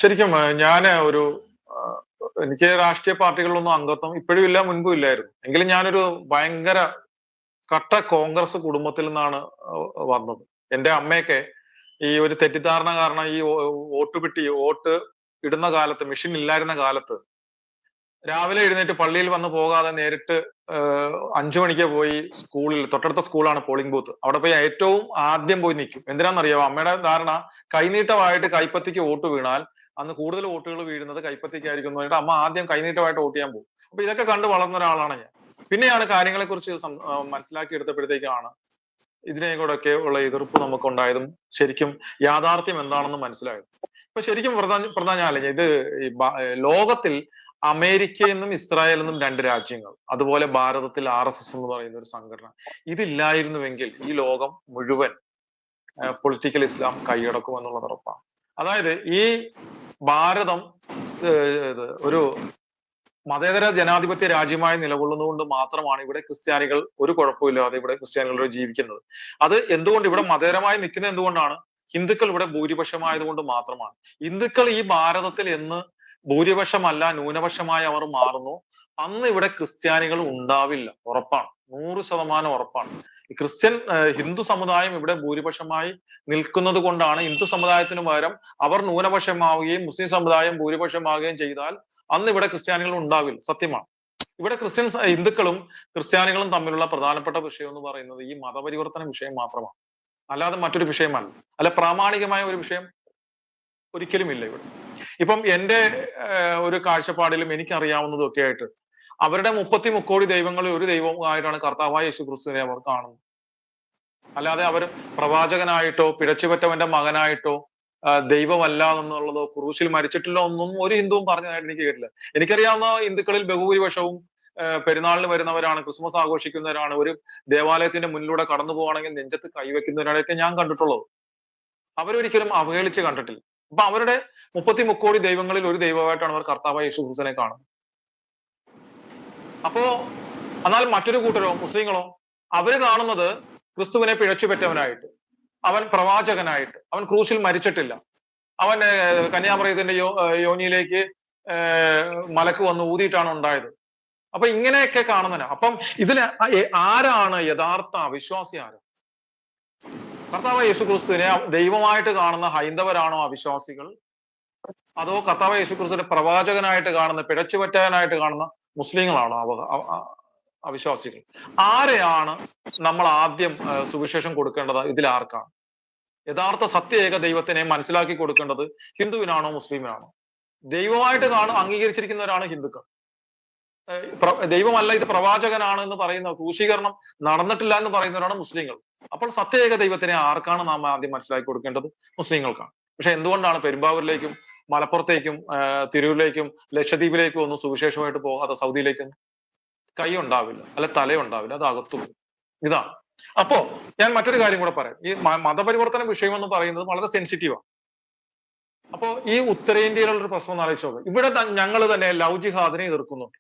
ശരിക്കും ഞാൻ ഒരു എനിക്ക് രാഷ്ട്രീയ പാർട്ടികളിലൊന്നും അംഗത്വം ഇപ്പോഴും ഇല്ല, മുൻപും ഇല്ലായിരുന്നു. എങ്കിലും ഞാനൊരു ഭയങ്കര കട്ട കോൺഗ്രസ് കുടുംബത്തിൽ നിന്നാണ് വന്നത്. എന്റെ അമ്മയൊക്കെ ഈ ഒരു തെറ്റിദ്ധാരണ കാരണം ഈ വോട്ട് ഇടുന്ന കാലത്ത്, മെഷീൻ ഇല്ലായിരുന്ന കാലത്ത്, രാവിലെ എഴുന്നേറ്റ് പള്ളിയിൽ വന്ന് പോകാതെ നേരിട്ട് 5 മണിക്ക് പോയി സ്കൂളിൽ, തൊട്ടടുത്ത സ്കൂളാണ് പോളിംഗ് ബൂത്ത്, അവിടെ പോയി ഏറ്റവും ആദ്യം പോയി നിൽക്കും. എന്തിനാണെന്നറിയാമോ? അമ്മയുടെ ധാരണ കൈനീട്ടമായിട്ട് കൈപ്പത്തിക്ക് വോട്ട് വീണാൽ അന്ന് കൂടുതൽ വോട്ടുകൾ വീഴുന്നത് കൈപ്പത്തിക്കായിരിക്കും എന്ന് പറഞ്ഞിട്ട് അമ്മ ആദ്യം കൈനീട്ടമായിട്ട് വോട്ട് ചെയ്യാൻ പോകും. അപ്പൊ ഇതൊക്കെ കണ്ട് വളർന്ന ഒരാളാണ് ഞാൻ. പിന്നെയാണ് കാര്യങ്ങളെ കുറിച്ച് മനസ്സിലാക്കി എടുത്തപ്പോഴത്തേക്കാണ് ഇതിനെക്കൂടൊക്കെ ഉള്ള എതിർപ്പ് നമുക്കുണ്ടായതും ശരിക്കും യാഥാർത്ഥ്യം എന്താണെന്ന് മനസ്സിലായത്. ഇപ്പൊ ശരിക്കും പറഞ്ഞാൽ ഇത് ലോകത്തിൽ അമേരിക്കയെന്നും ഇസ്രായേലെന്നും 2 രാജ്യങ്ങൾ, അതുപോലെ ഭാരതത്തിൽ RSS എന്ന് പറയുന്ന ഒരു സംഘടന, ഇതില്ലായിരുന്നുവെങ്കിൽ ഈ ലോകം മുഴുവൻ പൊളിറ്റിക്കൽ ഇസ്ലാം കൈയടക്കും എന്നുള്ളത് ഉറപ്പാണ്. അതായത് ഈ ഭാരതം ഒരു മതേതര ജനാധിപത്യ രാജ്യമായി നിലകൊള്ളുന്നതുകൊണ്ട് മാത്രമാണ് ഇവിടെ ക്രിസ്ത്യാനികൾ ഒരു കുഴപ്പമില്ലാതെ ഇവിടെ ക്രിസ്ത്യാനികൾ ജീവിക്കുന്നത്. അത് എന്തുകൊണ്ട് ഇവിടെ മതേതരമായി നിൽക്കുന്നത് എന്തുകൊണ്ടാണ്? ഹിന്ദുക്കൾ ഇവിടെ ഭൂരിപക്ഷമായതുകൊണ്ട് മാത്രമാണ്. ഹിന്ദുക്കൾ ഈ ഭാരതത്തിൽ എന്ന് ഭൂരിപക്ഷമല്ല ന്യൂനപക്ഷമായി അവർ മാറുന്നു, അന്ന് ഇവിടെ ക്രിസ്ത്യാനികൾ ഉണ്ടാവില്ല. ഉറപ്പാണ്, 100% ഉറപ്പാണ്. ക്രിസ്ത്യൻ ഹിന്ദു സമുദായം ഇവിടെ ഭൂരിപക്ഷമായി നിൽക്കുന്നത് കൊണ്ടാണ് ഹിന്ദു സമുദായത്തിന് പകരം അവർ ന്യൂനപക്ഷമാവുകയും മുസ്ലിം സമുദായം ഭൂരിപക്ഷമാവുകയും ചെയ്താൽ അന്ന് ഇവിടെ ക്രിസ്ത്യാനികൾ ഉണ്ടാവില്ല. സത്യമാണ്. ഇവിടെ ഹിന്ദുക്കളും ക്രിസ്ത്യാനികളും തമ്മിലുള്ള പ്രധാനപ്പെട്ട വിഷയം എന്ന് പറയുന്നത് ഈ മതപരിവർത്തന വിഷയം മാത്രമാണ്, അല്ലാതെ മറ്റൊരു വിഷയമല്ല. അല്ല, പ്രാമാണികമായ ഒരു വിഷയം ഒരിക്കലും ഇല്ല ഇവിടെ. ഇപ്പം എന്റെ ഒരു കാഴ്ചപ്പാടിലും എനിക്കറിയാവുന്നതും ഒക്കെ ആയിട്ട് അവരുടെ 33 കോടി ദൈവങ്ങളിൽ ഒരു ദൈവമായിട്ടാണ് കർത്താവായ യേശു ക്രിസ്തുവിനെ അവർ കാണുന്നത്. അല്ലാതെ അവർ പ്രവാചകനായിട്ടോ പിഴച്ചുപറ്റവന്റെ മകനായിട്ടോ ദൈവമല്ല എന്നുള്ളതോ ക്രൂശിൽ മരിച്ചിട്ടില്ല ഒന്നും ഒരു ഹിന്ദുവും പറഞ്ഞതായിട്ട് എനിക്ക് കേട്ടില്ല. എനിക്കറിയാവുന്ന ഹിന്ദുക്കളിൽ ബഹുഭൂരിപക്ഷവും പെരുന്നാളിന് വരുന്നവരാണ്, ക്രിസ്മസ് ആഘോഷിക്കുന്നവരാണ്, ഒരു ദേവാലയത്തിന്റെ മുന്നിലൂടെ കടന്നു പോവുകയാണെങ്കിൽ നെഞ്ചത്ത് കൈവയ്ക്കുന്നവരാണൊക്കെ ഞാൻ കണ്ടിട്ടുള്ളത്. അവരൊരിക്കലും അവഹേളിച്ച് കണ്ടിട്ടില്ല. അപ്പൊ അവരുടെ 33 കോടി ദൈവങ്ങളിൽ ഒരു ദൈവമായിട്ടാണ് അവർ കർത്താവായ യേശു ക്രിസ്തുവിനെ കാണുന്നത്. അപ്പോ എന്നാൽ മറ്റൊരു കൂട്ടരോ, മുസ്ലിങ്ങളോ, അവര് കാണുന്നത് ക്രിസ്തുവിനെ പിഴച്ചുപറ്റവനായിട്ട്, അവൻ പ്രവാചകനായിട്ട്, അവൻ ക്രൂശിൽ മരിച്ചിട്ടില്ല, അവൻ കന്യാമറിയത്തിന്റെ യോനിയിലേക്ക് മലക്ക് വന്ന് ഊതിയിട്ടാണ് ഉണ്ടായത്. അപ്പൊ ഇങ്ങനെയൊക്കെ കാണുന്നതിന് അപ്പം ഇതില് ആരാണ് യഥാർത്ഥ അവിശ്വാസി? ആര്? കർത്താവ് യേശു ക്രിസ്തുവിനെ ദൈവമായിട്ട് കാണുന്ന ഹൈന്ദവരാണോ അവിശ്വാസികൾ? അതോ കർത്താവ് യേശു ക്രിസ്തുവിനെ പ്രവാചകനായിട്ട് കാണുന്ന, പിഴച്ചുപറ്റാനായിട്ട് കാണുന്ന മുസ്ലിങ്ങളാണോ അവിശ്വാസികൾ? ആരെയാണ് നമ്മൾ ആദ്യം സുവിശേഷം കൊടുക്കേണ്ടത്? ഇതിലാർക്കാണ്? യഥാർത്ഥ സത്യ ഏക ദൈവത്തിനെ മനസ്സിലാക്കി കൊടുക്കേണ്ടത് ഹിന്ദുവിനാണോ മുസ്ലിമിനാണോ? ദൈവമായിട്ട് അംഗീകരിച്ചിരിക്കുന്നവരാണ് ഹിന്ദുക്കൾ. ദൈവമല്ല, ഇത് പ്രവാചകനാണ് എന്ന് പറയുന്ന, ക്രൂശീകരണം നടന്നിട്ടില്ല എന്ന് പറയുന്നവരാണ് മുസ്ലിങ്ങൾ. അപ്പോൾ സത്യ ഏക ദൈവത്തിനെ ആർക്കാണ് നാം ആദ്യം മനസ്സിലാക്കി കൊടുക്കേണ്ടത്? മുസ്ലിങ്ങൾക്കാണ്. പക്ഷെ എന്തുകൊണ്ടാണ് പെരുമ്പാവൂരിലേക്കും മലപ്പുറത്തേക്കും തിരൂരിലേക്കും ലക്ഷദ്വീപിലേക്കും ഒന്നും സുവിശേഷമായിട്ട് പോകാതെ സൗദിയിലേക്കും? കൈ ഉണ്ടാവില്ല, അല്ലെ തലയുണ്ടാവില്ല, അത് അകത്തു പോകും. ഇതാണ്. അപ്പോ ഞാൻ മറ്റൊരു കാര്യം കൂടെ പറയാം. ഈ മതപരിവർത്തന വിഷയം എന്ന് പറയുന്നത് വളരെ സെൻസിറ്റീവാണ്. അപ്പോ ഈ ഉത്തരേന്ത്യയിലുള്ള ഒരു പ്രശ്നം എന്ന് ആലോചിച്ച് നോക്കുക. ഇവിടെ ഞങ്ങൾ തന്നെ ലവ് ജിഹാദിനെ എതിർക്കുന്നുണ്ട്.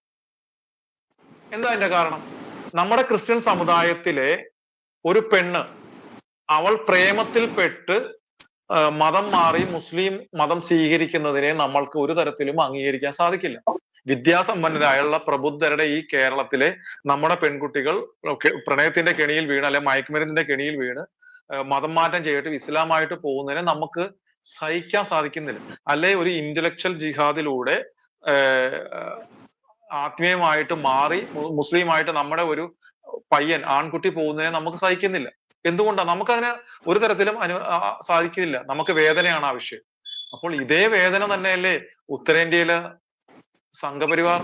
എന്താ അതിന്റെ കാരണം? നമ്മുടെ ക്രിസ്ത്യൻ സമുദായത്തിലെ ഒരു പെണ്ണ്, അവൾ പ്രേമത്തിൽപ്പെട്ട് മതം മാറി മുസ്ലിം മതം സ്വീകരിക്കുന്നതിനെ നമ്മൾക്ക് ഒരു തരത്തിലും അംഗീകരിക്കാൻ സാധിക്കില്ല. വിദ്യാസമ്പന്നരായുള്ള പ്രബുദ്ധരുടെ ഈ കേരളത്തിലെ നമ്മുടെ പെൺകുട്ടികൾ പ്രണയത്തിന്റെ കെണിയിൽ വീണ്, അല്ലെ മയക്കുമരുന്നിന്റെ കെണിയിൽ വീണ് മതം മാറ്റം ചെയ്തിട്ട് ഇസ്ലാമായിട്ട് പോകുന്നതിനെ നമുക്ക് സഹിക്കാൻ സാധിക്കുന്നില്ല. അല്ലെ ഒരു ഇന്റലക്ച്വൽ ജിഹാദിലൂടെ ആത്മീയമായിട്ട് മാറി മുസ്ലിമായിട്ട് നമ്മുടെ ഒരു പയ്യൻ, ആൺകുട്ടി പോകുന്നതിനെ നമുക്ക് സഹിക്കുന്നില്ല. എന്തുകൊണ്ടാണ്? നമുക്കതിനെ ഒരു തരത്തിലും സാധിക്കില്ല. നമുക്ക് വേദനയാണ് ആവശ്യം. അപ്പോൾ ഇതേ വേദന തന്നെയല്ലേ ഉത്തരേന്ത്യയിലെ സംഘപരിവാർ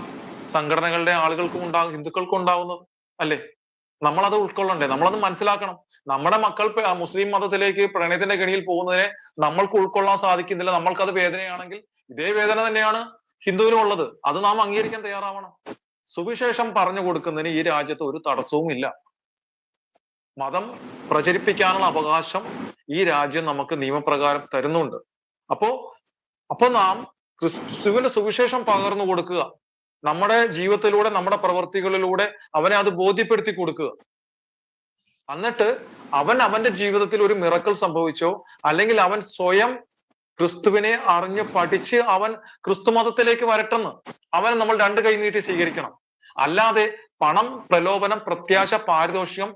സംഘടനകളുടെ ആളുകൾക്കും ഹിന്ദുക്കൾക്കും ഉണ്ടാവുന്നത്? അല്ലേ? നമ്മളത് ഉൾക്കൊള്ളണ്ടേ? നമ്മളത് മനസ്സിലാക്കണം. നമ്മുടെ മക്കൾ മുസ്ലിം മതത്തിലേക്ക് പ്രണയത്തിന്റെ കെണിയിൽ പോകുന്നതിനെ നമ്മൾക്ക് ഉൾക്കൊള്ളാൻ സാധിക്കുന്നില്ല. നമ്മൾക്കത് വേദനയാണെങ്കിൽ ഇതേ വേദന തന്നെയാണ് ഹിന്ദുവിനും ഉള്ളത്. അത് നാം അംഗീകരിക്കാൻ തയ്യാറാവണം. സുവിശേഷം പറഞ്ഞു കൊടുക്കുന്നതിന് ഈ രാജ്യത്ത് ഒരു തടസ്സവും ഇല്ല. മതം പ്രചരിപ്പിക്കാനുള്ള അവകാശം ഈ രാജ്യം നമുക്ക് നിയമപ്രകാരം തരുന്നുണ്ട്. അപ്പോ നാം ക്രിസ്തുവിന്റെ സുവിശേഷം പകർന്നു കൊടുക്കുക, നമ്മുടെ ജീവിതത്തിലൂടെ, നമ്മുടെ പ്രവർത്തികളിലൂടെ അവനെ അത് ബോധ്യപ്പെടുത്തി കൊടുക്കുക. എന്നിട്ട് അവന്റെ ജീവിതത്തിൽ ഒരു മിറക്കിൾ സംഭവിച്ചോ, അല്ലെങ്കിൽ അവൻ സ്വയം ക്രിസ്തുവിനെ അറിഞ്ഞ് പഠിച്ച് അവൻ ക്രിസ്തു മതത്തിലേക്ക് വരട്ടെന്ന്. അവനെ നമ്മൾ രണ്ട് കൈ നീട്ടി സ്വീകരിക്കണം. അല്ലാതെ പണം, പ്രലോഭനം, പ്രത്യാശ, പാരിതോഷികം,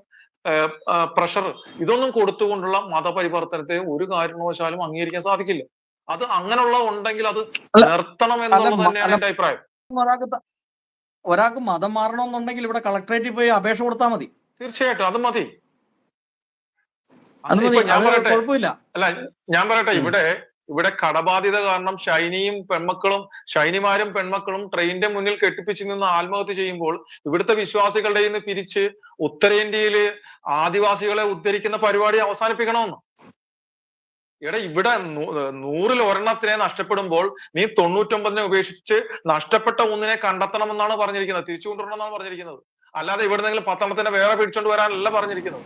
പ്രഷർ ഇതൊന്നും കൊടുത്തുകൊണ്ടുള്ള മതപരിവർത്തനത്തെ ഒരു കാരണവശാലും അംഗീകരിക്കാൻ സാധിക്കില്ല. അത് അങ്ങനെയുള്ള ഉണ്ടെങ്കിൽ അത് അല്ല നിർത്തണം അല്ല എന്നുള്ളത് മ- തന്നെയാണ് അല്ല എന്റെ അഭിപ്രായം. ഒരാൾക്ക് ഒരാൾക്ക് മതം മാറണമെന്നുണ്ടെങ്കിൽ ഇവിടെ കളക്ടറേറ്റിൽ പോയി അപേക്ഷ കൊടുത്താൽ മതി. തീർച്ചയായിട്ടും അത് മതി. അത് മതി, ഇപ്പൊ ഞാൻ അത് പറയട്ടെ, കുഴപ്പമില്ല. അല്ല ഞാൻ പറയട്ടെ, ഉം. ഇവിടെ കടബാധ്യത കാരണം ഷൈനിമാരും പെൺമക്കളും ട്രെയിനിന്റെ മുന്നിൽ കെട്ടിപ്പിച്ച് നിന്ന് ആത്മഹത്യ ചെയ്യുമ്പോൾ ഇവിടുത്തെ വിശ്വാസികളുടെ നിന്ന് പിരിച്ച് ഉത്തരേന്ത്യയില് ആദിവാസികളെ ഉദ്ധരിക്കുന്ന പരിപാടി അവസാനിപ്പിക്കണമെന്ന്. ഇവിടെ 100-ൽ ഒരെണ്ണത്തിനെ നഷ്ടപ്പെടുമ്പോൾ നീ 99-നെ ഉപേക്ഷിച്ച് നഷ്ടപ്പെട്ട ഒന്നിനെ കണ്ടെത്തണമെന്നാണ് പറഞ്ഞിരിക്കുന്നത്, തിരിച്ചു കൊണ്ടുവരണമെന്നാണ് പറഞ്ഞിരിക്കുന്നത്. അല്ലാതെ ഇവിടെ നിന്നെങ്കിലും 10 വേറെ പിടിച്ചോണ്ട് വരാനല്ല പറഞ്ഞിരിക്കുന്നത്.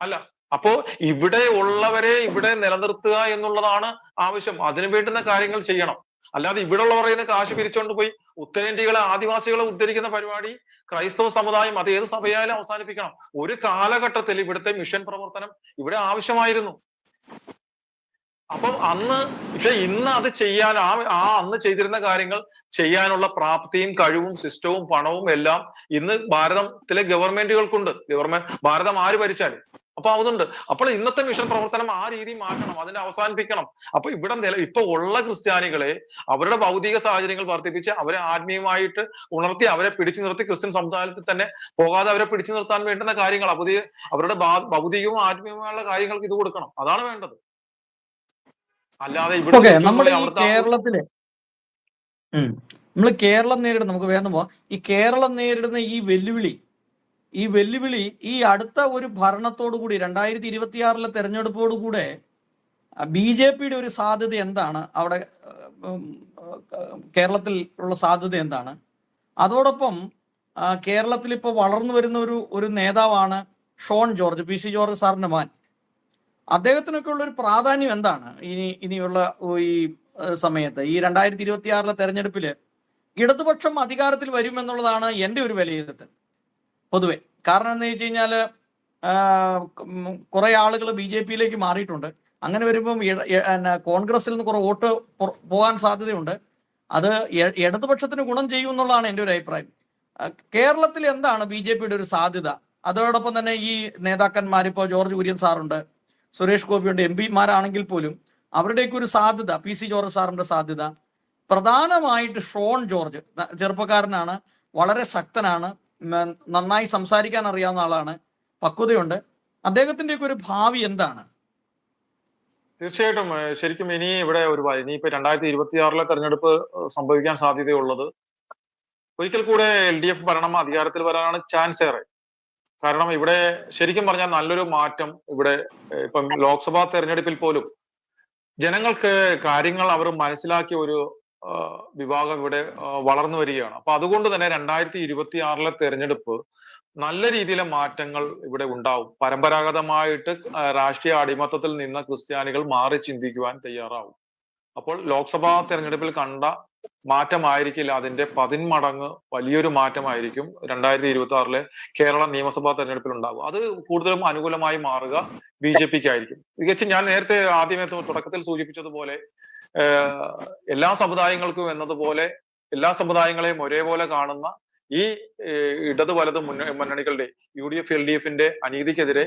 അല്ല, അപ്പോ ഇവിടെ ഉള്ളവരെ ഇവിടെ നിലനിർത്തുക എന്നുള്ളതാണ് ആവശ്യം. അതിനു വേണ്ടുന്ന കാര്യങ്ങൾ ചെയ്യണം. അല്ലാതെ ഇവിടെ ഉള്ളവരെ കാശ് പിരിച്ചുകൊണ്ട് പോയി ഉത്തരേന്ത്യകളെ ആദിവാസികളെ ഉദ്ധരിക്കുന്ന പരിപാടി ക്രൈസ്തവ സമുദായം അത് ഏത് സഭയായാലും അവസാനിപ്പിക്കണം. ഒരു കാലഘട്ടത്തിൽ ഇവിടുത്തെ മിഷൻ പ്രവർത്തനം ഇവിടെ ആവശ്യമായിരുന്നു. അപ്പം പക്ഷെ ഇന്ന് അത് ചെയ്യാൻ അന്ന് ചെയ്തിരുന്ന കാര്യങ്ങൾ ചെയ്യാനുള്ള പ്രാപ്തിയും കഴിവും സിസ്റ്റവും പണവും എല്ലാം ഇന്ന് ഭാരതത്തിലെ ഗവൺമെന്റുകൾക്കുണ്ട്. ഭാരതം ആര് ഭരിച്ചാലും അപ്പൊ അതുണ്ട്. അപ്പോൾ ഇന്നത്തെ മിഷൻ പ്രവർത്തനം ആ രീതി മാറ്റണം, അതിനെ അവസാനിപ്പിക്കണം. അപ്പൊ ഇപ്പൊ ഉള്ള ക്രിസ്ത്യാനികളെ അവരുടെ ഭൗതിക സാഹചര്യങ്ങൾ വർദ്ധിപ്പിച്ച് അവരെ ആത്മീയമായിട്ട് ഉണർത്തി അവരെ പിടിച്ചു നിർത്തി ക്രിസ്ത്യൻ സമുദായത്തിൽ തന്നെ പോകാതെ അവരെ പിടിച്ചു നിർത്താൻ വേണ്ടുന്ന കാര്യങ്ങൾ അവരുടെ ഭൗതികവും ആത്മീയവുമായുള്ള കാര്യങ്ങൾക്ക് ഇത് കൊടുക്കണം. അതാണ് വേണ്ടത്. അല്ലാതെ ഇവിടെ നമ്മുടെ ഈ കേരളത്തില് നമ്മൾ കേരളം നേരിടുന്ന, നമുക്ക് വേഗം പോവാം, ഈ കേരളം നേരിടുന്ന ഈ വെല്ലുവിളി ഈ അടുത്ത ഒരു ഭരണത്തോടു കൂടി 2026 തെരഞ്ഞെടുപ്പോടുകൂടെ BJPയുടെ ഒരു സാധ്യത എന്താണ്, അവിടെ കേരളത്തിൽ ഉള്ള സാധ്യത എന്താണ്? അതോടൊപ്പം കേരളത്തിൽ ഇപ്പോൾ വളർന്നു വരുന്ന ഒരു നേതാവാണ് ഷോൺ ജോർജ്, PC ജോർജ് സാറിന്റെ മകൻ. അദ്ദേഹത്തിനൊക്കെ ഉള്ള ഒരു പ്രാധാന്യം എന്താണ് ഇനിയുള്ള ഈ സമയത്ത്? ഈ 2026 തെരഞ്ഞെടുപ്പില് ഇടതുപക്ഷം അധികാരത്തിൽ വരുമെന്നുള്ളതാണ് എൻ്റെ ഒരു വിലയിരുത്തൽ പൊതുവെ. കാരണം എന്ന് വെച്ച് കഴിഞ്ഞാല് കുറെ ആളുകൾ BJPയിലേക്ക് മാറിയിട്ടുണ്ട്. അങ്ങനെ വരുമ്പം കോൺഗ്രസിൽ നിന്ന് കുറെ വോട്ട് പോകാൻ സാധ്യതയുണ്ട്. അത് ഇടതുപക്ഷത്തിന് ഗുണം ചെയ്യും എന്നുള്ളതാണ് എൻ്റെ ഒരു അഭിപ്രായം. കേരളത്തിൽ എന്താണ് BJPയുടെ ഒരു സാധ്യത? അതോടൊപ്പം തന്നെ ഈ നേതാക്കന്മാർ, ഇപ്പോൾ ജോർജ് കുര്യൻ സാറുണ്ട്, സുരേഷ് ഗോപിയുണ്ട്, MP മാരാണെങ്കിൽ പോലും അവരുടെയൊക്കെ ഒരു സാധ്യത, PC ജോർജ് സാറിന്റെ സാധ്യത, പ്രധാനമായിട്ട് ഷോൺ ജോർജ് ചെറുപ്പക്കാരനാണ്, വളരെ ശക്തനാണ്, നന്നായി സംസാരിക്കാൻ അറിയാവുന്ന ആളാണ്, പക്വതയുണ്ട്. അദ്ദേഹത്തിന്റെയൊക്കെ ഒരു ഭാവി എന്താണ്? തീർച്ചയായിട്ടും ശരിക്കും ഇനിയിപ്പോ 2026 തെരഞ്ഞെടുപ്പ് സംഭവിക്കാൻ സാധ്യതയുള്ളത് ഒരിക്കൽ കൂടെ LDF ഭരണം അധികാരത്തിൽ വരാനാണ് ചാൻസ് ഏറെ. കാരണം ഇവിടെ ശരിക്കും പറഞ്ഞാൽ നല്ലൊരു മാറ്റം ഇവിടെ ഇപ്പം ലോക്സഭാ തെരഞ്ഞെടുപ്പിൽ പോലും ജനങ്ങൾക്ക് കാര്യങ്ങൾ അവർ മനസ്സിലാക്കിയ ഒരു വിഭാഗം ഇവിടെ വളർന്നു വരികയാണ്. അപ്പൊ അതുകൊണ്ട് തന്നെ 2026 തെരഞ്ഞെടുപ്പ് നല്ല രീതിയിലെ മാറ്റങ്ങൾ ഇവിടെ ഉണ്ടാവും. പരമ്പരാഗതമായിട്ട് രാഷ്ട്രീയ അടിമത്തത്തിൽ നിന്ന ക്രിസ്ത്യാനികൾ മാറി ചിന്തിക്കുവാൻ തയ്യാറാവും. അപ്പോൾ ലോക്സഭാ തെരഞ്ഞെടുപ്പിൽ കണ്ട മാറ്റമായിരിക്കില്ല, അതിന്റെ 10 മടങ്ങ് വലിയൊരു മാറ്റമായിരിക്കും 2026 കേരള നിയമസഭാ തെരഞ്ഞെടുപ്പിൽ ഉണ്ടാകും. അത് കൂടുതലും അനുകൂലമായി മാറുക BJPക്കായിരിക്കും. തികച്ചും ഞാൻ നേരത്തെ ആദ്യമേ തുടക്കത്തിൽ സൂചിപ്പിച്ചതുപോലെ എല്ലാ സമുദായങ്ങൾക്കും എന്നതുപോലെ എല്ലാ സമുദായങ്ങളെയും ഒരേപോലെ കാണുന്ന ഈ ഇടത് വലത് മുന്നണികളുടെ UDF LDFന്റെ അനീതിക്കെതിരെ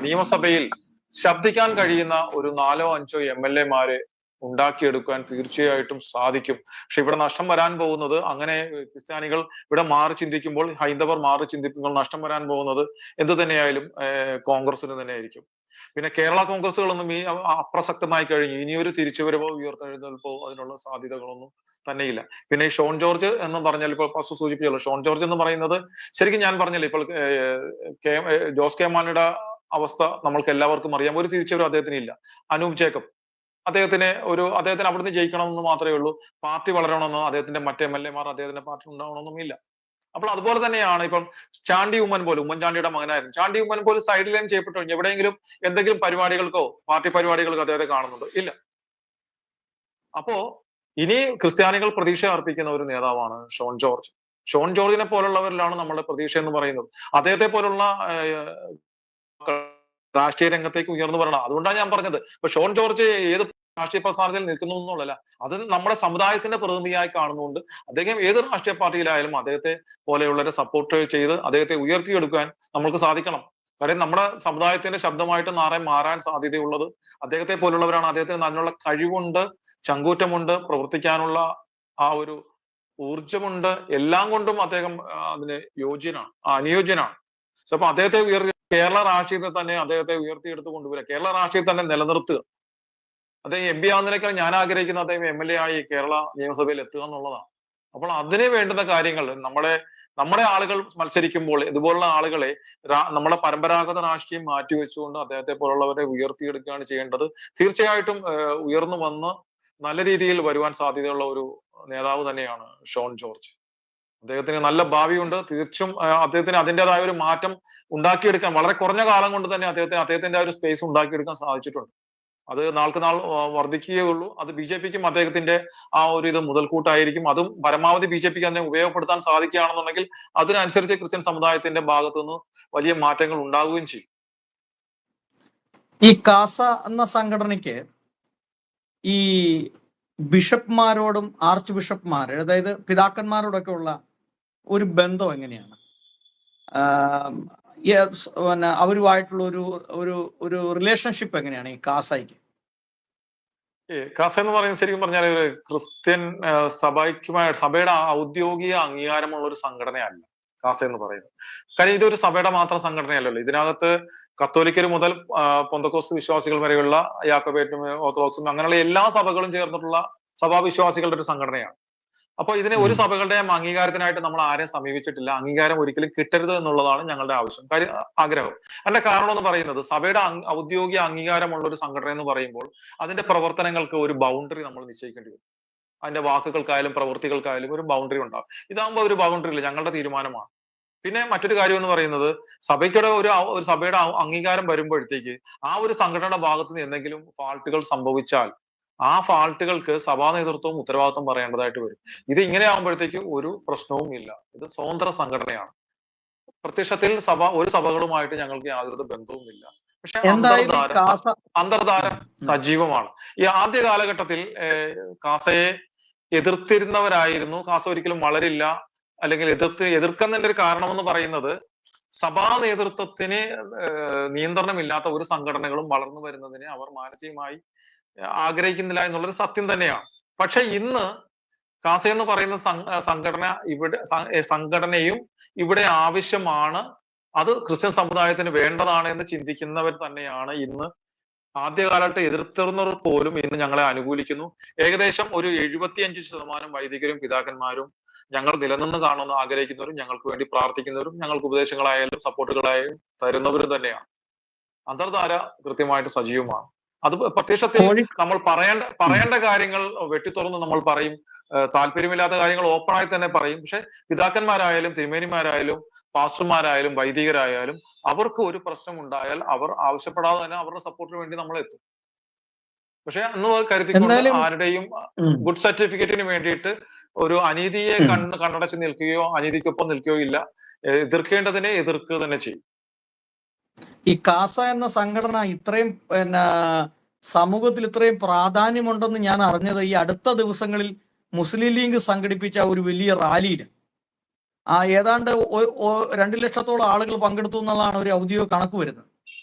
നിയമസഭയിൽ ശബ്ദിക്കാൻ കഴിയുന്ന ഒരു 4-5 MLA-മാരെ ഉണ്ടാക്കിയെടുക്കാൻ തീർച്ചയായിട്ടും സാധിക്കും. പക്ഷെ ഇവിടെ നഷ്ടം വരാൻ പോകുന്നത്, അങ്ങനെ ക്രിസ്ത്യാനികൾ ഇവിടെ മാറി ചിന്തിക്കുമ്പോൾ, ഹൈന്ദവർ മാറി ചിന്തിക്കുമ്പോൾ നഷ്ടം വരാൻ പോകുന്നത് എന്ത് തന്നെയായാലും കോൺഗ്രസിന് തന്നെ ആയിരിക്കും. പിന്നെ കേരള കോൺഗ്രസുകളൊന്നും ഈ അപ്രസക്തമായി കഴിഞ്ഞു. ഇനിയൊരു തിരിച്ചുവരവോ ഉയർത്തെഴുന്നേൽപ്പോ അതിനുള്ള സാധ്യതകളൊന്നും തന്നെയില്ല. പിന്നെ ഈ ഷോൺ ജോർജ് എന്ന് പറഞ്ഞാൽ, ഇപ്പോൾ ഫസ്റ്റ് സൂചിപ്പിച്ചല്ലോ, ഷോൺ ജോർജ് എന്ന് പറയുന്നത് ശരിക്കും ഞാൻ പറഞ്ഞില്ലേ, ഇപ്പോൾ ജോസ് കെ മാണിയുടെ അവസ്ഥ നമ്മൾക്ക് എല്ലാവർക്കും അറിയാം. ഒരു തിരിച്ചുവരവ് അദ്ദേഹത്തിന് ഇല്ല. അനൂപ് ജേക്കബ് അദ്ദേഹത്തിന് അവിടുന്ന് ജയിക്കണമെന്ന് മാത്രമേ ഉള്ളൂ. പാർട്ടി വളരണമെന്നോ അദ്ദേഹത്തിന്റെ മറ്റ് MLA-മാർ അദ്ദേഹത്തിന്റെ പാർട്ടി ഉണ്ടാവണമെന്നും ഇല്ല. അപ്പോൾ അതുപോലെ തന്നെയാണ് ഇപ്പം ചാണ്ടി ഉമ്മൻ പോലും, ഉമ്മൻചാണ്ടിയുടെ മകനായിരുന്നു ചാണ്ടി ഉമ്മൻ പോലും സൈഡ് ലൈൻ ചെയ്യപ്പെട്ടു കഴിഞ്ഞു. എവിടെയെങ്കിലും എന്തെങ്കിലും പരിപാടികൾക്കോ പാർട്ടി പരിപാടികൾക്കോ അദ്ദേഹത്തെ കാണുന്നുണ്ടോ? ഇല്ല. അപ്പോ ഇനി ക്രിസ്ത്യാനികൾ പ്രതീക്ഷ അർപ്പിക്കുന്ന ഒരു നേതാവാണ് ഷോൺ ജോർജ്. ഷോൺ ജോർജിനെ പോലുള്ളവരിലാണ് നമ്മുടെ പ്രതീക്ഷ എന്ന് പറയുന്നത്. അദ്ദേഹത്തെ പോലുള്ള രാഷ്ട്രീയ രംഗത്തേക്ക് ഉയർന്നു വരണം. അതുകൊണ്ടാണ് ഞാൻ പറഞ്ഞത്, ഇപ്പൊ ഷോൺ ജോർജ് ഏത് രാഷ്ട്രീയ പ്രസ്ഥാനത്തിൽ നിൽക്കുന്നു എന്നുള്ളതല്ല, അത് നമ്മുടെ സമുദായത്തിന്റെ പ്രതിനിധിയായി കാണുന്നുണ്ട്. അദ്ദേഹം ഏത് രാഷ്ട്രീയ പാർട്ടിയിലായാലും അദ്ദേഹത്തെ പോലെയുള്ളവരെ സപ്പോർട്ട് ചെയ്ത് അദ്ദേഹത്തെ ഉയർത്തിയെടുക്കാൻ നമ്മൾക്ക് സാധിക്കണം. കാര്യം നമ്മുടെ സമുദായത്തിന്റെ ശബ്ദമായിട്ട് മാറാൻ സാധ്യതയുള്ളത് അദ്ദേഹത്തെ പോലുള്ളവരാണ്. അദ്ദേഹത്തിന് നല്ലുള്ള കഴിവുണ്ട്, ചങ്കൂറ്റമുണ്ട്, പ്രവർത്തിക്കാനുള്ള ആ ഒരു ഊർജമുണ്ട്. എല്ലാം കൊണ്ടും അദ്ദേഹം അതിന് അനുയോജ്യനാണ്. അപ്പൊ അദ്ദേഹത്തെ കേരള രാഷ്ട്രീയത്തെ തന്നെ അദ്ദേഹത്തെ ഉയർത്തിയെടുത്ത് കൊണ്ടുവരിക, കേരള രാഷ്ട്രീയത്തെ തന്നെ നിലനിർത്തുക. അദ്ദേഹം MP ആവുന്നതിനേക്കാൾ ഞാൻ ആഗ്രഹിക്കുന്ന അദ്ദേഹം MLA ആയി കേരള നിയമസഭയിൽ എത്തുക എന്നുള്ളതാണ്. അപ്പോൾ അതിന് വേണ്ടുന്ന കാര്യങ്ങൾ നമ്മുടെ ആളുകൾ മത്സരിക്കുമ്പോൾ ഇതുപോലുള്ള ആളുകളെ നമ്മുടെ പരമ്പരാഗത രാഷ്ട്രീയം മാറ്റിവെച്ചുകൊണ്ട് അദ്ദേഹത്തെ പോലുള്ളവരെ ഉയർത്തിയെടുക്കുകയാണ് ചെയ്യേണ്ടത്. തീർച്ചയായിട്ടും ഉയർന്നു വന്ന് നല്ല രീതിയിൽ വരുവാൻ സാധ്യതയുള്ള ഒരു നേതാവ് തന്നെയാണ് ഷോൺ ജോർജ്. അദ്ദേഹത്തിന് നല്ല ഭാവിയുണ്ട്. തീർച്ചയായും അദ്ദേഹത്തിന് അതിൻ്റെതായ ഒരു മാറ്റം ഉണ്ടാക്കിയെടുക്കാൻ വളരെ കുറഞ്ഞ കാലം കൊണ്ട് തന്നെ അദ്ദേഹത്തിന്റെ ഒരു സ്പേസ് ഉണ്ടാക്കിയെടുക്കാൻ സാധിച്ചിട്ടുണ്ട്. അത് നാൾക്ക് നാൾ വർദ്ധിക്കുകയുള്ളൂ. അത് BJPക്കും അദ്ദേഹത്തിന്റെ ആ ഒരു ഇത് മുതൽക്കൂട്ടായിരിക്കും. അതും പരമാവധി BJPക്ക് അതിനെ ഉപയോഗപ്പെടുത്താൻ സാധിക്കുകയാണെന്നുണ്ടെങ്കിൽ അതിനനുസരിച്ച് ക്രിസ്ത്യൻ സമുദായത്തിന്റെ ഭാഗത്തു നിന്ന് വലിയ മാറ്റങ്ങൾ ഉണ്ടാവുകയും ചെയ്യും. ഈ കാസ എന്ന സംഘടനയ്ക്ക് ഈ ബിഷപ്പ്മാരോടും ആർച്ച് ബിഷപ്പ്മാർ, അതായത് പിതാക്കന്മാരോടൊക്കെ ഉള്ള ഒരു ബന്ധം എങ്ങനെയാണ്? പിന്നെ അവരുമായിട്ടുള്ള ഒരു റിലേഷൻഷിപ്പ് എങ്ങനെയാണ് ഈ കാസയ്ക്ക്? കാസ എന്ന് പറയുന്നത് ശരിക്കും പറഞ്ഞാൽ ഒരു ക്രിസ്ത്യൻ സഭയുടെ ഔദ്യോഗിക അംഗീകാരമുള്ള ഒരു സംഘടനയല്ല കാസ എന്ന് പറയുന്നത്. കാര്യം ഇതൊരു സഭയുടെ മാത്രം സംഘടനയല്ലല്ലോ. ഇതിനകത്ത് കത്തോലിക്കർ മുതൽ പെന്തക്കോസ്ത് വിശ്വാസികൾ വരെയുള്ള യാക്കോബൈറ്റും ഓർത്തഡോക്സും അങ്ങനെയുള്ള എല്ലാ സഭകളും ചേർന്നിട്ടുള്ള സഭാവിശ്വാസികളുടെ ഒരു സംഘടനയാണ്. അപ്പൊ ഇതിനെ ഒരു സഭകളുടെയും അംഗീകാരത്തിനായിട്ട് നമ്മൾ ആരെയും സമീപിച്ചിട്ടില്ല. അംഗീകാരം ഒരിക്കലും കിട്ടരുത് എന്നുള്ളതാണ് ഞങ്ങളുടെ ആഗ്രഹം. അതിന്റെ കാരണം എന്ന് പറയുന്നത്, സഭയുടെ ഔദ്യോഗിക അംഗീകാരമുള്ള ഒരു സംഘടന എന്ന് പറയുമ്പോൾ അതിന്റെ പ്രവർത്തനങ്ങൾക്ക് ഒരു ബൗണ്ടറി നമ്മൾ നിശ്ചയിക്കേണ്ടി വരും. അതിന്റെ വാക്കുകൾക്കായാലും പ്രവൃത്തികൾക്കായാലും ഒരു ബൗണ്ടറി ഉണ്ടാവും. ഇതാകുമ്പോൾ ഒരു ബൗണ്ടറി ഇല്ല, ഞങ്ങളുടെ തീരുമാനമാണ്. പിന്നെ മറ്റൊരു കാര്യം എന്ന് പറയുന്നത്, സഭയ്ക്കുടെ ഒരു സഭയുടെ അംഗീകാരം വരുമ്പോഴത്തേക്ക് ആ ഒരു സംഘടനയുടെ ഭാഗത്ത് നിന്ന് എന്തെങ്കിലും ഫാൾട്ടുകൾ സംഭവിച്ചാൽ ആ ഫാൾട്ടുകൾക്ക് സഭാ നേതൃത്വവും ഉത്തരവാദിത്വം പറയേണ്ടതായിട്ട് വരും. ഇത് ഇങ്ങനെ ആകുമ്പോഴത്തേക്ക് ഒരു പ്രശ്നവും ഇല്ല. ഇത് സ്വതന്ത്ര സംഘടനയാണ്. പ്രത്യക്ഷത്തിൽ ഒരു സഭകളുമായിട്ട് ഞങ്ങൾക്ക് യാതൊരു ബന്ധവുമില്ല. പക്ഷെ അന്തർധാര സജീവമാണ്. ഈ ആദ്യ കാലഘട്ടത്തിൽ കാസയെ എതിർത്തിരുന്നവരായിരുന്നു. കാസ ഒരിക്കലും വളരില്ല, അല്ലെങ്കിൽ എതിർക്കുന്നതിന്റെ ഒരു കാരണം എന്ന് പറയുന്നത്, സഭാ നേതൃത്വത്തിന് നിയന്ത്രണമില്ലാത്ത ഒരു സംഘടനകളും വളർന്നു വരുന്നതിന് അവർ മാനസികമായി ആഗ്രഹിക്കുന്നില്ല എന്നുള്ളൊരു സത്യം തന്നെയാണ്. പക്ഷെ ഇന്ന് കാസ എന്ന് പറയുന്ന സംഘടനയും ഇവിടെ ആവശ്യമാണ്, അത് ക്രിസ്ത്യൻ സമുദായത്തിന് വേണ്ടതാണ് എന്ന് ചിന്തിക്കുന്നവർ തന്നെയാണ് ഇന്ന്. ആദ്യകാലത്ത് എതിർത്തിരുന്നവർ പോലും ഇന്ന് ഞങ്ങളെ അനുകൂലിക്കുന്നു. ഏകദേശം ഒരു 75% വൈദികരും പിതാക്കന്മാരും ഞങ്ങൾ നിലനിന്ന് കാണുമെന്ന് ആഗ്രഹിക്കുന്നവരും ഞങ്ങൾക്ക് വേണ്ടി പ്രാർത്ഥിക്കുന്നവരും ഞങ്ങൾക്ക് ഉപദേശങ്ങളായാലും സപ്പോർട്ടുകളായാലും തരുന്നവരും തന്നെയാണ്. അന്തർധാര കൃത്യമായിട്ട് സജീവമാണ്. അത് പ്രത്യക്ഷത്തിൽ നമ്മൾ പറയേണ്ട കാര്യങ്ങൾ വെട്ടിത്തുറന്ന് നമ്മൾ പറയും, താല്പര്യമില്ലാത്ത കാര്യങ്ങൾ ഓപ്പണായി തന്നെ പറയും. പക്ഷെ പിതാക്കന്മാരായാലും തിരുമേനിമാരായാലും പാസ്റ്റർമാരായാലും വൈദികരായാലും അവർക്ക് ഒരു പ്രശ്നം ഉണ്ടായാൽ അവർ ആവശ്യപ്പെടാതെ തന്നെ അവരുടെ സപ്പോർട്ടിന് വേണ്ടി നമ്മൾ എത്തും. പക്ഷെ അന്ന് കരുതിക്കൊണ്ട് ആരുടെയും ഗുഡ് സർട്ടിഫിക്കറ്റിന് വേണ്ടിയിട്ട് ഒരു അനീതിയെ കണ്ണടച്ച് നിൽക്കുകയോ അനീതിക്കൊപ്പം നിൽക്കുകയോ ഇല്ല. എതിർക്കേണ്ടതിനെ എതിർക്കുക തന്നെ ചെയ്യും. ഈ കാസ എന്ന സംഘടന ഇത്രയും സമൂഹത്തിൽ ഇത്രയും പ്രാധാന്യമുണ്ടെന്ന് ഞാൻ അറിഞ്ഞത് ഈ അടുത്ത ദിവസങ്ങളിൽ മുസ്ലിം ലീഗ് സംഘടിപ്പിച്ച ഒരു വലിയ റാലിയിൽ ഏതാണ്ട് 2 ലക്ഷത്തോളം ആളുകൾ പങ്കെടുത്തു എന്നുള്ളതാണ് ഒരു ഔദ്യോഗിക കണക്ക് വരുന്നത്.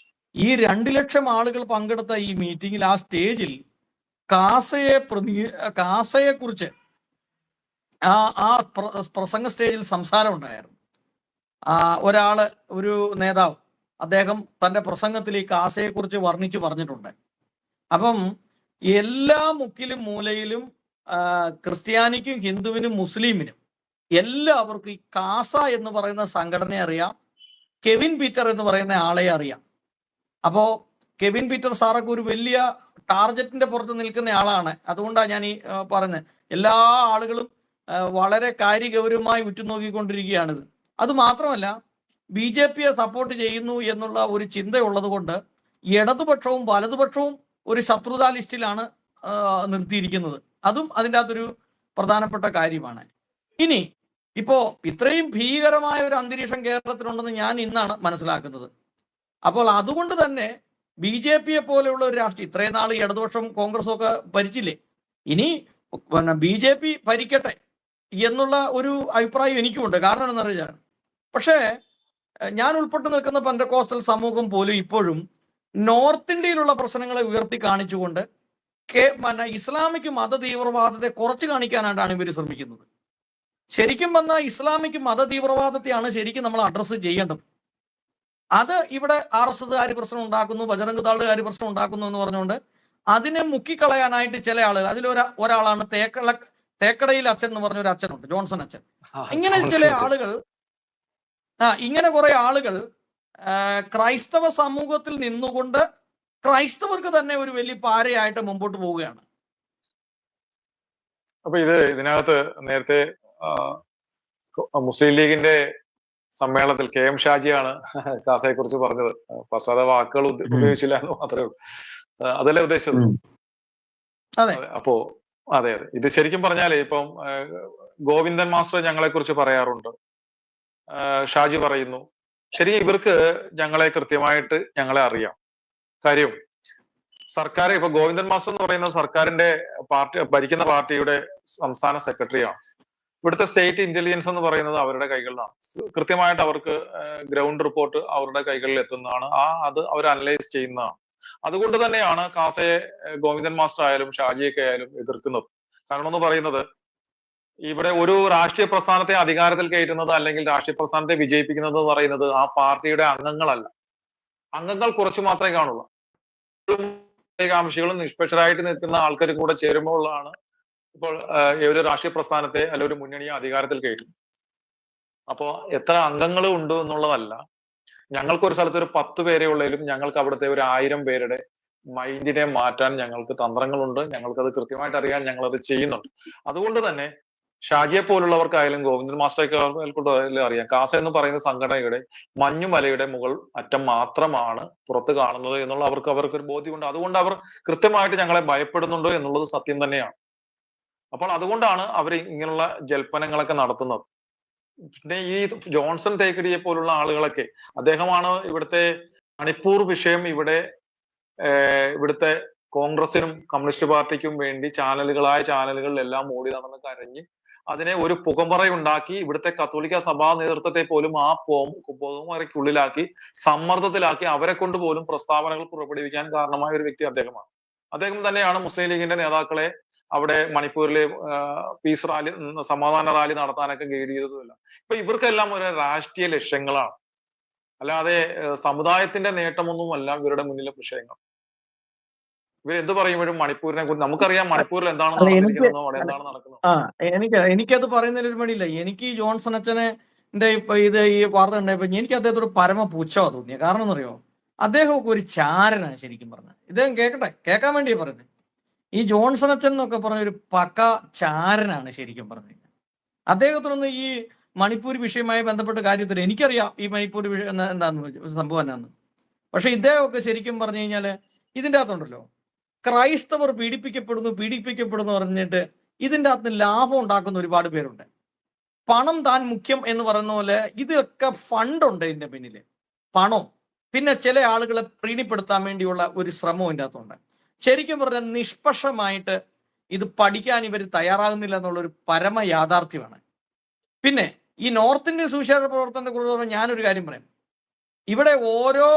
ഈ 2 ലക്ഷം ആളുകൾ പങ്കെടുത്ത ഈ മീറ്റിംഗിൽ ആ സ്റ്റേജിൽ കാസയെ കുറിച്ച് ആ പ്രസംഗ സ്റ്റേജിൽ സംസാരം ഉണ്ടായിരുന്നു. ഒരു നേതാവ് അദ്ദേഹം തൻ്റെ പ്രസംഗത്തിൽ ഈ കാസയെ കുറിച്ച് വർണ്ണിച്ച് പറഞ്ഞിട്ടുണ്ട്. അപ്പം എല്ലാ മുക്കിലും മൂലയിലും ക്രിസ്ത്യാനിക്കും ഹിന്ദുവിനും മുസ്ലിമിനും എല്ലാവർക്കും ഈ കാസ എന്ന് പറയുന്ന സംഘടനയെ അറിയാം, കെവിൻ പീറ്റർ എന്ന് പറയുന്ന ആളെ അറിയാം. അപ്പോൾ കെവിൻ പീറ്റർ സാറൊക്കെ ഒരു വലിയ ടാർഗറ്റിന്റെ പുറത്ത് നിൽക്കുന്ന ആളാണ്. അതുകൊണ്ടാണ് ഞാൻ ഈ പറഞ്ഞത്. എല്ലാ ആളുകളും വളരെ കാര്യഗൗരവമായി ഉറ്റുനോക്കിക്കൊണ്ടിരിക്കുകയാണിത്. അത് മാത്രമല്ല, BJPയെ സപ്പോർട്ട് ചെയ്യുന്നു എന്നുള്ള ഒരു ചിന്തയുള്ളത് കൊണ്ട് ഇടതുപക്ഷവും വലതുപക്ഷവും ഒരു ശത്രുതാ ലിസ്റ്റിലാണ് നിർത്തിയിരിക്കുന്നത്. അതും അതിൻ്റെ അകത്തൊരു പ്രധാനപ്പെട്ട കാര്യമാണ്. ഇനി ഇപ്പോ ഇത്രയും ഭീകരമായ ഒരു അന്തരീക്ഷം കേരളത്തിലുണ്ടെന്ന് ഞാൻ ഇന്നാണ് മനസ്സിലാക്കുന്നത്. അപ്പോൾ അതുകൊണ്ട് തന്നെ BJP പോലെയുള്ള ഒരു രാഷ്ട്രീയം, ഇത്രയും നാൾ ഇടതുപക്ഷം കോൺഗ്രസും ഒക്കെ ഭരിച്ചില്ലേ, ഇനി BJP ഭരിക്കട്ടെ എന്നുള്ള ഒരു അഭിപ്രായം എനിക്കുമുണ്ട്. കാരണം എന്താണെന്ന് അറിയാം, പക്ഷേ ഞാൻ ഉൾപ്പെട്ട് നിൽക്കുന്ന പെന്തക്കോസ്റ്റൽ സമൂഹം പോലും ഇപ്പോഴും നോർത്ത് ഇന്ത്യയിലുള്ള പ്രശ്നങ്ങളെ ഉയർത്തി കാണിച്ചുകൊണ്ട് ഇസ്ലാമിക് മത തീവ്രവാദത്തെ കുറച്ച് കാണിക്കാനായിട്ടാണ് ഇവർ ശ്രമിക്കുന്നത്. ശരിക്കും പറഞ്ഞാൽ ഇസ്ലാമിക് മത തീവ്രവാദത്തെയാണ് ശരിക്കും നമ്മൾ അഡ്രസ്സ് ചെയ്യേണ്ടത്. അത് ഇവിടെ RSSകാർ പ്രശ്നം ഉണ്ടാക്കുന്നു, ബജറംഗ് ദളുകാർ പ്രശ്നം ഉണ്ടാക്കുന്നു എന്ന് പറഞ്ഞുകൊണ്ട് അതിനെ മുക്കിക്കളയാനായിട്ട് ചില ആളുകൾ, ഒരാളാണ് തേക്കടയിൽ അച്ഛൻ എന്ന് പറഞ്ഞ ഒരു അച്ഛനുണ്ട്, ജോൺസൺ അച്ഛൻ. ഇങ്ങനെ ചില ആളുകൾ, ഇങ്ങനെ കുറെ ആളുകൾ ക്രൈസ്തവ സമൂഹത്തിൽ നിന്നുകൊണ്ട് ക്രൈസ്തവർക്ക് തന്നെ ഒരു വലിയ പാരയായിട്ട് മുമ്പോട്ട് പോവുകയാണ്. അപ്പൊ ഇതിനകത്ത് നേരത്തെ മുസ്ലിം ലീഗിന്റെ സമ്മേളനത്തിൽ KM ഷാജിയാണ് കാസയെ കുറിച്ച് പറഞ്ഞത്. പശ്ചാത്ത വാക്കുകൾ ഉപയോഗിച്ചില്ല എന്ന് മാത്രമേ ഉള്ളൂ. അതല്ലേ ഉദ്ദേശിച്ചത്? അപ്പോ അതെ, ഇത് ശരിക്കും പറഞ്ഞാല് ഇപ്പം ഗോവിന്ദൻ മാസ്റ്റർ ഞങ്ങളെ കുറിച്ച് പറയാറുണ്ട്, ഷാജി പറയുന്നു. ശരി, ഇവർക്ക് ഞങ്ങളെ കൃത്യമായിട്ട് അറിയാം. കാര്യം സർക്കാർ, ഇപ്പൊ ഗോവിന്ദൻ മാസ്റ്റർ എന്ന് പറയുന്നത് സർക്കാരിന്റെ ഭരിക്കുന്ന പാർട്ടിയുടെ സംസ്ഥാന സെക്രട്ടറിയാണ്. ഇവിടുത്തെ സ്റ്റേറ്റ് ഇന്റലിജൻസ് എന്ന് പറയുന്നത് അവരുടെ കൈകളിലാണ്. കൃത്യമായിട്ട് അവർക്ക് ഗ്രൗണ്ട് റിപ്പോർട്ട് അവരുടെ കൈകളിൽ എത്തുന്നതാണ്. അത് അവർ അനലൈസ് ചെയ്യുന്നതാണ്. അതുകൊണ്ട് തന്നെയാണ് കാസയെ ഗോവിന്ദൻ മാസ്റ്റർ ആയാലും ഷാജിയൊക്കെ ആയാലും എതിർക്കുന്നത്. കാരണം എന്ന് പറയുന്നത്, ഇവിടെ ഒരു രാഷ്ട്രീയ പ്രസ്ഥാനത്തെ അധികാരത്തിൽ കയറ്റുന്നത് അല്ലെങ്കിൽ രാഷ്ട്രീയ പ്രസ്ഥാനത്തെ വിജയിപ്പിക്കുന്നത് എന്ന് പറയുന്നത് ആ പാർട്ടിയുടെ അംഗങ്ങളല്ല. അംഗങ്ങൾ കുറച്ചു മാത്രമേ കാണുള്ളൂ. കാംക്ഷികളും നിഷ്പക്ഷരായിട്ട് നിൽക്കുന്ന ആൾക്കാർ കൂടെ ചേരുമ്പോഴാണ് ഇപ്പോൾ ഒരു രാഷ്ട്രീയ പ്രസ്ഥാനത്തെ അല്ലെങ്കിൽ ഒരു മുന്നണിയെ അധികാരത്തിൽ കയറ്റും. അപ്പോ എത്ര അംഗങ്ങൾ ഉണ്ട് എന്നുള്ളതല്ല. ഞങ്ങൾക്ക് ഒരു സ്ഥലത്ത് ഒരു 10 പേരെ ഉള്ളതിലും ഞങ്ങൾക്ക് അവിടുത്തെ ഒരു 1000 പേരുടെ മൈൻഡിനെ മാറ്റാൻ ഞങ്ങൾക്ക് തന്ത്രങ്ങളുണ്ട്. ഞങ്ങൾക്കത് കൃത്യമായിട്ട് അറിയാൻ, ഞങ്ങളത് ചെയ്യുന്നുണ്ട്. അതുകൊണ്ട് തന്നെ ഷാജിയെ പോലുള്ളവർക്കായാലും ഗോവിന്ദൻ മാസ്റ്ററൊക്കെ അറിയാം, കാസ എന്ന് പറയുന്ന സംഘടനയുടെ മഞ്ഞുമലയുടെ മുകൾ അറ്റം മാത്രമാണ് പുറത്ത് കാണുന്നത് എന്നുള്ള അവർക്കൊരു ബോധ്യമുണ്ട്. അതുകൊണ്ട് അവർ കൃത്യമായിട്ട് ഞങ്ങളെ ഭയപ്പെടുന്നുണ്ടോ എന്നുള്ളത് സത്യം തന്നെയാണ്. അപ്പോൾ അതുകൊണ്ടാണ് അവർ ഇങ്ങനെയുള്ള ജൽപ്പനങ്ങളൊക്കെ നടത്തുന്നത്. പിന്നെ ഈ ജോൺസൺ തേക്കടിയെ പോലുള്ള ആളുകളൊക്കെ, അദ്ദേഹമാണ് ഇവിടുത്തെ മണിപ്പൂർ വിഷയം ഇവിടുത്തെ കോൺഗ്രസിനും കമ്മ്യൂണിസ്റ്റ് പാർട്ടിക്കും വേണ്ടി ചാനലുകളിലെല്ലാം ഓടി നടന്ന് കരഞ്ഞ് അതിനെ ഒരു പുകമറയുണ്ടാക്കി ഇവിടുത്തെ കത്തോലിക്ക സഭാ നേതൃത്വത്തെ പോലും ആ പുകമറയ്ക്കുള്ളിലാക്കി സമ്മർദ്ദത്തിലാക്കി അവരെ കൊണ്ട് പോലും പ്രസ്താവനകൾ പുറപ്പെടുവിക്കാൻ കാരണമായ ഒരു വ്യക്തി അദ്ദേഹമാണ്. അദ്ദേഹം തന്നെയാണ് മുസ്ലിം ലീഗിന്റെ നേതാക്കളെ അവിടെ മണിപ്പൂരിലെ പീസ് റാലി, സമാധാന റാലി നടത്താനൊക്കെ ഗൈഡ് ചെയ്തതുമില്ല. ഇപ്പൊ ഇവർക്കെല്ലാം ഒരു രാഷ്ട്രീയ ലക്ഷ്യങ്ങളാണ്, അല്ലാതെ സമുദായത്തിന്റെ നേട്ടമൊന്നുമല്ല ഇവരുടെ മുന്നിലെ വിഷയങ്ങൾ. ഇവരെന്ത് പറയുമ്പോഴും മണിപ്പൂരിനെ കുറിച്ച് നമുക്കറിയാം, മണിപ്പൂരിൽ എന്താണ് നടന്നിരിക്കുന്നതോ അവിടെ എന്താണ് നടക്കുന്നത്. എനിക്കത് പറയുന്നതിൽ ഒരു മടിയില്ല. എനിക്ക് ഈ ജോൺസൺ അച്ഛനെ ഇപ്പൊ ഈ വാർത്ത ഉണ്ടായപ്പോ എനിക്ക് അദ്ദേഹത്തോട് പരമ പുച്ഛമാ തോന്നിയത്. കാരണം എന്നറിയോ, അദ്ദേഹമൊക്കെ ഒരു ചാരനാണ് ശരിക്കും പറഞ്ഞത്. ഇദ്ദേഹം കേൾക്കാൻ വേണ്ടിയാ പറയുന്നത്. ഈ ജോൺസൺ അച്ഛൻ എന്നൊക്കെ പറഞ്ഞ ഒരു പക്ക ചാരനാണ് ശരിക്കും പറഞ്ഞു. അദ്ദേഹത്തിനൊന്നും ഈ മണിപ്പൂർ വിഷയവുമായി ബന്ധപ്പെട്ട കാര്യത്തിൽ എനിക്കറിയാം ഈ മണിപ്പൂർ വിഷയം എന്താന്ന് സംഭവം എന്നാന്ന്. പക്ഷെ ഇദ്ദേഹമൊക്കെ ശരിക്കും പറഞ്ഞു കഴിഞ്ഞാൽ ഇതിൻ്റെ അകത്തുണ്ടല്ലോ, ക്രൈസ്തവർ പീഡിപ്പിക്കപ്പെടുന്നു പറഞ്ഞിട്ട് ഇതിൻ്റെ അകത്ത് ലാഭം ഉണ്ടാക്കുന്ന ഒരുപാട് പേരുണ്ട്. പണം താൻ മുഖ്യം എന്ന് പറയുന്ന പോലെ ഇതൊക്കെ ഫണ്ടുണ്ട് ഇതിന്റെ പിന്നില്, പണം. പിന്നെ ചില ആളുകളെ പ്രീണിപ്പെടുത്താൻ വേണ്ടിയുള്ള ഒരു ശ്രമം ഇതിൻ്റെ അകത്തുണ്ട്. ശരിക്കും പറഞ്ഞാൽ നിഷ്പക്ഷമായിട്ട് ഇത് പഠിക്കാൻ ഇവർ തയ്യാറാകുന്നില്ല എന്നുള്ളൊരു പരമ യാഥാർത്ഥ്യമാണ്. പിന്നെ ഈ നോർത്ത് ഇന്ത്യൻ സുവിശേഷ പ്രവർത്തനത്തെ കുറിച്ച് ഞാനൊരു കാര്യം പറയാം. ഇവിടെ ഓരോ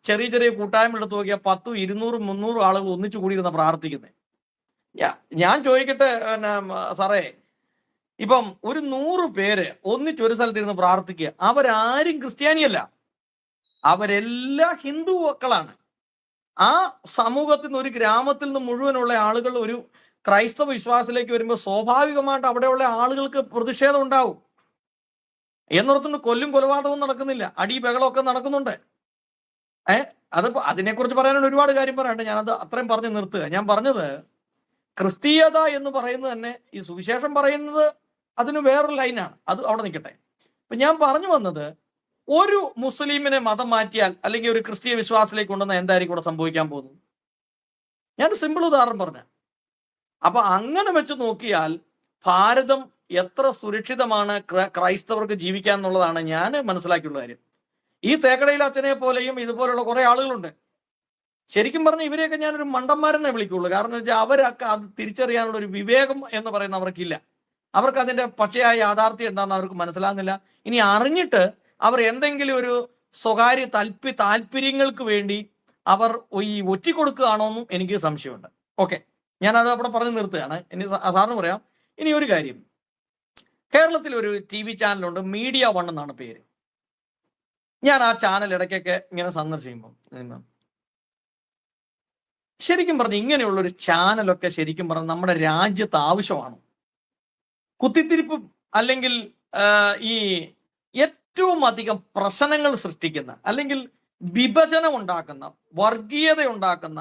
ചെറിയ ചെറിയ കൂട്ടായ്മ എടുത്ത് നോക്കിയാൽ 10, 200, 300 ആളുകൾ ഒന്നിച്ചു കൂടിയിരുന്ന പ്രാർത്ഥിക്കുന്നത്. ഞാൻ ചോദിക്കട്ടെ സാറേ, ഇപ്പം ഒരു 100 പേര് ഒന്നിച്ചൊരു സ്ഥലത്തിരുന്ന് പ്രാർത്ഥിക്കുക, അവരാരും ക്രിസ്ത്യാനിയല്ല, അവരെല്ലാം ഹിന്ദു മക്കളാണ്. ആ സമൂഹത്തിൽ നിന്ന്, ഒരു ഗ്രാമത്തിൽ നിന്ന് മുഴുവനുള്ള ആളുകൾ ഒരു ക്രൈസ്തവ വിശ്വാസത്തിലേക്ക് വരുമ്പോൾ സ്വാഭാവികമായിട്ട് അവിടെയുള്ള ആളുകൾക്ക് പ്രതിഷേധം ഉണ്ടാവും. എന്നോർത്തുകൊണ്ട് കൊലപാതകവും നടക്കുന്നില്ല, അടി ബഹളമൊക്കെ നടക്കുന്നുണ്ട്. അതിനെക്കുറിച്ച് പറയാനുള്ള ഒരുപാട് കാര്യം പറയാണ്ട്, ഞാനത് അത്രയും പറഞ്ഞ് നിർത്തുക. ഞാൻ പറഞ്ഞത് ക്രിസ്തീയത എന്ന് പറയുന്നത് തന്നെ, ഈ സുവിശേഷം പറയുന്നത് അതിന് വേറൊരു ലൈനാണ്, അത് അവിടെ നിൽക്കട്ടെ. അപ്പൊ ഞാൻ പറഞ്ഞു വന്നത്, ഒരു മുസ്ലിമിനെ മതം മാറ്റിയാൽ അല്ലെങ്കിൽ ഒരു ക്രിസ്തീയ വിശ്വാസത്തിലേക്ക് കൊണ്ടുവന്നാൽ എന്തായിരിക്കും ഇവിടെ സംഭവിക്കാൻ പോകുന്നത്? ഞാൻ സിമ്പിൾ ഉദാഹരണം പറഞ്ഞ. അപ്പൊ അങ്ങനെ വെച്ച് നോക്കിയാൽ ഭാരതം എത്ര സുരക്ഷിതമാണ് ക്രൈസ്തവർക്ക് ജീവിക്കാൻ എന്നുള്ളതാണ് ഞാൻ മനസ്സിലാക്കിയുള്ള കാര്യം. ഈ തേക്കടയിൽ അച്ഛനെ പോലെയും ഇതുപോലുള്ള കുറെ ആളുകളുണ്ട്. ശരിക്കും പറഞ്ഞ ഇവരെയൊക്കെ ഞാനൊരു മണ്ടന്മാരെന്നെ വിളിക്കുള്ളൂ. കാരണം എന്ന് വെച്ചാൽ അവരൊക്കെ അത് തിരിച്ചറിയാനുള്ള ഒരു വിവേകം എന്ന് പറയുന്ന അവർക്കില്ല. അവർക്ക് അതിന്റെ പച്ചയായ യാഥാർത്ഥ്യം എന്താണെന്ന് അവർക്ക് മനസ്സിലാകുന്നില്ല. ഇനി അറിഞ്ഞിട്ട് അവർ എന്തെങ്കിലും ഒരു സ്വകാര്യ താല്പര്യങ്ങൾക്ക് വേണ്ടി അവർ ഈ ഒറ്റിക്കൊടുക്കുകയാണോന്നും എനിക്ക് സംശയമുണ്ട്. ഓക്കെ, ഞാനത് അവിടെ പറഞ്ഞ് നിർത്തുകയാണ്. ഇനി സാധാരണ പറയാം. ഇനി ഒരു കാര്യം, കേരളത്തിൽ ഒരു TV ചാനലുണ്ട്, മീഡിയ വൺ എന്നാണ് പേര്. ഞാൻ ആ ചാനൽ ഇടയ്ക്കൊക്കെ ഇങ്ങനെ സന്ദർശിക്കുമ്പോൾ ശരിക്കും പറഞ്ഞ ഇങ്ങനെയുള്ളൊരു ചാനലൊക്കെ ശരിക്കും പറഞ്ഞ നമ്മുടെ രാജ്യത്ത് ആവശ്യമാണ്. കുത്തിത്തിരിപ്പ് അല്ലെങ്കിൽ ഈ ഏറ്റവും അധികം പ്രശ്നങ്ങൾ സൃഷ്ടിക്കുന്ന, അല്ലെങ്കിൽ വിഭജനം ഉണ്ടാക്കുന്ന, വർഗീയത ഉണ്ടാക്കുന്ന,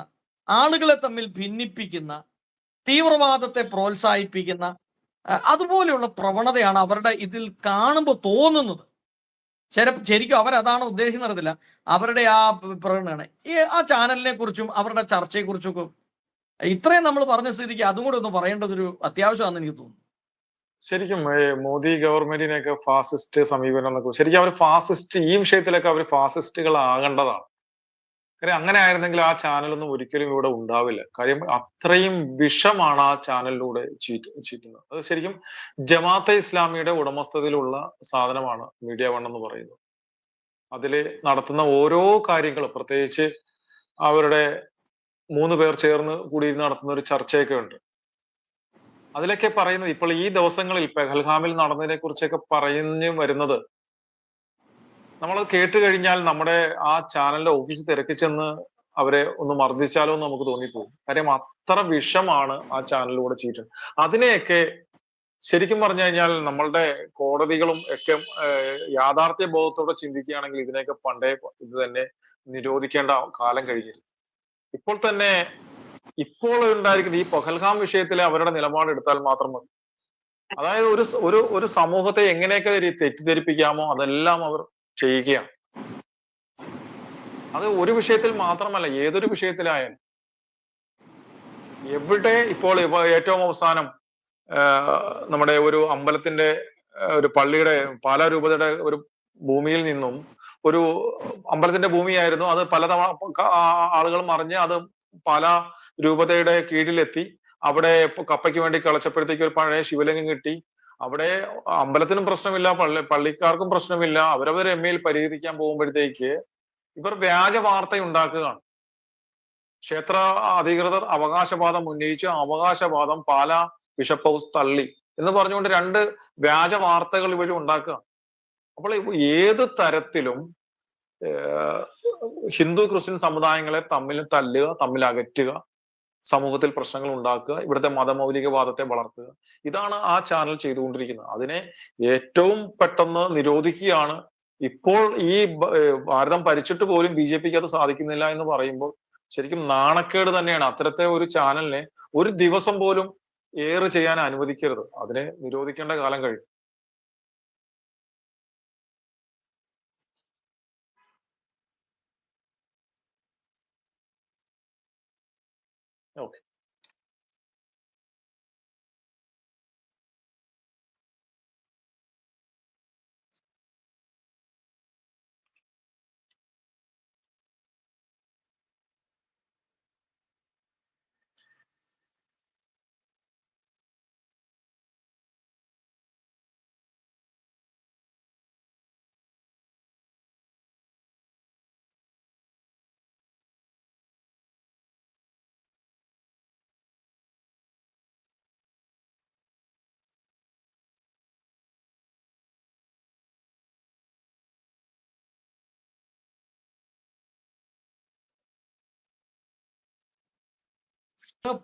ആളുകളെ തമ്മിൽ ഭിന്നിപ്പിക്കുന്ന, തീവ്രവാദത്തെ പ്രോത്സാഹിപ്പിക്കുന്ന അതുപോലെയുള്ള പ്രവണതയാണ് അവരുടെ ഇതിൽ കാണുമ്പോൾ തോന്നുന്നത്. ശരിക്കും അവരതാണ് ഉദ്ദേശിക്കുന്നത് അറിയത്തില്ല. അവരുടെ ആ പ്രകടനമാണ് ആ ചാനലിനെ കുറിച്ചും അവരുടെ ചർച്ചയെക്കുറിച്ചും ഒക്കെ ഇത്രയും നമ്മൾ പറഞ്ഞ സ്ഥിതിക്ക് അതും കൂടെ ഒന്ന് പറയേണ്ടതൊരു അത്യാവശ്യമാണെന്ന് എനിക്ക് തോന്നുന്നു. ശരിക്കും മോദി ഗവൺമെന്റിനെയൊക്കെ ഫാസിസ്റ്റ് സമീപനം എന്നൊക്കെ, ശരിക്കും അവർ ഫാസിസ്റ്റ്, ഈ വിഷയത്തിലൊക്കെ അവർ ഫാസിസ്റ്റുകൾ ആകേണ്ടതാണ്. കാര്യം അങ്ങനെ ആയിരുന്നെങ്കിൽ ആ ചാനലൊന്നും ഒരിക്കലും ഇവിടെ ഉണ്ടാവില്ല. കാര്യം അത്രയും വിഷമാണ് ആ ചാനലിലൂടെ ചീറ്റുന്നത്. അത് ശരിക്കും ജമാഅത്തെ ഇസ്ലാമിയുടെ ഉടമസ്ഥതയിലുള്ള സാധനമാണ് മീഡിയ വൺ എന്ന് പറയുന്നത്. അതില് നടത്തുന്ന ഓരോ കാര്യങ്ങളും, പ്രത്യേകിച്ച് അവരുടെ 3 പേർ ചേർന്ന് കൂടി നടത്തുന്ന ഒരു ചർച്ചയൊക്കെ ഉണ്ട്. അതിലൊക്കെ പറയുന്നത്, ഇപ്പോൾ ഈ ദിവസങ്ങളിൽ പെഹൽഗാമിൽ നടന്നതിനെ കുറിച്ചൊക്കെ പറഞ്ഞു വരുന്നത്, നമ്മളത് കേട്ട് കഴിഞ്ഞാൽ നമ്മുടെ ആ ചാനലിന്റെ ഓഫീസിൽ തിരക്കി ചെന്ന് അവരെ ഒന്ന് മർദ്ദിച്ചാലോ എന്ന് നമുക്ക് തോന്നിപ്പോകും. കാര്യം അത്ര വിഷമാണ് ആ ചാനലിലൂടെ ചീറ്റുന്നത്. അതിനെയൊക്കെ ശരിക്കും പറഞ്ഞു കഴിഞ്ഞാൽ നമ്മളുടെ കോടതികളും ഒക്കെ യാഥാർത്ഥ്യ ബോധത്തോടെ ചിന്തിക്കുകയാണെങ്കിൽ ഇതിനെയൊക്കെ പണ്ടേ ഇത് തന്നെ നിരോധിക്കേണ്ട കാലം കഴിഞ്ഞിരുന്നു. ഇപ്പോൾ തന്നെ ഇപ്പോൾ ഉണ്ടായിരിക്കുന്ന ഈ പഹൽഗാം വിഷയത്തിലെ അവരുടെ നിലപാട് എടുത്താൽ മാത്രം മതി. അതായത് ഒരു സമൂഹത്തെ എങ്ങനെയൊക്കെ തെറ്റിദ്ധരിപ്പിക്കാമോ അതെല്ലാം അവർ ചെയ്യുകയാണ്. അത് ഒരു വിഷയത്തിൽ മാത്രമല്ല, ഏതൊരു വിഷയത്തിലായാലും. എവിടെ ഇപ്പോൾ ഏറ്റവും അവസാനം നമ്മുടെ ഒരു അമ്പലത്തിന്റെ, ഒരു പള്ളിയുടെ, പാലാ രൂപതയുടെ ഒരു ഭൂമിയിൽ നിന്നും, ഒരു അമ്പലത്തിന്റെ ഭൂമിയായിരുന്നു അത്, പലതവണ ആളുകളും അറിഞ്ഞ് അത് പാലാ രൂപതയുടെ കീഴിലെത്തി. അവിടെ കപ്പയ്ക്ക് വേണ്ടി കളിച്ചപ്പോഴത്തേക്ക് ഒരു പഴയ ശിവലിംഗം കിട്ടി. അവിടെ അമ്പലത്തിനും പ്രശ്നമില്ല, പള്ളിക്കാർക്കും പ്രശ്നമില്ല. അവരവർ എമ്മയിൽ പരിഹരിക്കാൻ പോകുമ്പോഴത്തേക്ക് ഇവർ വ്യാജ വാർത്ത ഉണ്ടാക്കുകയാണ്. ക്ഷേത്ര അധികൃതർ അവകാശവാദം ഉന്നയിച്ച് അവകാശവാദം പാലാ ബിഷപ്പ് ഹൗസ് തള്ളി എന്ന് പറഞ്ഞുകൊണ്ട് 2 വ്യാജ വാർത്തകൾ ഇവർ ഉണ്ടാക്കുക. അപ്പോൾ ഏത് തരത്തിലും ഹിന്ദു ക്രിസ്ത്യൻ സമുദായങ്ങളെ തമ്മിൽ തല്ലുക, തമ്മിൽ അകറ്റുക, സമൂഹത്തിൽ പ്രശ്നങ്ങൾ ഉണ്ടാക്കുക, ഇവിടുത്തെ മതമൗലികവാദത്തെ വളർത്തുക, ഇതാണ് ആ ചാനൽ ചെയ്തുകൊണ്ടിരിക്കുന്നത്. അതിനെ ഏറ്റവും പെട്ടെന്ന് നിരോധിക്കുകയാണ്. ഇപ്പോൾ ഈ ഭാരതം ഭരിച്ചിട്ട് പോലും BJPക്ക് അത് സാധിക്കുന്നില്ല എന്ന് പറയുമ്പോൾ ശരിക്കും നാണക്കേട് തന്നെയാണ്. അത്തരത്തെ ഒരു ചാനലിനെ ഒരു ദിവസം പോലും എയർ ചെയ്യാൻ അനുവദിക്കരുത്. അതിനെ നിരോധിക്കേണ്ട കാലം കഴിഞ്ഞു. ഓക്കെ.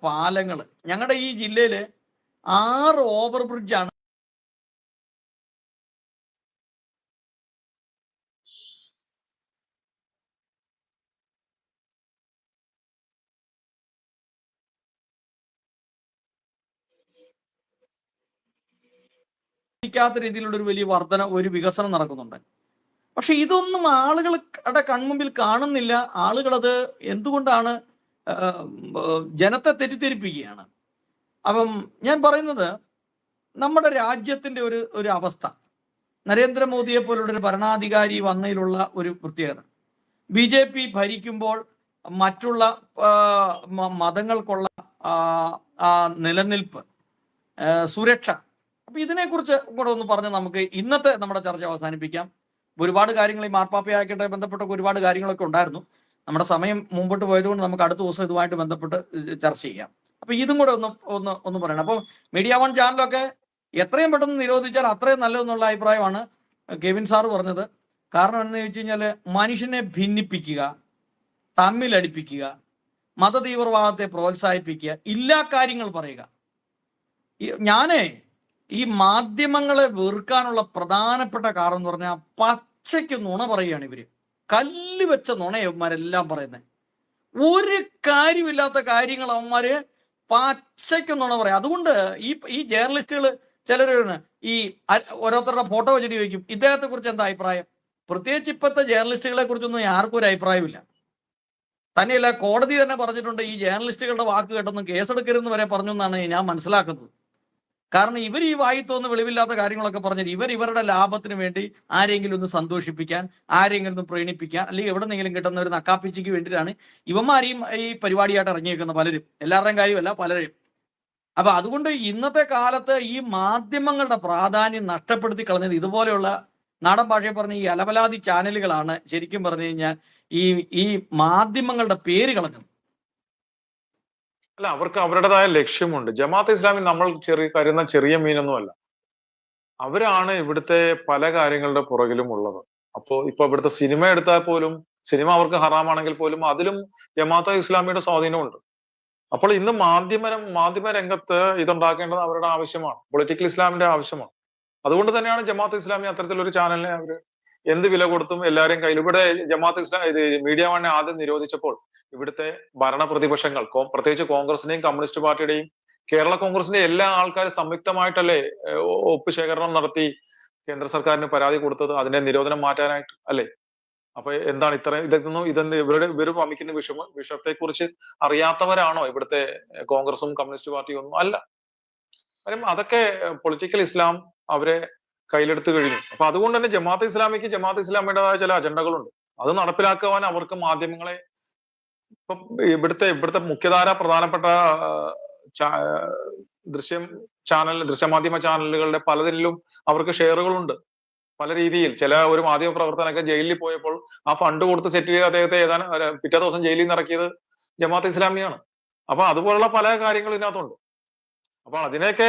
പാലങ്ങള് ഞങ്ങളുടെ ഈ ജില്ലയില് 6 ഓവർ ബ്രിഡ്ജാണ് ാത്ത രീതിയിലുള്ള ഒരു വലിയ വർധന, ഒരു വികസനം നടക്കുന്നുണ്ട്. പക്ഷെ ഇതൊന്നും ആളുകളുടെ കൺമുമ്പിൽ കാണുന്നില്ല. ആളുകളത് എന്തുകൊണ്ടാണ് ജനത്തെ തെറ്റിദ്ധരിപ്പിക്കുകയാണ്. അപ്പം ഞാൻ പറയുന്നത്, നമ്മുടെ രാജ്യത്തിന്റെ ഒരു അവസ്ഥ, നരേന്ദ്രമോദിയെ പോലുള്ള ഒരു ഭരണാധികാരി വന്നതിലുള്ള ഒരു പ്രത്യേകത. BJP ഭരിക്കുമ്പോൾ മറ്റുള്ള മതങ്ങൾക്കുള്ള നിലനിൽപ്പ്, സുരക്ഷ, അപ്പൊ ഇതിനെക്കുറിച്ച് കൂടെ ഒന്ന് പറഞ്ഞ് നമുക്ക് ഇന്നത്തെ നമ്മുടെ ചർച്ച അവസാനിപ്പിക്കാം. ഒരുപാട് കാര്യങ്ങൾ ഈ മാർപ്പാപ്പയായിട്ട് ബന്ധപ്പെട്ട ഒരുപാട് കാര്യങ്ങളൊക്കെ ഉണ്ടായിരുന്നു. നമ്മുടെ സമയം മുമ്പോട്ട് പോയതുകൊണ്ട് നമുക്ക് അടുത്ത ദിവസം ഇതുമായിട്ട് ബന്ധപ്പെട്ട് ചർച്ച ചെയ്യാം. അപ്പൊ ഇതും കൂടെ ഒന്ന് പറയണം. അപ്പോൾ മീഡിയ വൺ ചാനലൊക്കെ എത്രയും പെട്ടെന്ന് നിരോധിച്ചാൽ അത്രയും നല്ലതെന്നുള്ള അഭിപ്രായമാണ് കെവിൻ സാറ് പറഞ്ഞത്. കാരണം എന്ന് ചോദിച്ചു കഴിഞ്ഞാൽ മനുഷ്യനെ ഭിന്നിപ്പിക്കുക, തമ്മിലടിപ്പിക്കുക, മതതീവ്രവാദത്തെ പ്രോത്സാഹിപ്പിക്കുക, ഇല്ലാ കാര്യങ്ങൾ പറയുക. ഞാനേ ഈ മാധ്യമങ്ങളെ വെറുക്കാനുള്ള പ്രധാനപ്പെട്ട കാരണം എന്ന് പറഞ്ഞാൽ പച്ചയ്ക്ക് നുണ പറയുകയാണ് ഇവര്. കല്ല് വെച്ച നുണയന്മാരെല്ലാം പറയുന്നത്. ഒരു കാര്യമില്ലാത്ത കാര്യങ്ങൾ അവന്മാര് പച്ചയ്ക്ക് നുണ പറയാം. അതുകൊണ്ട് ഈ ജേർണലിസ്റ്റുകൾ ചിലര് ഈ ഓരോരുത്തരുടെ ഫോട്ടോ വെച്ചിട്ട് ചോദിക്കും ഇദ്ദേഹത്തെ കുറിച്ച് എന്താ അഭിപ്രായം. പ്രത്യേകിച്ച് ഇപ്പോഴത്തെ ജേർണലിസ്റ്റുകളെ കുറിച്ചൊന്നും ആർക്കും ഒരു അഭിപ്രായമില്ല. തന്നെയല്ല, കോടതി തന്നെ പറഞ്ഞിട്ടുണ്ട് ഈ ജേർണലിസ്റ്റുകളുടെ വാക്ക് കേട്ടൊന്നും കേസെടുക്കരുതെന്ന് വരെ പറഞ്ഞു എന്നാണ് ഞാൻ മനസ്സിലാക്കുന്നത്. കാരണം ഇവർ ഈ വായിത്തോന്ന് വെളിവില്ലാത്ത കാര്യങ്ങളൊക്കെ പറഞ്ഞിട്ട് ഇവരുടെ ലാഭത്തിന് വേണ്ടി ആരെങ്കിലും ഒന്ന് സന്തോഷിപ്പിക്കാൻ, ആരെങ്കിലും ഒന്ന് പ്രീണിപ്പിക്കാൻ, അല്ലെങ്കിൽ എവിടെ നിന്നെങ്കിലും കിട്ടുന്ന ഒരു നക്കാപ്പിച്ചിക്ക് വേണ്ടിയിട്ടാണ് ഇവന്മാരെയും ഈ പരിപാടിയായിട്ട് ഇറങ്ങിയേക്കുന്ന പലരും. എല്ലാവരുടെയും കാര്യമല്ല, പലരും. അപ്പൊ അതുകൊണ്ട് ഇന്നത്തെ കാലത്ത് ഈ മാധ്യമങ്ങളുടെ പ്രാധാന്യം നഷ്ടപ്പെടുത്തി കളഞ്ഞത് ഇതുപോലെയുള്ള നാടൻ ഭാഷയെ പറഞ്ഞ ഈ അലവലാതി ചാനലുകളാണ്. ശരിക്കും പറഞ്ഞു കഴിഞ്ഞാൽ ഈ മാധ്യമങ്ങളുടെ പേര് കളഞ്ഞത്. അല്ല, അവർക്ക് അവരുടേതായ ലക്ഷ്യമുണ്ട്. ജമാഅത്ത് ഇസ്ലാമി നമ്മൾ കരുതുന്ന ചെറിയ മീനൊന്നുമല്ല. അവരാണ് ഇവിടുത്തെ പല കാര്യങ്ങളുടെ പുറകിലും ഉള്ളത്. ഇപ്പൊ ഇവിടുത്തെ സിനിമ എടുത്താൽ പോലും, സിനിമ അവർക്ക് ഹറാമാണെങ്കിൽ പോലും അതിലും ജമാഅത്ത് ഇസ്ലാമിയുടെ സ്വാധീനമുണ്ട്. അപ്പോൾ ഇന്ന് മാധ്യമ രംഗത്ത് ഇതുണ്ടാക്കേണ്ടത് അവരുടെ ആവശ്യമാണ്, പൊളിറ്റിക്കൽ ഇസ്ലാമിന്റെ ആവശ്യമാണ്. അതുകൊണ്ട് തന്നെയാണ് ജമാഅത്ത് ഇസ്ലാമി അത്തരത്തിലൊരു ചാനലിനെ അവര് എന്ത് വില കൊടുത്തും എല്ലാവരെയും കയ്യിൽ. ഇവിടെ ജമാഅത്ത് ഇസ്ലാം മീഡിയ വണ്ണെ ആദ്യം നിരോധിച്ചപ്പോൾ ഇവിടുത്തെ ഭരണ പ്രതിപക്ഷങ്ങൾ, പ്രത്യേകിച്ച് കോൺഗ്രസിന്റെയും കമ്മ്യൂണിസ്റ്റ് പാർട്ടിയുടെയും കേരള കോൺഗ്രസിന്റെ എല്ലാ ആൾക്കാരും സംയുക്തമായിട്ടല്ലേ ഒപ്പ് ശേഖരണം നടത്തി കേന്ദ്ര സർക്കാരിന് പരാതി കൊടുത്തത് അതിന്റെ നിരോധനം മാറ്റാനായിട്ട് അല്ലേ? അപ്പൊ എന്താണ് ഇതെന്ന് ഇവർ വമിക്കുന്ന വിഷയത്തെ കുറിച്ച് അറിയാത്തവരാണോ ഇവിടുത്തെ കോൺഗ്രസും കമ്മ്യൂണിസ്റ്റ് പാർട്ടിയും? ഒന്നും അല്ല. കാര്യം അതൊക്കെ പൊളിറ്റിക്കൽ ഇസ്ലാം അവരെ കയ്യിലെടുത്ത് കഴിഞ്ഞു. അപ്പൊ അതുകൊണ്ട് തന്നെ ജമാഅത്ത് ഇസ്ലാമിയുടേതായ ചില അജണ്ടകളുണ്ട്. അത് നടപ്പിലാക്കുവാൻ അവർക്ക് മാധ്യമങ്ങളെ, ഇപ്പൊ ഇവിടുത്തെ മുഖ്യധാര പ്രധാനപ്പെട്ട ദൃശ്യമാധ്യമ ചാനലുകളുടെ പലതിലും അവർക്ക് ഷെയറുകളുണ്ട് പല രീതിയിൽ. ഒരു മാധ്യമ പ്രവർത്തനൊക്കെ ജയിലിൽ പോയപ്പോൾ ആ ഫണ്ട് കൊടുത്ത് സെറ്റ് ചെയ്ത് അദ്ദേഹത്തെ പിറ്റേ ദിവസം ജയിലിൽ നിന്ന് ഇറക്കിയത് ജമാഅത്ത് ഇസ്ലാമിയാണ്. അപ്പൊ അതുപോലുള്ള പല കാര്യങ്ങളും ഇതിനകത്തുണ്ട്. അപ്പൊ അതിനെയൊക്കെ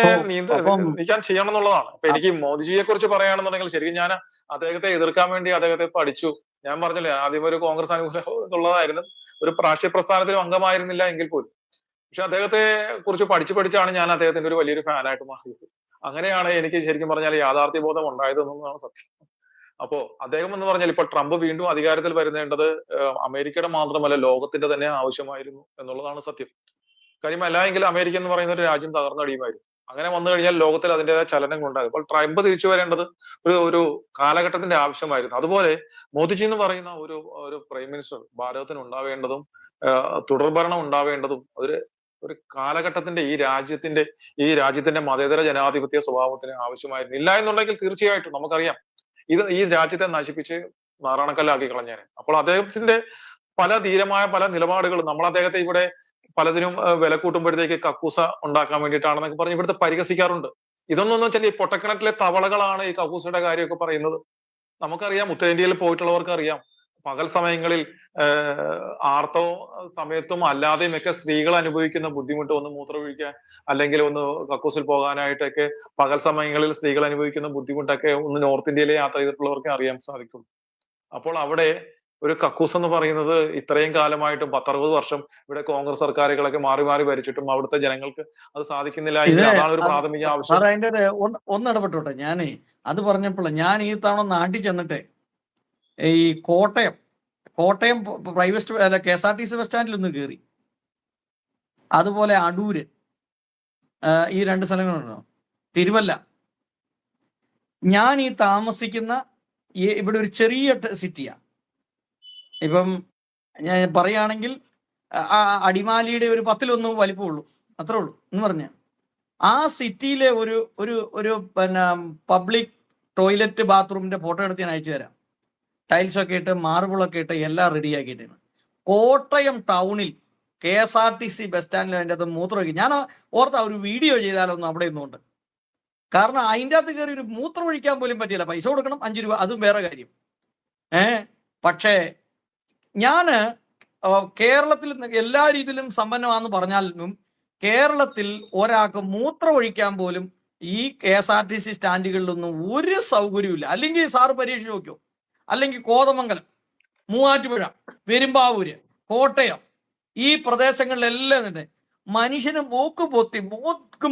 നീക്കാൻ ചെയ്യണം എന്നുള്ളതാണ്. അപ്പൊ എനിക്ക് മോദിജിയെ കുറിച്ച് പറയുകയാണെന്നുണ്ടെങ്കിൽ ശരിക്കും ഞാൻ അദ്ദേഹത്തെ എതിർക്കാൻ വേണ്ടി അദ്ദേഹത്തെ പഠിച്ചു. ഞാൻ പറഞ്ഞില്ലേ, ആദ്യം ഒരു കോൺഗ്രസ് അനുകൂലമുള്ളതായിരുന്നു, ഒരു രാഷ്ട്രീയ പ്രസ്ഥാനത്തിലും അംഗമായിരുന്നില്ല എങ്കിൽ പോലും. പക്ഷെ അദ്ദേഹത്തെ കുറിച്ച് പഠിച്ചാണ് ഞാൻ അദ്ദേഹത്തിന്റെ ഒരു വലിയൊരു ഫാനായിട്ട് മാറിയത്. അങ്ങനെയാണ് എനിക്ക് ശരിക്കും പറഞ്ഞാൽ യാഥാർത്ഥ്യബോധം ഉണ്ടായത് എന്നതാണ് സത്യം. അപ്പോ അദ്ദേഹം എന്ന് പറഞ്ഞാൽ ഇപ്പൊ ട്രംപ് വീണ്ടും അധികാരത്തിൽ വരുന്നേണ്ടത് അമേരിക്കയുടെ മാത്രമല്ല ലോകത്തിന്റെ തന്നെ ആവശ്യമായിരുന്നു എന്നുള്ളതാണ് സത്യം. കാര്യം അല്ല എങ്കിൽ അമേരിക്ക എന്ന് പറയുന്ന ഒരു രാജ്യം തകർന്നടിയുമായിരുന്നു. അങ്ങനെ വന്നു കഴിഞ്ഞാൽ ലോകത്തിൽ അതിൻ്റെതായ ചലനങ്ങൾ ഉണ്ടാകും. അപ്പോൾ ട്രംപ് തിരിച്ചു വരേണ്ടത് ഒരു കാലഘട്ടത്തിന്റെ ആവശ്യമായിരുന്നു. അതുപോലെ മോദിജി എന്ന് പറയുന്ന ഒരു പ്രൈം മിനിസ്റ്റർ ഭാരതത്തിന് ഉണ്ടാവേണ്ടതും തുടർഭരണം ഉണ്ടാവേണ്ടതും ഒരു കാലഘട്ടത്തിന്റെ ഈ രാജ്യത്തിന്റെ മതേതര ജനാധിപത്യ സ്വഭാവത്തിന് ആവശ്യമായിരുന്നു. ഇല്ല എന്നുണ്ടെങ്കിൽ തീർച്ചയായിട്ടും നമുക്കറിയാം ഈ രാജ്യത്തെ നശിപ്പിച്ച് നാറാണക്കല്ലാക്കി കളഞ്ഞേനെ. അപ്പോൾ അദ്ദേഹത്തിന്റെ ധീരമായ പല നിലപാടുകളും നമ്മൾ അദ്ദേഹത്തെ ഇവിടെ പലതിനും വില കൂട്ടുമ്പോഴത്തേക്ക് കക്കൂസ ഉണ്ടാക്കാൻ വേണ്ടിയിട്ടാണെന്നൊക്കെ പറഞ്ഞ് ഇവിടുത്തെ പരിഹസിക്കാറുണ്ട്. ഇതൊന്നും വെച്ചാൽ ഈ പൊട്ടക്കിണറ്റിലെ തവളകളാണ് ഈ കക്കൂസയുടെ കാര്യമൊക്കെ പറയുന്നത്. നമുക്കറിയാം, ഉത്തരേന്ത്യയിൽ പോയിട്ടുള്ളവർക്ക് അറിയാം, പകൽ സമയങ്ങളിൽ ആർത്തവ സമയത്തും അല്ലാതെയും ഒക്കെ സ്ത്രീകൾ അനുഭവിക്കുന്ന ബുദ്ധിമുട്ട്, ഒന്ന് മൂത്രമൊഴിക്കാൻ അല്ലെങ്കിൽ ഒന്ന് കക്കൂസിൽ പോകാനായിട്ടൊക്കെ പകൽ സമയങ്ങളിൽ സ്ത്രീകൾ അനുഭവിക്കുന്ന ബുദ്ധിമുട്ടൊക്കെ ഒന്ന് നോർത്ത് ഇന്ത്യയിലെ യാത്ര ചെയ്തിട്ടുള്ളവർക്ക് അറിയാൻ സാധിക്കും. അപ്പോൾ അവിടെ ഒരു കക്കൂസ് എന്ന് പറയുന്നത് ഇത്രയും കാലമായിട്ടും 10-60 വർഷം ഇവിടെ കോൺഗ്രസ് സർക്കാരുകളൊക്കെ മാറി മാറി ഭരിച്ചിട്ടും അവിടുത്തെ ജനങ്ങൾക്ക് അത് സാധിക്കുന്നില്ല. അതാണ് ഒരു പ്രാഥമിക ആവശ്യം. അതിന്റെ ഒന്ന് ഇടപെട്ടോട്ടെ. ഞാനേ അത് പറഞ്ഞപ്പോൾ ഞാൻ ഈ തവണ നാട്ടിൽ ചെന്നിട്ട് ഈ കോട്ടയം പ്രൈവറ്റ് KSRTC ബസ് സ്റ്റാൻഡിൽ ഒന്ന് കയറി. അതുപോലെ അടൂര്, ഈ 2 സ്ഥലങ്ങളുണ്ടോ, തിരുവല്ല. ഞാൻ ഈ താമസിക്കുന്ന ഇവിടെ ഒരു ചെറിയ സിറ്റിയാ. ഇപ്പം ഞാൻ പറയുകയാണെങ്കിൽ അടിമാലിയുടെ ഒരു 10-1 വലിപ്പമുള്ളൂ, അത്രേ ഉള്ളൂ എന്ന് പറഞ്ഞ ആ സിറ്റിയിലെ ഒരു പബ്ലിക് ടോയ്ലറ്റ് ബാത്റൂമിന്റെ ഫോട്ടോ എടുത്ത് ഞാൻ അയച്ചു തരാം. ടൈൽസൊക്കെ ഇട്ട് മാർബിളൊക്കെ ഇട്ട് എല്ലാം റെഡിയാക്കിയിട്ടാണ്. കോട്ടയം ടൗണിൽ KSRTC ബസ് സ്റ്റാൻഡിൽ അതിൻ്റെ അത് മൂത്രമൊഴിക്കും. ഞാൻ ഓർത്താ ഒരു വീഡിയോ ചെയ്താലൊന്നും അവിടെ നിന്നുകൊണ്ട്, കാരണം അതിൻ്റെ അകത്ത് കയറി ഒരു മൂത്രം ഒഴിക്കാൻ പോലും പറ്റിയില്ല. പൈസ കൊടുക്കണം 5 രൂപ, അതും വേറെ കാര്യം. പക്ഷേ ഞാൻ കേരളത്തിൽ എല്ലാ രീതിയിലും സമ്പന്നമാണെന്ന് പറഞ്ഞാലും കേരളത്തിൽ ഒരാൾക്ക് മൂത്രം ഒഴിക്കാൻ പോലും ഈ KSRTC സ്റ്റാൻഡുകളിലൊന്നും ഒരു സൗകര്യമില്ല. അല്ലെങ്കിൽ സാറ് പരീക്ഷ നോക്കിയോ, അല്ലെങ്കിൽ കോതമംഗലം, മൂവാറ്റുപുഴ, പെരുമ്പാവൂര്, കോട്ടയം, ഈ പ്രദേശങ്ങളിലെല്ലാം തന്നെ മനുഷ്യന് മൂക്കും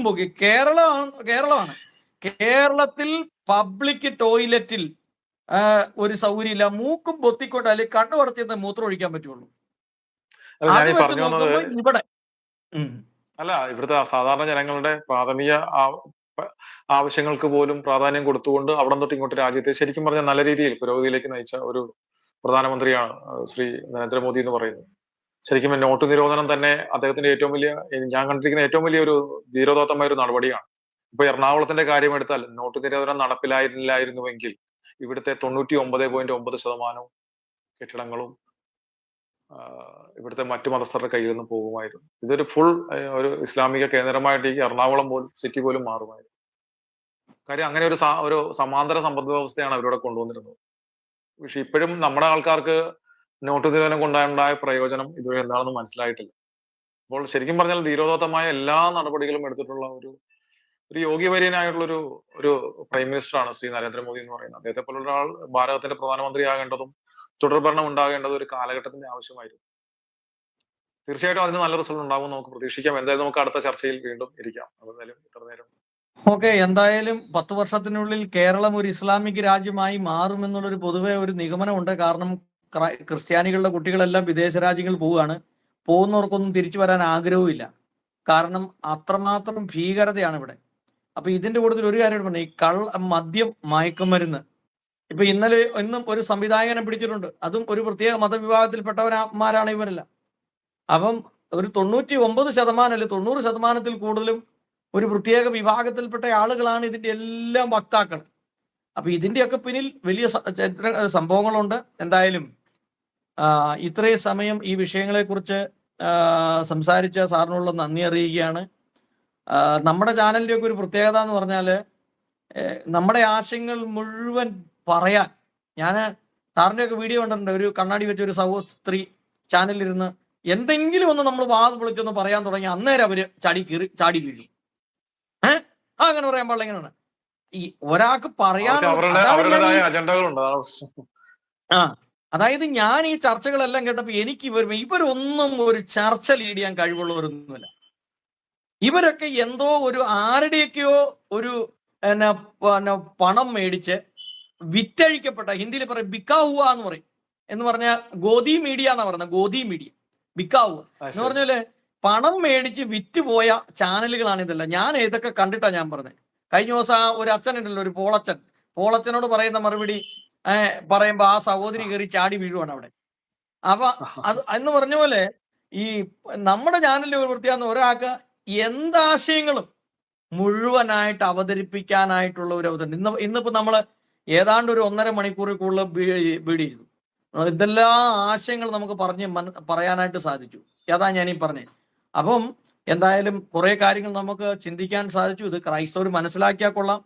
പൊക്കി. കേരളമാണ് കേരളത്തിൽ പബ്ലിക് ടോയ്ലറ്റിൽ ഒരു സൗകര്യമില്ല. മൂക്കും പൊത്തിക്കൊണ്ട് അല്ലെങ്കിൽ കണ്ണു പടത്തിന്ന് മൂത്രം ഒഴിക്കാൻ പറ്റുള്ളൂ. അത് വെച്ച് നോക്കുമ്പോൾ ഇവിടെ അല്ല, ഇവിടുത്തെ സാധാരണ ജനങ്ങളുടെ പ്രാഥമിക ആവശ്യങ്ങൾക്ക് പോലും പ്രാധാന്യം കൊടുത്തുകൊണ്ട് അവിടെ തൊട്ട് ഇങ്ങോട്ട് രാജ്യത്തെ ശരിക്കും പറഞ്ഞാൽ നല്ല രീതിയിൽ പുരോഗതിയിലേക്ക് നയിച്ച ഒരു പ്രധാനമന്ത്രിയാണ് ശ്രീ നരേന്ദ്രമോദി എന്ന് പറയുന്നത്. ശരിക്കും നോട്ട് നിരോധനം തന്നെ അദ്ദേഹത്തിന്റെ ഏറ്റവും വലിയ, ഞാൻ കണ്ടിരിക്കുന്ന ഏറ്റവും വലിയ ഒരു ധീരോദാത്തമായ ഒരു നടപടിയാണ്. ഇപ്പൊ എറണാകുളത്തിന്റെ കാര്യം എടുത്താൽ നോട്ട് നിരോധനം നടപ്പിലായിരുന്നില്ലായിരുന്നുവെങ്കിൽ ഇവിടുത്തെ 99.9% കെട്ടിടങ്ങളും ഇവിടുത്തെ മറ്റു മതസ്ഥരുടെ കയ്യിൽ നിന്ന് പോകുമായിരുന്നു. ഇതൊരു ഫുൾ ഒരു ഇസ്ലാമിക കേന്ദ്രമായിട്ട് ഈ എറണാകുളം പോലും സിറ്റി പോലും മാറുമായിരുന്നു. കാര്യം അങ്ങനെ ഒരു സമാന്തര സമ്പദ് വ്യവസ്ഥയാണ് അവരിവിടെ കൊണ്ടുവന്നിരുന്നത്. പക്ഷെ ഇപ്പോഴും നമ്മുടെ ആൾക്കാർക്ക് നോട്ട് നിരോധനം കൊണ്ടുണ്ടായ പ്രയോജനം ഇതുവരെ എന്താണെന്ന് മനസ്സിലായിട്ടില്ല. അപ്പോൾ ശരിക്കും പറഞ്ഞാൽ ധീരോദാത്തമായ എല്ലാ നടപടികളും എടുത്തിട്ടുള്ള ഒരു യോഗ്യവര്യനായിട്ടുള്ള ഒരു പ്രൈം മിനിസ്റ്ററാണ് ശ്രീ നരേന്ദ്രമോദി എന്ന് പറയുന്നത്. അദ്ദേഹത്തെ പോലുള്ള ഒരാൾ ഭാരതത്തിന്റെ പ്രധാനമന്ത്രി ആകേണ്ടതും തുടർഭരണം ഉണ്ടാകേണ്ടതും ഒരു കാലഘട്ടത്തിന്റെ ആവശ്യമായിരുന്നു. തീർച്ചയായിട്ടും അതിന് നല്ല റിസൾട്ട് ഉണ്ടാകും നമുക്ക് പ്രതീക്ഷിക്കാം. എന്തായാലും നമുക്ക് അടുത്ത ചർച്ചയിൽ വീണ്ടും ഇരിക്കാം. എന്തായാലും ഇത്ര നേരം എന്തായാലും 10 വർഷത്തിനുള്ളിൽ കേരളം ഒരു ഇസ്ലാമിക് രാജ്യമായി മാറുമെന്നുള്ളൊരു പൊതുവെ ഒരു നിഗമനമുണ്ട്. കാരണം ക്രിസ്ത്യാനികളുടെ കുട്ടികളെല്ലാം വിദേശ രാജ്യങ്ങളിൽ പോവുകയാണ്. പോകുന്നവർക്കൊന്നും തിരിച്ചു വരാൻ ആഗ്രഹവുമില്ല. കാരണം അത്രമാത്രം ഭീകരതയാണ് ഇവിടെ. അപ്പൊ ഇതിന്റെ കൂട്ടത്തിൽ ഒരു കാര്യം പറഞ്ഞു, ഈ മദ്യം, മയക്കുമരുന്ന്. ഇപ്പൊ ഇന്നും ഒരു സംവിധായകനെ പിടിച്ചിട്ടുണ്ട്. അതും ഒരു പ്രത്യേക മതവിഭാഗത്തിൽപ്പെട്ടവന്മാരാണ് ഇവരെല്ലാം. അപ്പം ഒരു 99% അല്ലെ 90% കൂടുതലും ഒരു പ്രത്യേക വിഭാഗത്തിൽപ്പെട്ട ആളുകളാണ് ഇതിന്റെ എല്ലാം വക്താക്കൾ. അപ്പൊ ഇതിന്റെയൊക്കെ പിന്നിൽ വലിയ സംഭവങ്ങളുണ്ട്. എന്തായാലും ഇത്രയും സമയം ഈ വിഷയങ്ങളെ കുറിച്ച് സംസാരിച്ച സാറിനുള്ള നന്ദി അറിയിക്കുകയാണ്. നമ്മുടെ ചാനലിന്റെ ഒക്കെ ഒരു പ്രത്യേകത എന്ന് പറഞ്ഞാല് നമ്മുടെ ആശയങ്ങൾ മുഴുവൻ പറയാൻ, ഞാൻ സാറിന്റെ ഒക്കെ വീഡിയോ കണ്ടിട്ടുണ്ട്. ഒരു കണ്ണാടി വെച്ച ഒരു സഹോദരി ചാനലിരുന്ന് എന്തെങ്കിലും ഒന്ന് നമ്മൾ വാത് പൊളിച്ചൊന്ന് പറയാൻ തുടങ്ങി അന്നേരം അവര് ചാടി വീഴും. അങ്ങനെ പറയാൻ പാടില്ല. എങ്ങനെയാണ് ഈ ഒരാൾക്ക് പറയാൻ അതായത് ഞാൻ ഈ ചർച്ചകളെല്ലാം കേട്ടപ്പോ എനിക്ക് ഇവരൊന്നും ഒരു ചർച്ച ലീഡ് ചെയ്യാൻ കഴിവുള്ളവരൊന്നുമില്ല. ഇവരൊക്കെ എന്തോ ഒരു ആരുടെയൊക്കെയോ ഒരു പണം മേടിച്ച് വിറ്റഴിക്കപ്പെട്ട, ഹിന്ദിയിൽ പറയും ബിക്കാവുക എന്ന് പറയും, എന്ന് പറഞ്ഞ ഗോദി മീഡിയ എന്നാ പറയുന്നത്. ഗോദി മീഡിയ, ബിക്കാവുക എന്ന് പറഞ്ഞ പണം മേടിച്ച് വിറ്റുപോയ ചാനലുകളാണ് ഇതെല്ലാം. ഞാൻ ഇതൊക്കെ കണ്ടിട്ടാ ഞാൻ പറഞ്ഞത്. കഴിഞ്ഞ ദിവസം ഒരു അച്ഛനുണ്ടല്ലോ, ഒരു പോളച്ചനോട് പറയുന്ന മറുപടി പറയുമ്പോ ആ സഹോദരി കയറി ചാടി വീഴുവാണ് അവിടെ. അപ്പൊ അത് എന്ന് പറഞ്ഞ പോലെ ഈ നമ്മുടെ ചാനലിന്റെ ഒരു പ്രത്യേകത, ഒരാൾക്ക് എന്താശയങ്ങളും മുഴുവനായിട്ട് അവതരിപ്പിക്കാനായിട്ടുള്ള ഒരു അവസരം. ഇന്നിപ്പോ നമ്മള് ഏതാണ്ട് ഒരു 1.5 മണിക്കൂറിൽ കൂടുതൽ വീടിയിരുന്നു. ഇതെല്ലാം ആശയങ്ങൾ നമുക്ക് പറയാനായിട്ട് സാധിച്ചു. അതാ ഞാനീ പറഞ്ഞത്. അപ്പം എന്തായാലും കുറെ കാര്യങ്ങൾ നമുക്ക് ചിന്തിക്കാൻ സാധിച്ചു. ഇത് ക്രൈസ്തവർ മനസ്സിലാക്കിയാൽ കൊള്ളാം.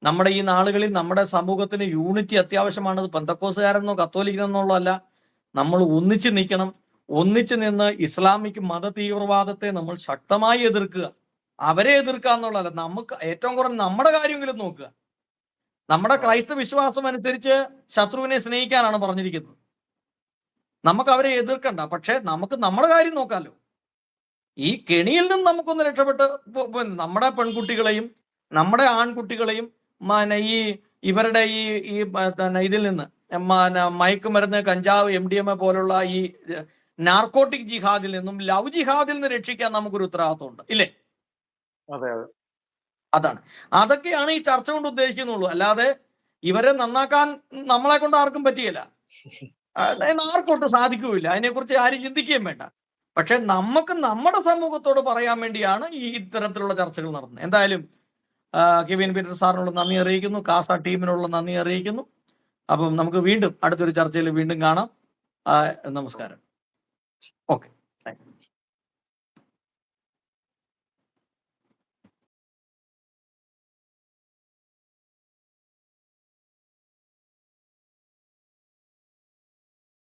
നമ്മുടെ ഈ നാളുകളിൽ നമ്മുടെ സമൂഹത്തിന് യൂണിറ്റി അത്യാവശ്യമാണ്. പെന്തക്കോസുകാരെന്നോ കത്തോലിക്കനെന്നുള്ളതല്ല, നമ്മൾ ഒന്നിച്ച് നിൽക്കണം. ഒന്നിച്ച് നിന്ന് ഇസ്ലാമിക് മത തീവ്രവാദത്തെ നമ്മൾ ശക്തമായി എതിർക്കുക. അവരെ എതിർക്കുക എന്നുള്ളതല്ല, നമുക്ക് ഏറ്റവും കുറഞ്ഞ നമ്മുടെ കാര്യമെങ്കിലും നോക്കുക. നമ്മുടെ ക്രൈസ്തവ വിശ്വാസം അനുസരിച്ച് ശത്രുവിനെ സ്നേഹിക്കാനാണ് പറഞ്ഞിരിക്കുന്നത്. നമുക്ക് അവരെ എതിർക്കണ്ട, പക്ഷെ നമുക്ക് നമ്മുടെ കാര്യം നോക്കാമല്ലോ. ഈ കെണിയിൽ നിന്ന് നമുക്കൊന്ന് രക്ഷപ്പെട്ട് നമ്മുടെ പെൺകുട്ടികളെയും നമ്മുടെ ആൺകുട്ടികളെയും ഇവരുടെ ഈ ഇതിൽ നിന്ന് മയക്കുമരുന്ന്, കഞ്ചാവ്, MDMA പോലുള്ള ഈ നാർക്കോട്ടിക് ജിഹാദിൽ നിന്നും ലവ് ജിഹാദിൽ നിന്ന് രക്ഷിക്കാൻ നമുക്കൊരു ഉത്തരവാദിത്വമുണ്ട്, ഇല്ലേ? അതാണ്, അതൊക്കെയാണ് ഈ ചർച്ച കൊണ്ട് ഉദ്ദേശിക്കുന്നുള്ളൂ. അല്ലാതെ ഇവരെ നന്നാക്കാൻ നമ്മളെ കൊണ്ട് ആർക്കും പറ്റിയില്ല, ആർക്കൊട്ട് സാധിക്കുകയില്ല. അതിനെക്കുറിച്ച് ആരും ചിന്തിക്കുകയും വേണ്ട. പക്ഷെ നമുക്ക് നമ്മുടെ സമൂഹത്തോട് പറയാൻ വേണ്ടിയാണ് ഈ ഇത്തരത്തിലുള്ള ചർച്ചകൾ നടത്തുന്നത്. എന്തായാലും കെവിൻ പീറ്റർ സാറിനുള്ള നന്ദി അറിയിക്കുന്നു, കാസ ടീമിനുള്ള നന്ദി അറിയിക്കുന്നു. അപ്പം നമുക്ക് വീണ്ടും അടുത്തൊരു ചർച്ചയിൽ വീണ്ടും കാണാം. നമസ്കാരം. ഓക്കെ.